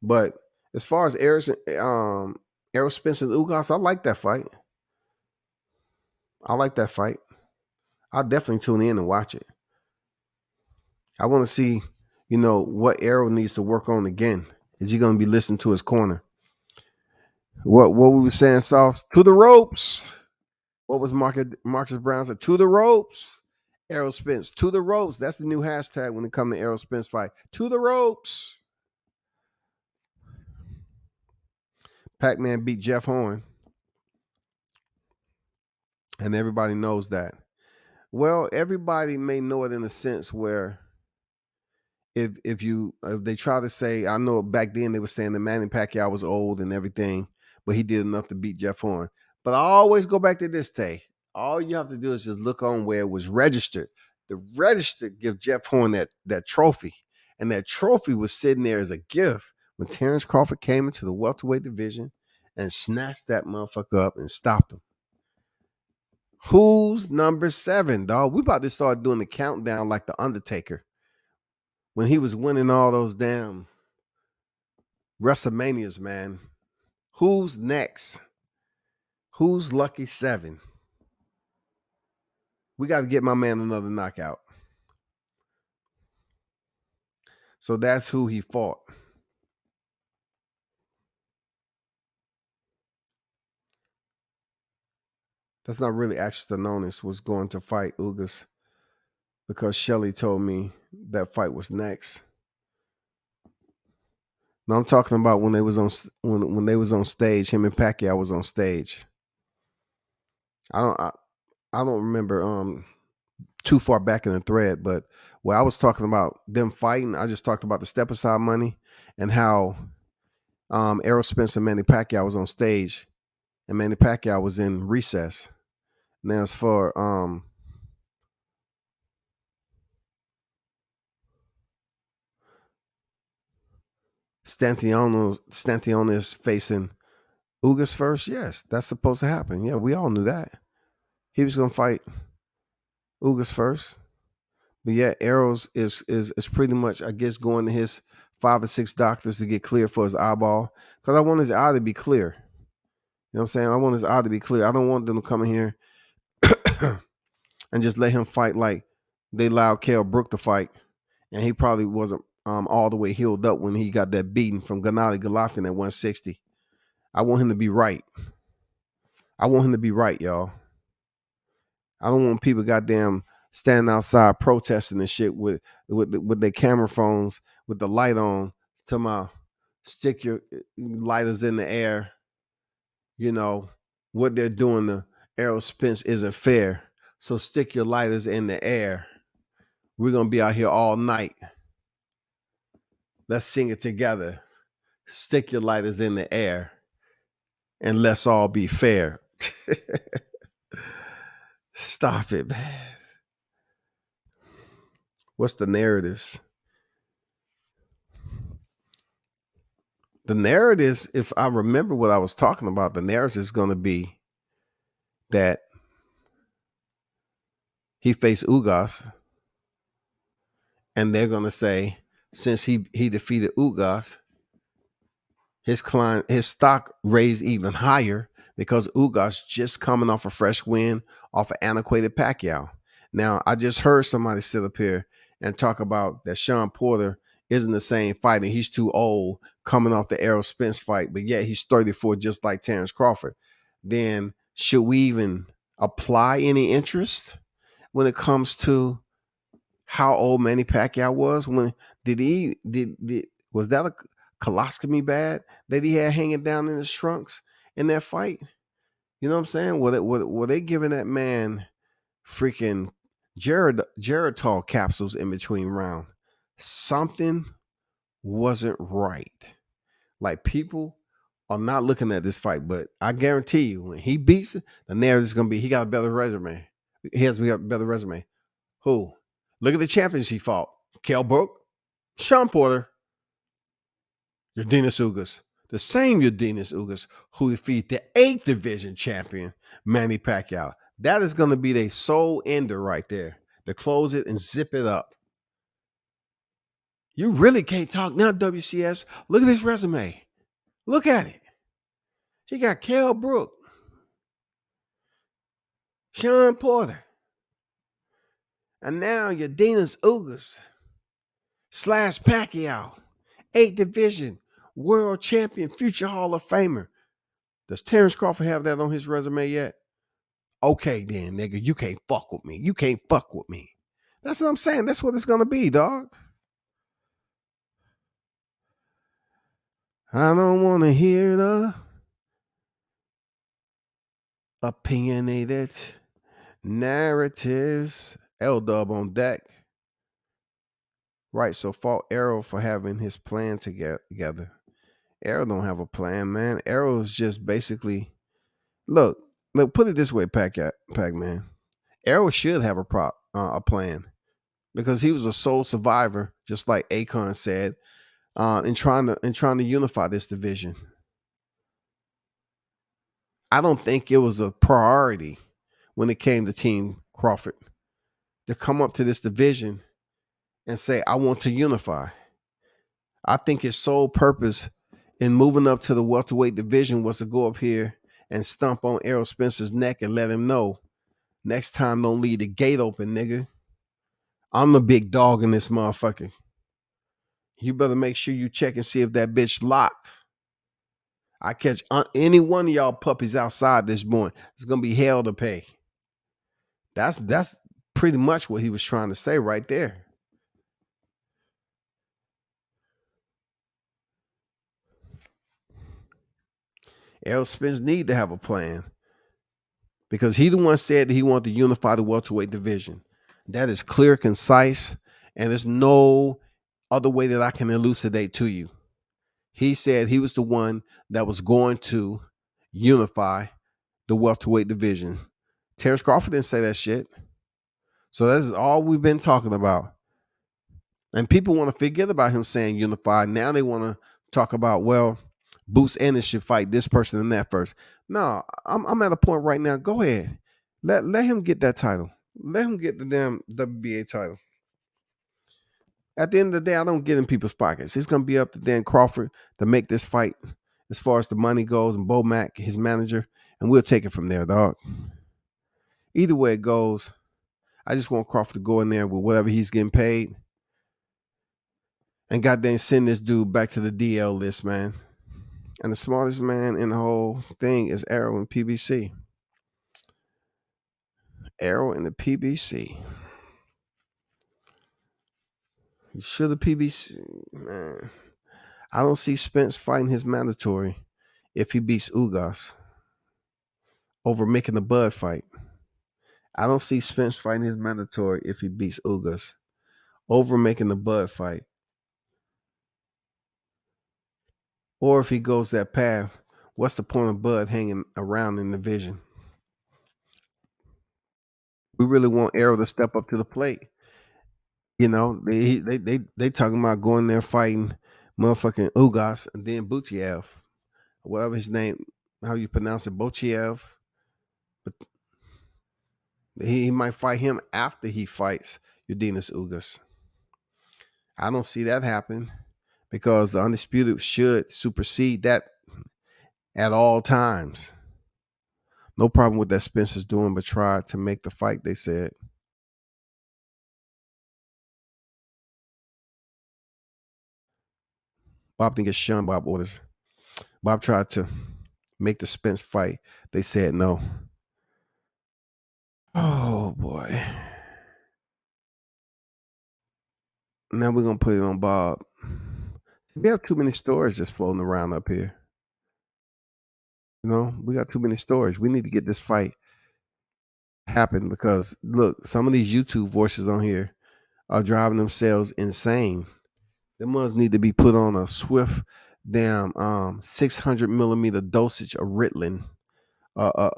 But as far as Errol Spence and Ugas, I like that fight. I like that fight. I'll definitely tune in and watch it. I want to see, what Errol needs to work on again. Is he going to be listening to his corner? What we were saying, Sauce? To the ropes. What was Marcus Brown said? To the ropes. Errol Spence. To the ropes. That's the new hashtag when it comes to Errol Spence fight. To the ropes. Pac-Man beat Jeff Horn. And everybody knows that. Well, everybody may know it in a sense where if they try to say, I know back then they were saying that Manny Pacquiao was old and everything, but he did enough to beat Jeff Horn. But I always go back to this day. All you have to do is just look on where it was registered. The register give Jeff Horn that trophy. And that trophy was sitting there as a gift when Terrence Crawford came into the welterweight division and snatched that motherfucker up and stopped him. Who's number 7, dog? We about to start doing the countdown like the Undertaker when he was winning all those damn WrestleManias, man. Who's next? Who's lucky 7? We got to get my man another knockout. So that's who he fought. That's not really Ashtononis was going to fight Ugas because Shelly told me that fight was next. No, I'm talking about when they was on when they was on stage. Him and Pacquiao was on stage. I don't remember too far back in the thread, but where I was talking about them fighting, I just talked about the step aside money and how Errol Spence and Manny Pacquiao was on stage, and Manny Pacquiao was in recess. Now as for Stantione is facing Ugas first. Yes, that's supposed to happen. Yeah, we all knew that. He was going to fight Ugas first. But yeah, Errol's is pretty much, I guess, going to his 5 or 6 doctors to get clear for his eyeball. Because I want his eye to be clear. You know what I'm saying? I want his eye to be clear. I don't want them to come in here and just let him fight like they allowed Kell Brook to fight. And he probably wasn't all the way healed up when he got that beating from Gennady Golovkin at 160. I want him to be right. I want him to be right, y'all. I don't want people goddamn standing outside protesting and shit with their camera phones with the light on to my stick your lighters in the air. You know, what they're doing to Errol Spence isn't fair. So stick your lighters in the air. We're going to be out here all night. Let's sing it together. Stick your lighters in the air. And let's all be fair. Stop it, man. What's the narratives? The narratives, if I remember what I was talking about, the narrative is going to be that he faced Ugas, and they're going to say, since he defeated Ugas, his stock raised even higher because Ugas just coming off a fresh win off an antiquated Pacquiao. Now, I just heard somebody sit up here and talk about that Sean Porter isn't the same fighting. He's too old coming off the Errol Spence fight, but yet he's 34 just like Terrence Crawford. Then should we even apply any interest when it comes to how old Manny Pacquiao was? When did was that a colostomy bag that he had hanging down in his trunks in that fight? You know what I'm saying? Were they giving that man freaking Geritol capsules in between round? Something wasn't right. Like, people are not looking at this fight, but I guarantee you, when he beats it, the narrative is gonna be he got a better resume. He has a better resume. Who? Look at the champions he fought: Kell Brook, Sean Porter, Urdinas Ugas. The same Urdinas Ugas who defeated the 8th division champion, Manny Pacquiao. That is going to be their sole ender right there, to close it and zip it up. You really can't talk now, WCS. Look at his resume. Look at it. He got Kell Brook, Sean Porter, and now Urdinas Ugas / Pacquiao. 8th division, world champion, future Hall of Famer. Does Terrence Crawford have that on his resume yet? Okay, then, nigga, you can't fuck with me. You can't fuck with me. That's what I'm saying. That's what it's going to be, dog. I don't want to hear the opinionated narratives. L-Dub on deck. Right, so fault Arrow for having his plan together. Arrow don't have a plan, man. Arrow is just basically, look, put it this way, Pac-Man. Arrow should have a plan, because he was a sole survivor, just like Akon said, in trying to unify this division. I don't think it was a priority when it came to Team Crawford to come up to this division and say, I want to unify. I think his sole purpose in moving up to the welterweight division was to go up here and stomp on Errol Spencer's neck and let him know, next time don't leave the gate open, nigga. I'm the big dog in this motherfucker. You better make sure you check and see if that bitch locked. I catch any one of y'all puppies outside this morning, it's gonna be hell to pay. That's pretty much what he was trying to say right there. Errol Spence need to have a plan, because he the one said that he wanted to unify the welterweight division. That is clear, concise, and there's no other way that I can elucidate to you. He said he was the one that was going to unify the welterweight division. Terrence Crawford didn't say that shit. So that's all we've been talking about. And people want to forget about him saying unified. Now they want to talk about, well, Boots Ennis should fight this person and that first. No, I'm at a point right now. Go ahead. Let him get that title. Let him get the damn WBA title. At the end of the day, I don't get in people's pockets. It's going to be up to Dan Crawford to make this fight as far as the money goes, and Bo Mack, his manager, and we'll take it from there, dog. Either way it goes, I just want Crawford to go in there with whatever he's getting paid and goddamn send this dude back to the DL list, man. And the smartest man in the whole thing is Arrow and PBC. Arrow and the PBC. You should have PBC, man. I don't see Spence fighting his mandatory if he beats Ugas over making the Bud fight. I don't see Spence fighting his mandatory if he beats Ugas over making the Bud fight. Or if he goes that path, what's the point of Bud hanging around in the division? We really want Arrow to step up to the plate. You know, they talking about going there fighting motherfucking Ugas and then Butiev, whatever his name, how you pronounce it, Butiev. But he might fight him after he fights Urdinas Ugas. I don't see that happen, because the Undisputed should supersede that at all times. No problem with that Spencer's doing, but try to make the fight, they said. Bob didn't get shunned. Bob orders. Bob tried to make the Spence fight. They said no. Oh boy. Now we're gonna put it on Bob. We have too many stories just floating around up here. You know, we got too many stories. We need to get this fight happen because look, some of these YouTube voices on here are driving themselves insane. Them ones need to be put on a swift damn 600 millimeter dosage of Ritalin,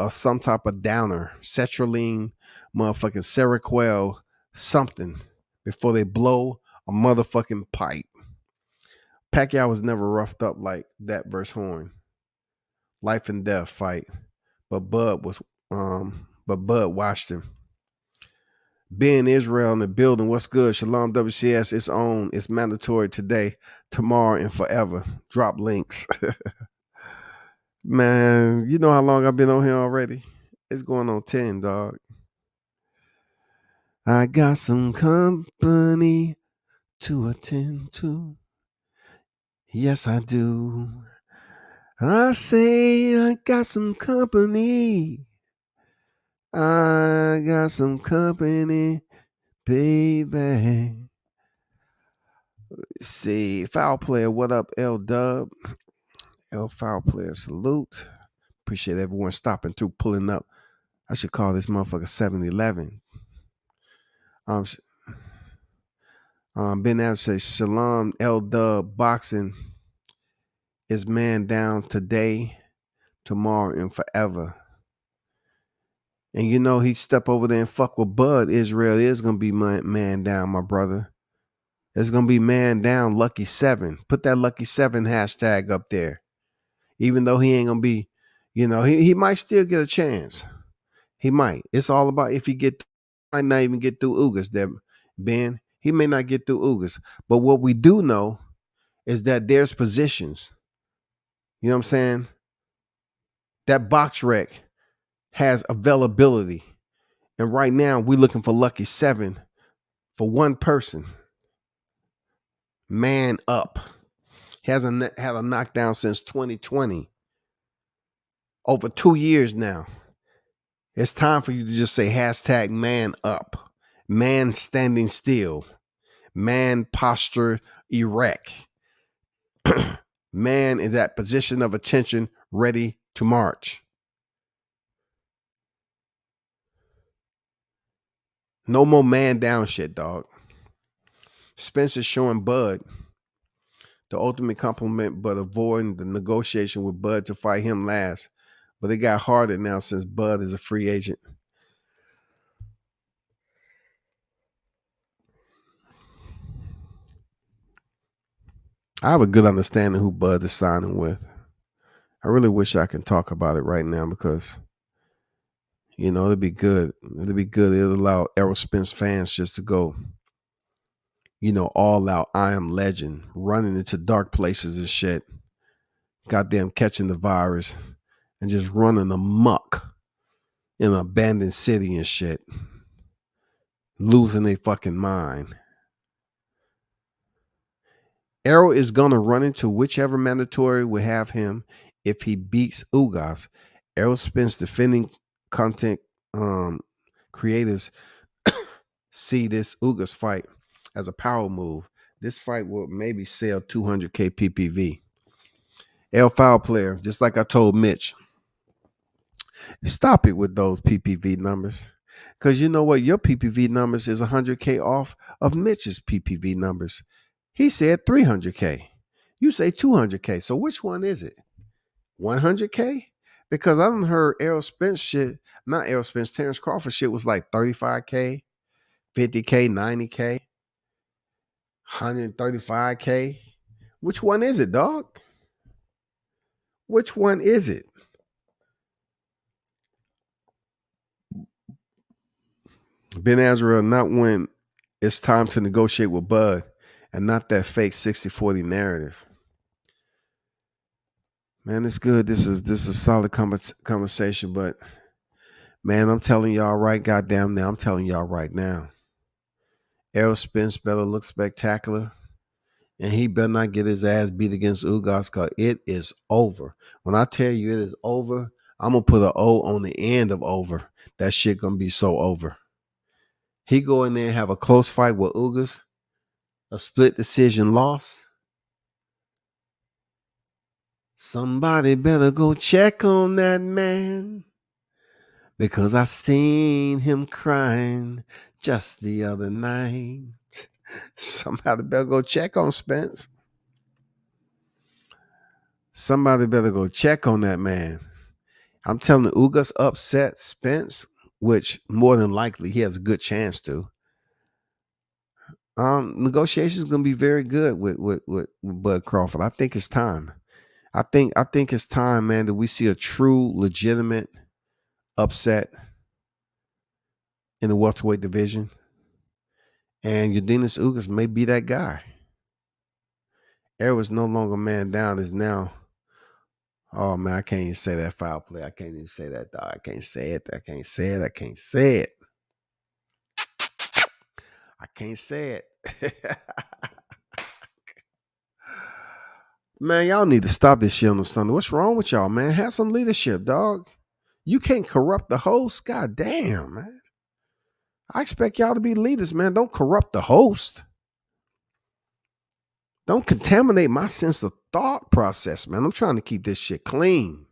some type of downer, sertraline, motherfucking Seroquel, something before they blow a motherfucking pipe. Pacquiao was never roughed up like that versus Horn. Life and death fight. But Bud watched him. Being Israel in the building, what's good? Shalom WCS, it's on. It's mandatory today, tomorrow, and forever. Drop links. Man, you know how long I've been on here already? It's going on 10, dog. I got some company to attend to. Yes, I do. I say I got some company. I got some company, baby. See, foul player, what up, L Dub? L foul player, salute. Appreciate everyone stopping through, pulling up. I should call this motherfucker 7-Eleven. Ben Adams says, Shalom, L Dub, boxing is man down today, tomorrow, and forever. And you know, he step over there and fuck with Bud. Israel is going to be man down, my brother. It's going to be man down, Lucky 7. Put that Lucky 7 hashtag up there. Even though he ain't going to be, you know, he might still get a chance. He might. It's all about if he might not even get through Ugas, Ben. He may not get through Ugas. But what we do know is that there's positions. You know what I'm saying? That box rec has availability. And right now, we're looking for Lucky 7 for one person. Man up. Hasn't had a knockdown since 2020. Over 2 years now. It's time for you to just say hashtag man up. Man standing still. Man posture erect. Man in that position of attention ready to march. No more man down shit, dog. Spencer's showing Bud the ultimate compliment, but avoiding the negotiation with Bud to fight him last. But it got harder now since Bud is a free agent. I have a good understanding who Bud is signing with. I really wish I can talk about it right now because, you know, it'd be good. It'd be good. It'll allow Errol Spence fans just to go, you know, all out. I am legend, running into dark places and shit. Goddamn catching the virus and just running amok in an abandoned city and shit. Losing their fucking mind. Errol is going to run into whichever mandatory will have him if he beats Ugas. Errol Spence defending content creators see this Ugas fight as a power move. This fight will maybe sell 200K PPV. L foul player, just like I told Mitch, stop it with those PPV numbers. Because you know what? Your PPV numbers is 100K off of Mitch's PPV numbers. He said 300K. You say 200K. So which one is it? 100K? Because I done heard Errol Spence shit, not Errol Spence, Terrence Crawford shit was like 35K, 50K, 90K, 135K. Which one is it, dog? Which one is it? Ben Azrael, not when it's time to negotiate with Bud and not that fake 60-40 narrative. Man, it's good. This is a solid conversation, but man, I'm telling y'all right goddamn now. I'm telling y'all right now. Errol Spence better look spectacular, and he better not get his ass beat against Ugas because it is over. When I tell you it is over, I'm going to put an O on the end of over. that shit gonna be so over. He go in there and have a close fight with Ugas, a split decision loss. Somebody better go check on that man because I seen him crying just the other night. Somebody better go check on Spence. Somebody better go check on that man. I'm telling you, Ugas upset Spence, which more than likely he has a good chance to. Negotiations gonna be very good with Bud Crawford. I think it's time. I think it's time, man, that we see a true, legitimate upset in the welterweight division. And Yordenis Ugas may be that guy. Errol is no longer man down, is now. Oh man, I can't even say that foul play. I can't even say that, dog. I can't say it. I can't say it. I can't say it. I can't say it. Man, y'all need to stop this shit on the Sunday. What's wrong with y'all, man? Have some leadership, dog. You can't corrupt the host. God damn, man. I expect y'all to be leaders, man. Don't corrupt the host. Don't contaminate my sense of thought process, man. I'm trying to keep this shit clean.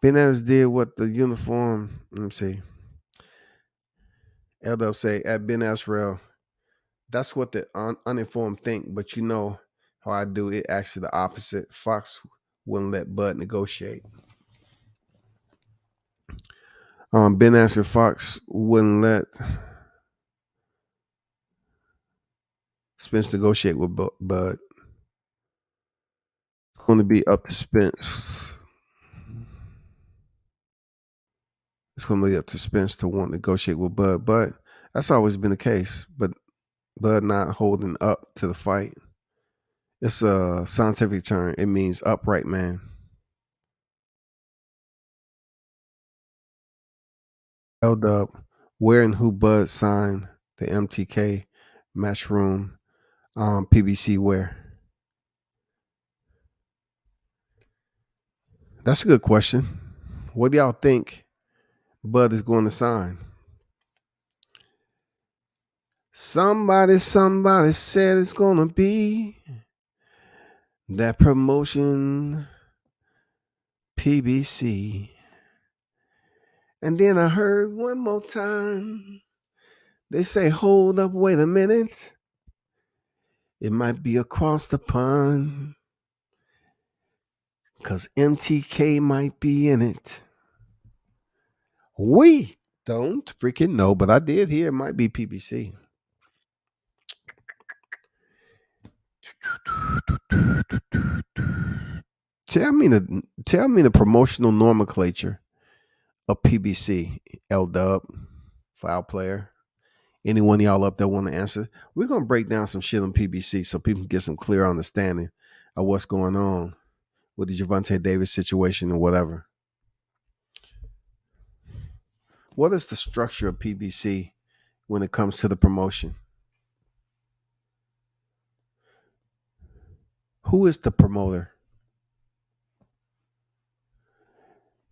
Ben Adams did what the uniform, let me see. Eldo say at Ben Asrael, that's what the uninformed think, but you know how I do it. Actually, the opposite. Fox wouldn't let Bud negotiate. Ben Asher Fox wouldn't let Spence negotiate with Bud. It's going to be up to Spence. It's going to be up to Spence to want to negotiate with Bud. But that's always been the case. But Bud not holding up to the fight. It's a scientific term. It means upright man. Held up, where and who Bud signed the MTK Matchroom PBC where? That's a good question. What do y'all think Bud is going to sign? Somebody said it's going to be that promotion PBC. And then I heard one more time, they say, hold up, wait a minute. It might be across the pond because MTK might be in it. We don't freaking know, but I did hear it might be PBC. Tell me the promotional nomenclature of PBC. L-Dub, Foul Player. Anyone y'all up there want to answer? We're gonna break down some shit on PBC so people can get some clear understanding of what's going on with the Gervonta Davis situation and whatever. What is the structure of PBC when it comes to the promotion? Who is the promoter?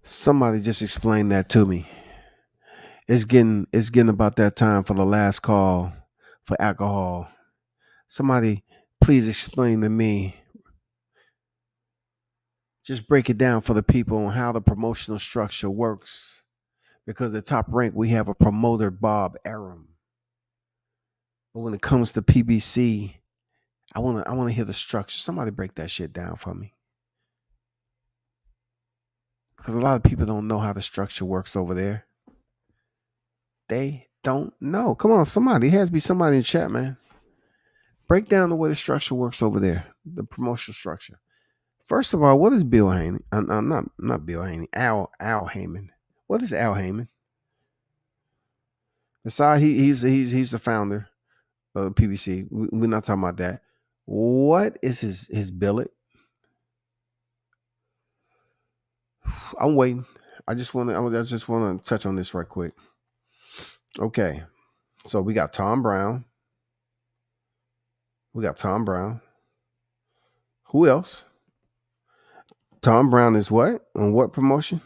Somebody just explain that to me. It's getting about that time for the last call for alcohol. Somebody please explain to me. Just break it down for the people on how the promotional structure works. Because at Top Rank, we have a promoter, Bob Arum. But when it comes to PBC, I wanna hear the structure. Somebody break that shit down for me. Because a lot of people don't know how the structure works over there. They don't know. Come on, somebody. It has to be somebody in the chat, man. Break down the way the structure works over there, the promotional structure. First of all, what is Bill Haney? I'm not Bill Haney. Al Heyman. What is Al Heyman? Besides, he's the founder of PBC. We're not talking about that. What is his billet? I'm waiting. I just want to touch on this right quick. Okay, so we got Tom Brown. Who else? Tom Brown is what? On what promotion?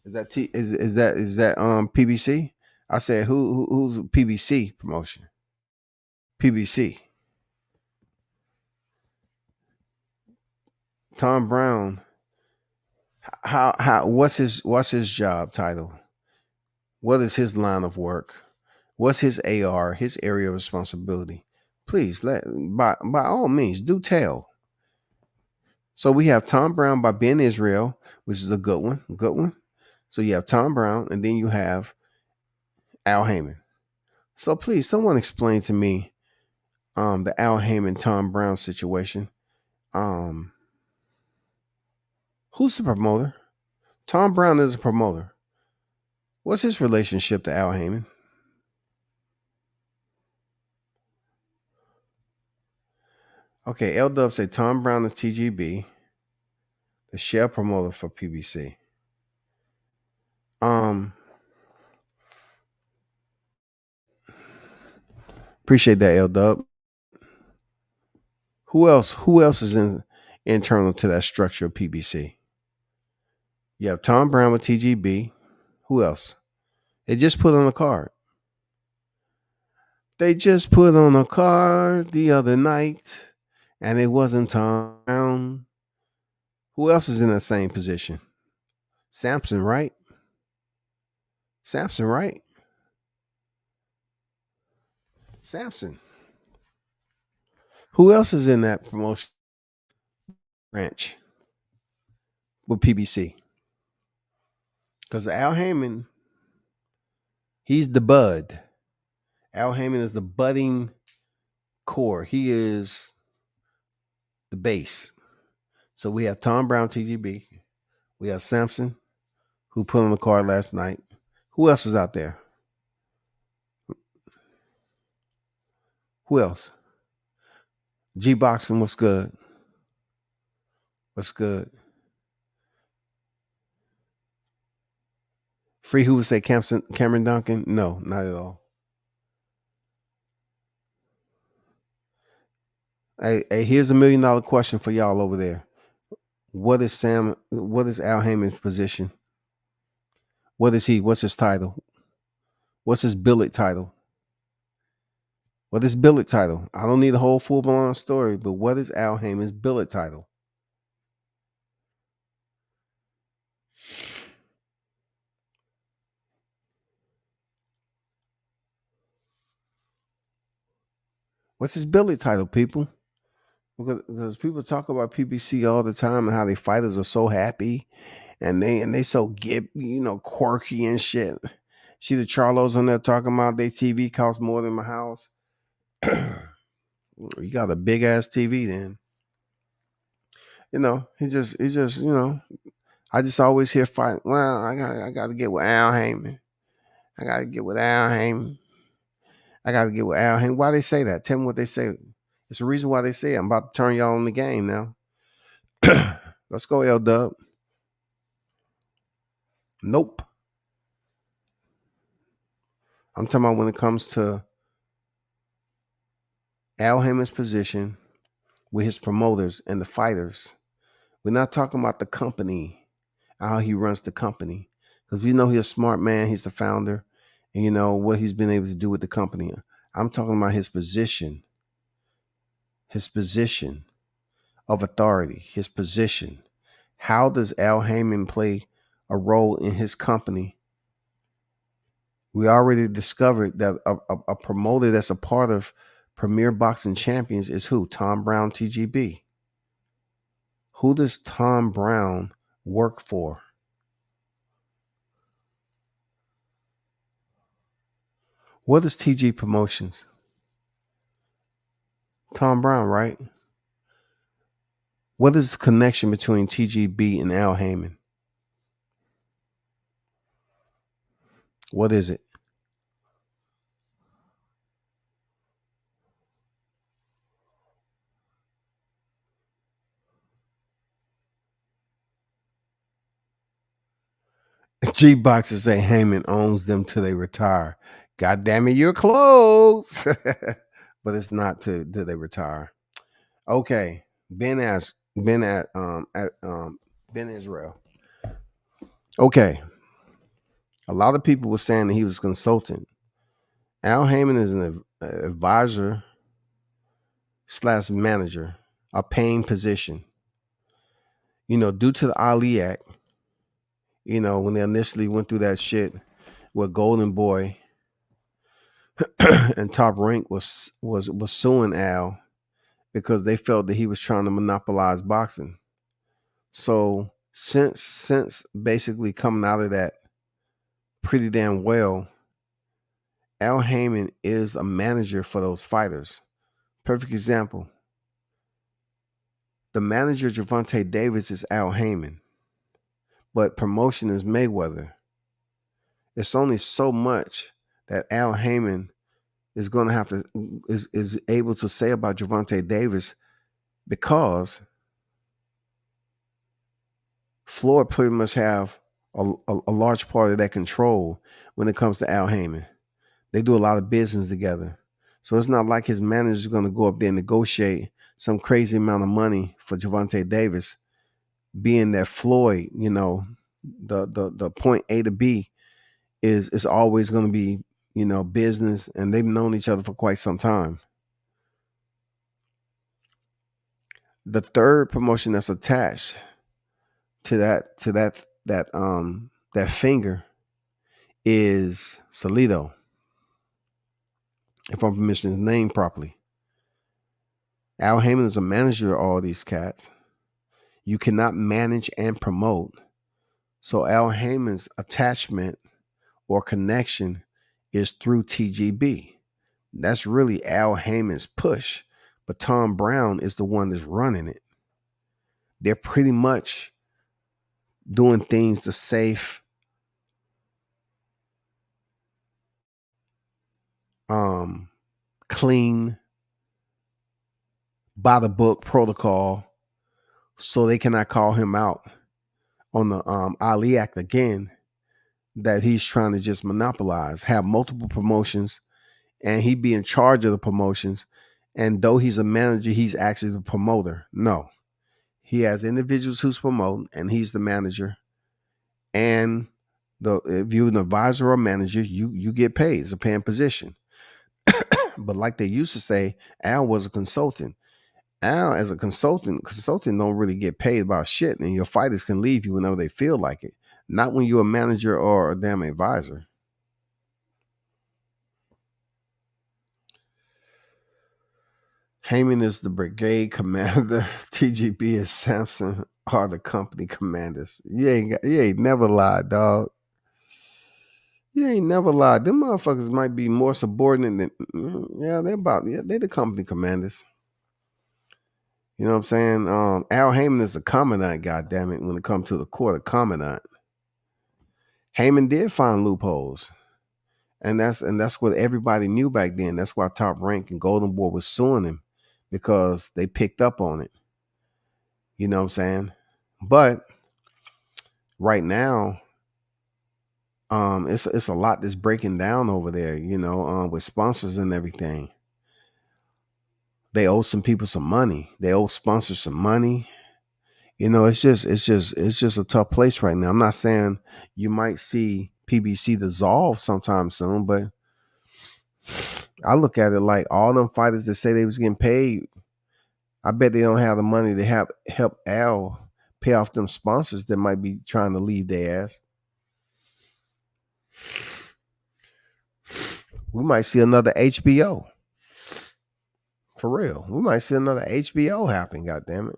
Is that PBC? I said who's PBC promotion? PBC. Tom Brown. How what's his job title? What is his line of work? What's his AR, his area of responsibility? Please by all means do tell. So we have Tom Brown by Ben Israel, which is a good one. Good one. So you have Tom Brown, and then you have Al Heyman. So please, someone explain to me the Al Heyman Tom Brown situation. Um, who's the promoter? Tom Brown is a promoter. What's his relationship to Al Heyman? Okay, L Dub say Tom Brown is TGB, the shell promoter for PBC. Um, appreciate that, L Dub. Who else? Who else is internal to that structure of PBC? You have Tom Brown with TGB. Who else? They just put on a card. They just put on a card the other night, and it wasn't Tom Brown. Who else is in the same position? Samson, right? Samson, right? Samson. Who else is in that promotion branch with PBC? Because Al Heyman, he's the bud. Al Heyman is the budding core. He is the base. So we have Tom Brown, TGB. We have Samson, who put on the card last night. Who else is out there? Who else? G Boxing, what's good? What's good? Free who would say Cameron Duncan? No, not at all. Hey, here's $1 million question for y'all over there. What is Al Heyman's position? What is he? What's his title? What's his billet title? What is billet title? I don't need a whole full blown story, but what is Al Heyman's billet title? What's his billet title, people? Because people talk about PBC all the time and how their fighters are so happy and they so quirky and shit. See the Charlos on there talking about their TV costs more than my house. You got a big ass TV then. He just I just always hear fight. Well, I gotta get with Al Heyman. I gotta get with Al Heyman. I gotta get with Al Heyman. Why they say that? Tell me what they say. It's the reason why they say it. I'm about to turn y'all on the game now. Let's go, L Dub. Nope. I'm talking about when it comes to Al Heyman's position with his promoters and the fighters. We're not talking about the company, how he runs the company. Because we know he's a smart man, he's the founder, and you know what he's been able to do with the company. I'm talking about his position of authority, his position. How does Al Heyman play a role in his company? We already discovered that a promoter that's a part of Premier Boxing Champions is who? Tom Brown, TGB. Who does Tom Brown work for? What is TG Promotions? Tom Brown, right? What is the connection between TGB and Al Heyman? What is it? G Boxers say Heyman owns them till they retire. God damn it, you're close. But it's not till they retire. Okay. Ben Israel. Okay. A lot of people were saying that he was a consultant. Al Heyman is an advisor slash manager, a paying position. Due to the Ali Act, when they initially went through that shit with Golden Boy and Top Rank was suing Al because they felt that he was trying to monopolize boxing. So since basically coming out of that pretty damn well, Al Heyman is a manager for those fighters. Perfect example. The manager Gervonta Davis is Al Heyman, but promotion is Mayweather. It's only so much that Al Heyman is going to have to is able to say about Gervonta Davis because Floyd pretty much have a large part of that control when it comes to Al Heyman. They do a lot of business together. So it's not like his manager is going to go up there and negotiate some crazy amount of money for Gervonta Davis, being that Floyd, the point A to B is always going to be, business, and they've known each other for quite some time. The third promotion that's attached to that finger is Salido, if I'm mentioning his name properly. Al Heyman is a manager of all these cats. You cannot manage and promote. So Al Heyman's attachment or connection is through TGB. That's really Al Heyman's push. But Tom Brown is the one that's running it. They're pretty much doing things the safe, clean, by the book protocol, so they cannot call him out on the Ali Act again, that he's trying to just monopolize, have multiple promotions, and he be in charge of the promotions. And though he's a manager, he's actually the promoter. No, he has individuals who's promoting, and he's the manager. And if you're an advisor or manager, you get paid. It's a paying position. But like they used to say, Al was a consultant. Al, as a consultant don't really get paid about shit, and your fighters can leave you whenever they feel like it. Not when you're a manager or a damn advisor. Heyman is the brigade commander. TGB and Sampson are the company commanders. You ain't never lied, dog. You ain't never lied. Them motherfuckers might be more subordinate than they're the company commanders. You know what I'm saying? Al Heyman is a commandant, goddammit, when it comes to the court, a commandant. Heyman did find loopholes. And that's what everybody knew back then. That's why Top Rank and Golden Boy was suing him, because they picked up on it. You know what I'm saying? But right now, it's a lot that's breaking down over there, with sponsors and everything. They owe some people some money. They owe sponsors some money. It's just a tough place right now. I'm not saying you might see PBC dissolve sometime soon, but I look at it like all them fighters that say they was getting paid, I bet they don't have the money to help Al pay off them sponsors that might be trying to leave their ass. We might see another HBO. For real. We might see another HBO happen, goddammit.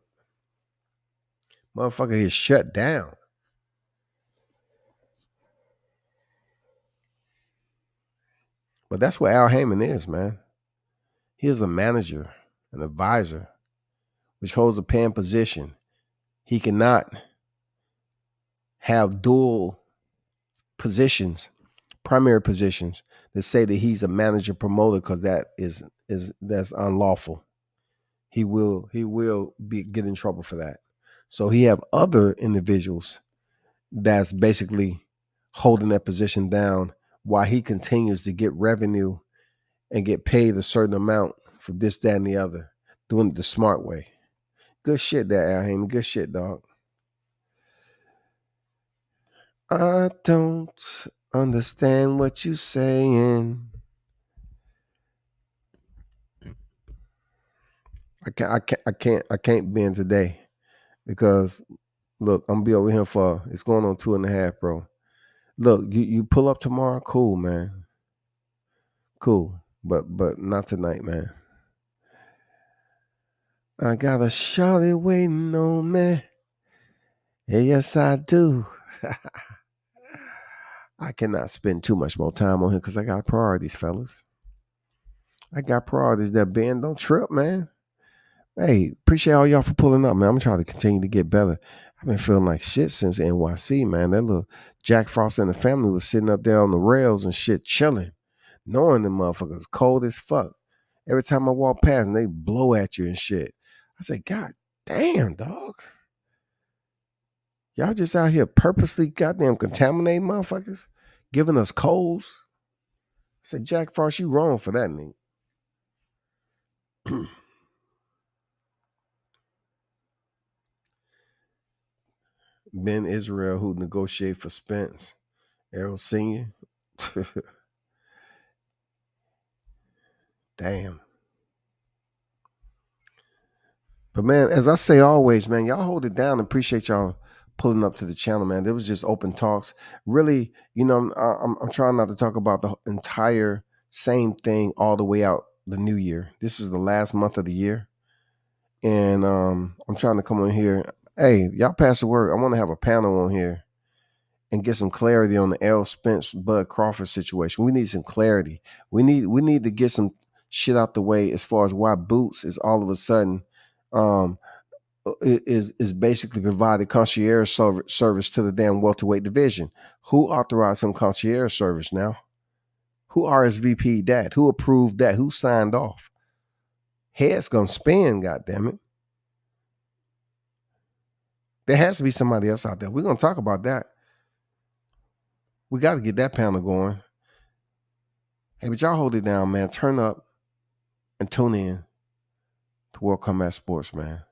Motherfucker is shut down. But that's what Al Heyman is, man. He is a manager, an advisor, which holds a paying position. He cannot have dual positions, primary positions, that say that he's a manager promoter, because that's unlawful. He will get in trouble for that. So he have other individuals that's basically holding that position down while he continues to get revenue and get paid a certain amount for this, that, and the other, doing it the smart way. Good shit there, Al Heyman. Good shit, dog. I don't understand what you saying. I can't bend today because look, I'm gonna be over here for it's going on 2.5, bro. Look, you pull up tomorrow, cool, man, cool, but not tonight, man. I got a shawty waiting on me. Yeah, yes, I do. I cannot spend too much more time on here because I got priorities, fellas. I got priorities that bend. Don't trip, man. Hey, appreciate all y'all for pulling up, man. I'm trying to continue to get better. I've been feeling like shit since NYC, man. That little Jack Frost and the family was sitting up there on the rails and shit, chilling, knowing the motherfuckers cold as fuck. Every time I walk past and they blow at you and shit. I say, God damn, dog. Y'all just out here purposely goddamn contaminating motherfuckers, giving us colds. I said, Jack Frost, you wrong for that, nigga. Ben Israel, who negotiated for Spence, Errol Sr. Damn. But man, as I say always, man, y'all hold it down. Appreciate y'all pulling up to the channel, man. There was just open talks. Really, you know, I'm trying not to talk about the entire same thing all the way out the new year. This is the last month of the year. And I'm trying to come on here. Hey, y'all pass the word. I want to have a panel on here and get some clarity on the Errol Spence Bud Crawford situation. We need some clarity. We need to get some shit out the way as far as why Boots is all of a sudden is basically provided concierge service to the damn welterweight division. Who authorized him concierge service now? Who RSVP'd that? Who approved that? Who signed off? Head's gonna spin, goddammit. There has to be somebody else out there. We're gonna talk about that. We got to get that panel going. Hey, but y'all hold it down, man. Turn up and tune in to World Combat Sports, man.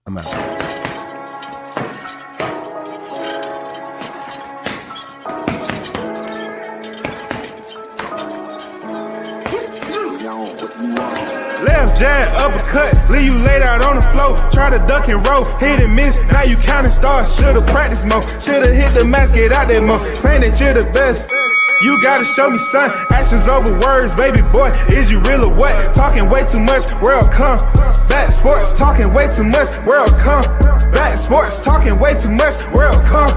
I'm out. Left jab, uppercut, leave you laid out on the floor. Try to duck and roll, hit and miss, now you counting stars. Should've practiced more, should've hit the mask, get out there more. Claim that you're the best. You gotta show me, son. Actions over words, baby boy. Is you real or what? Talking way too much, world come. Back sports, talking way too much, world come. Back sports, talking way too much, world come.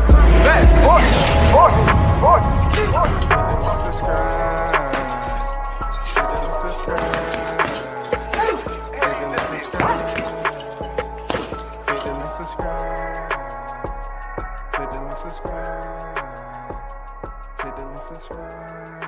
Back sports. Subscribe.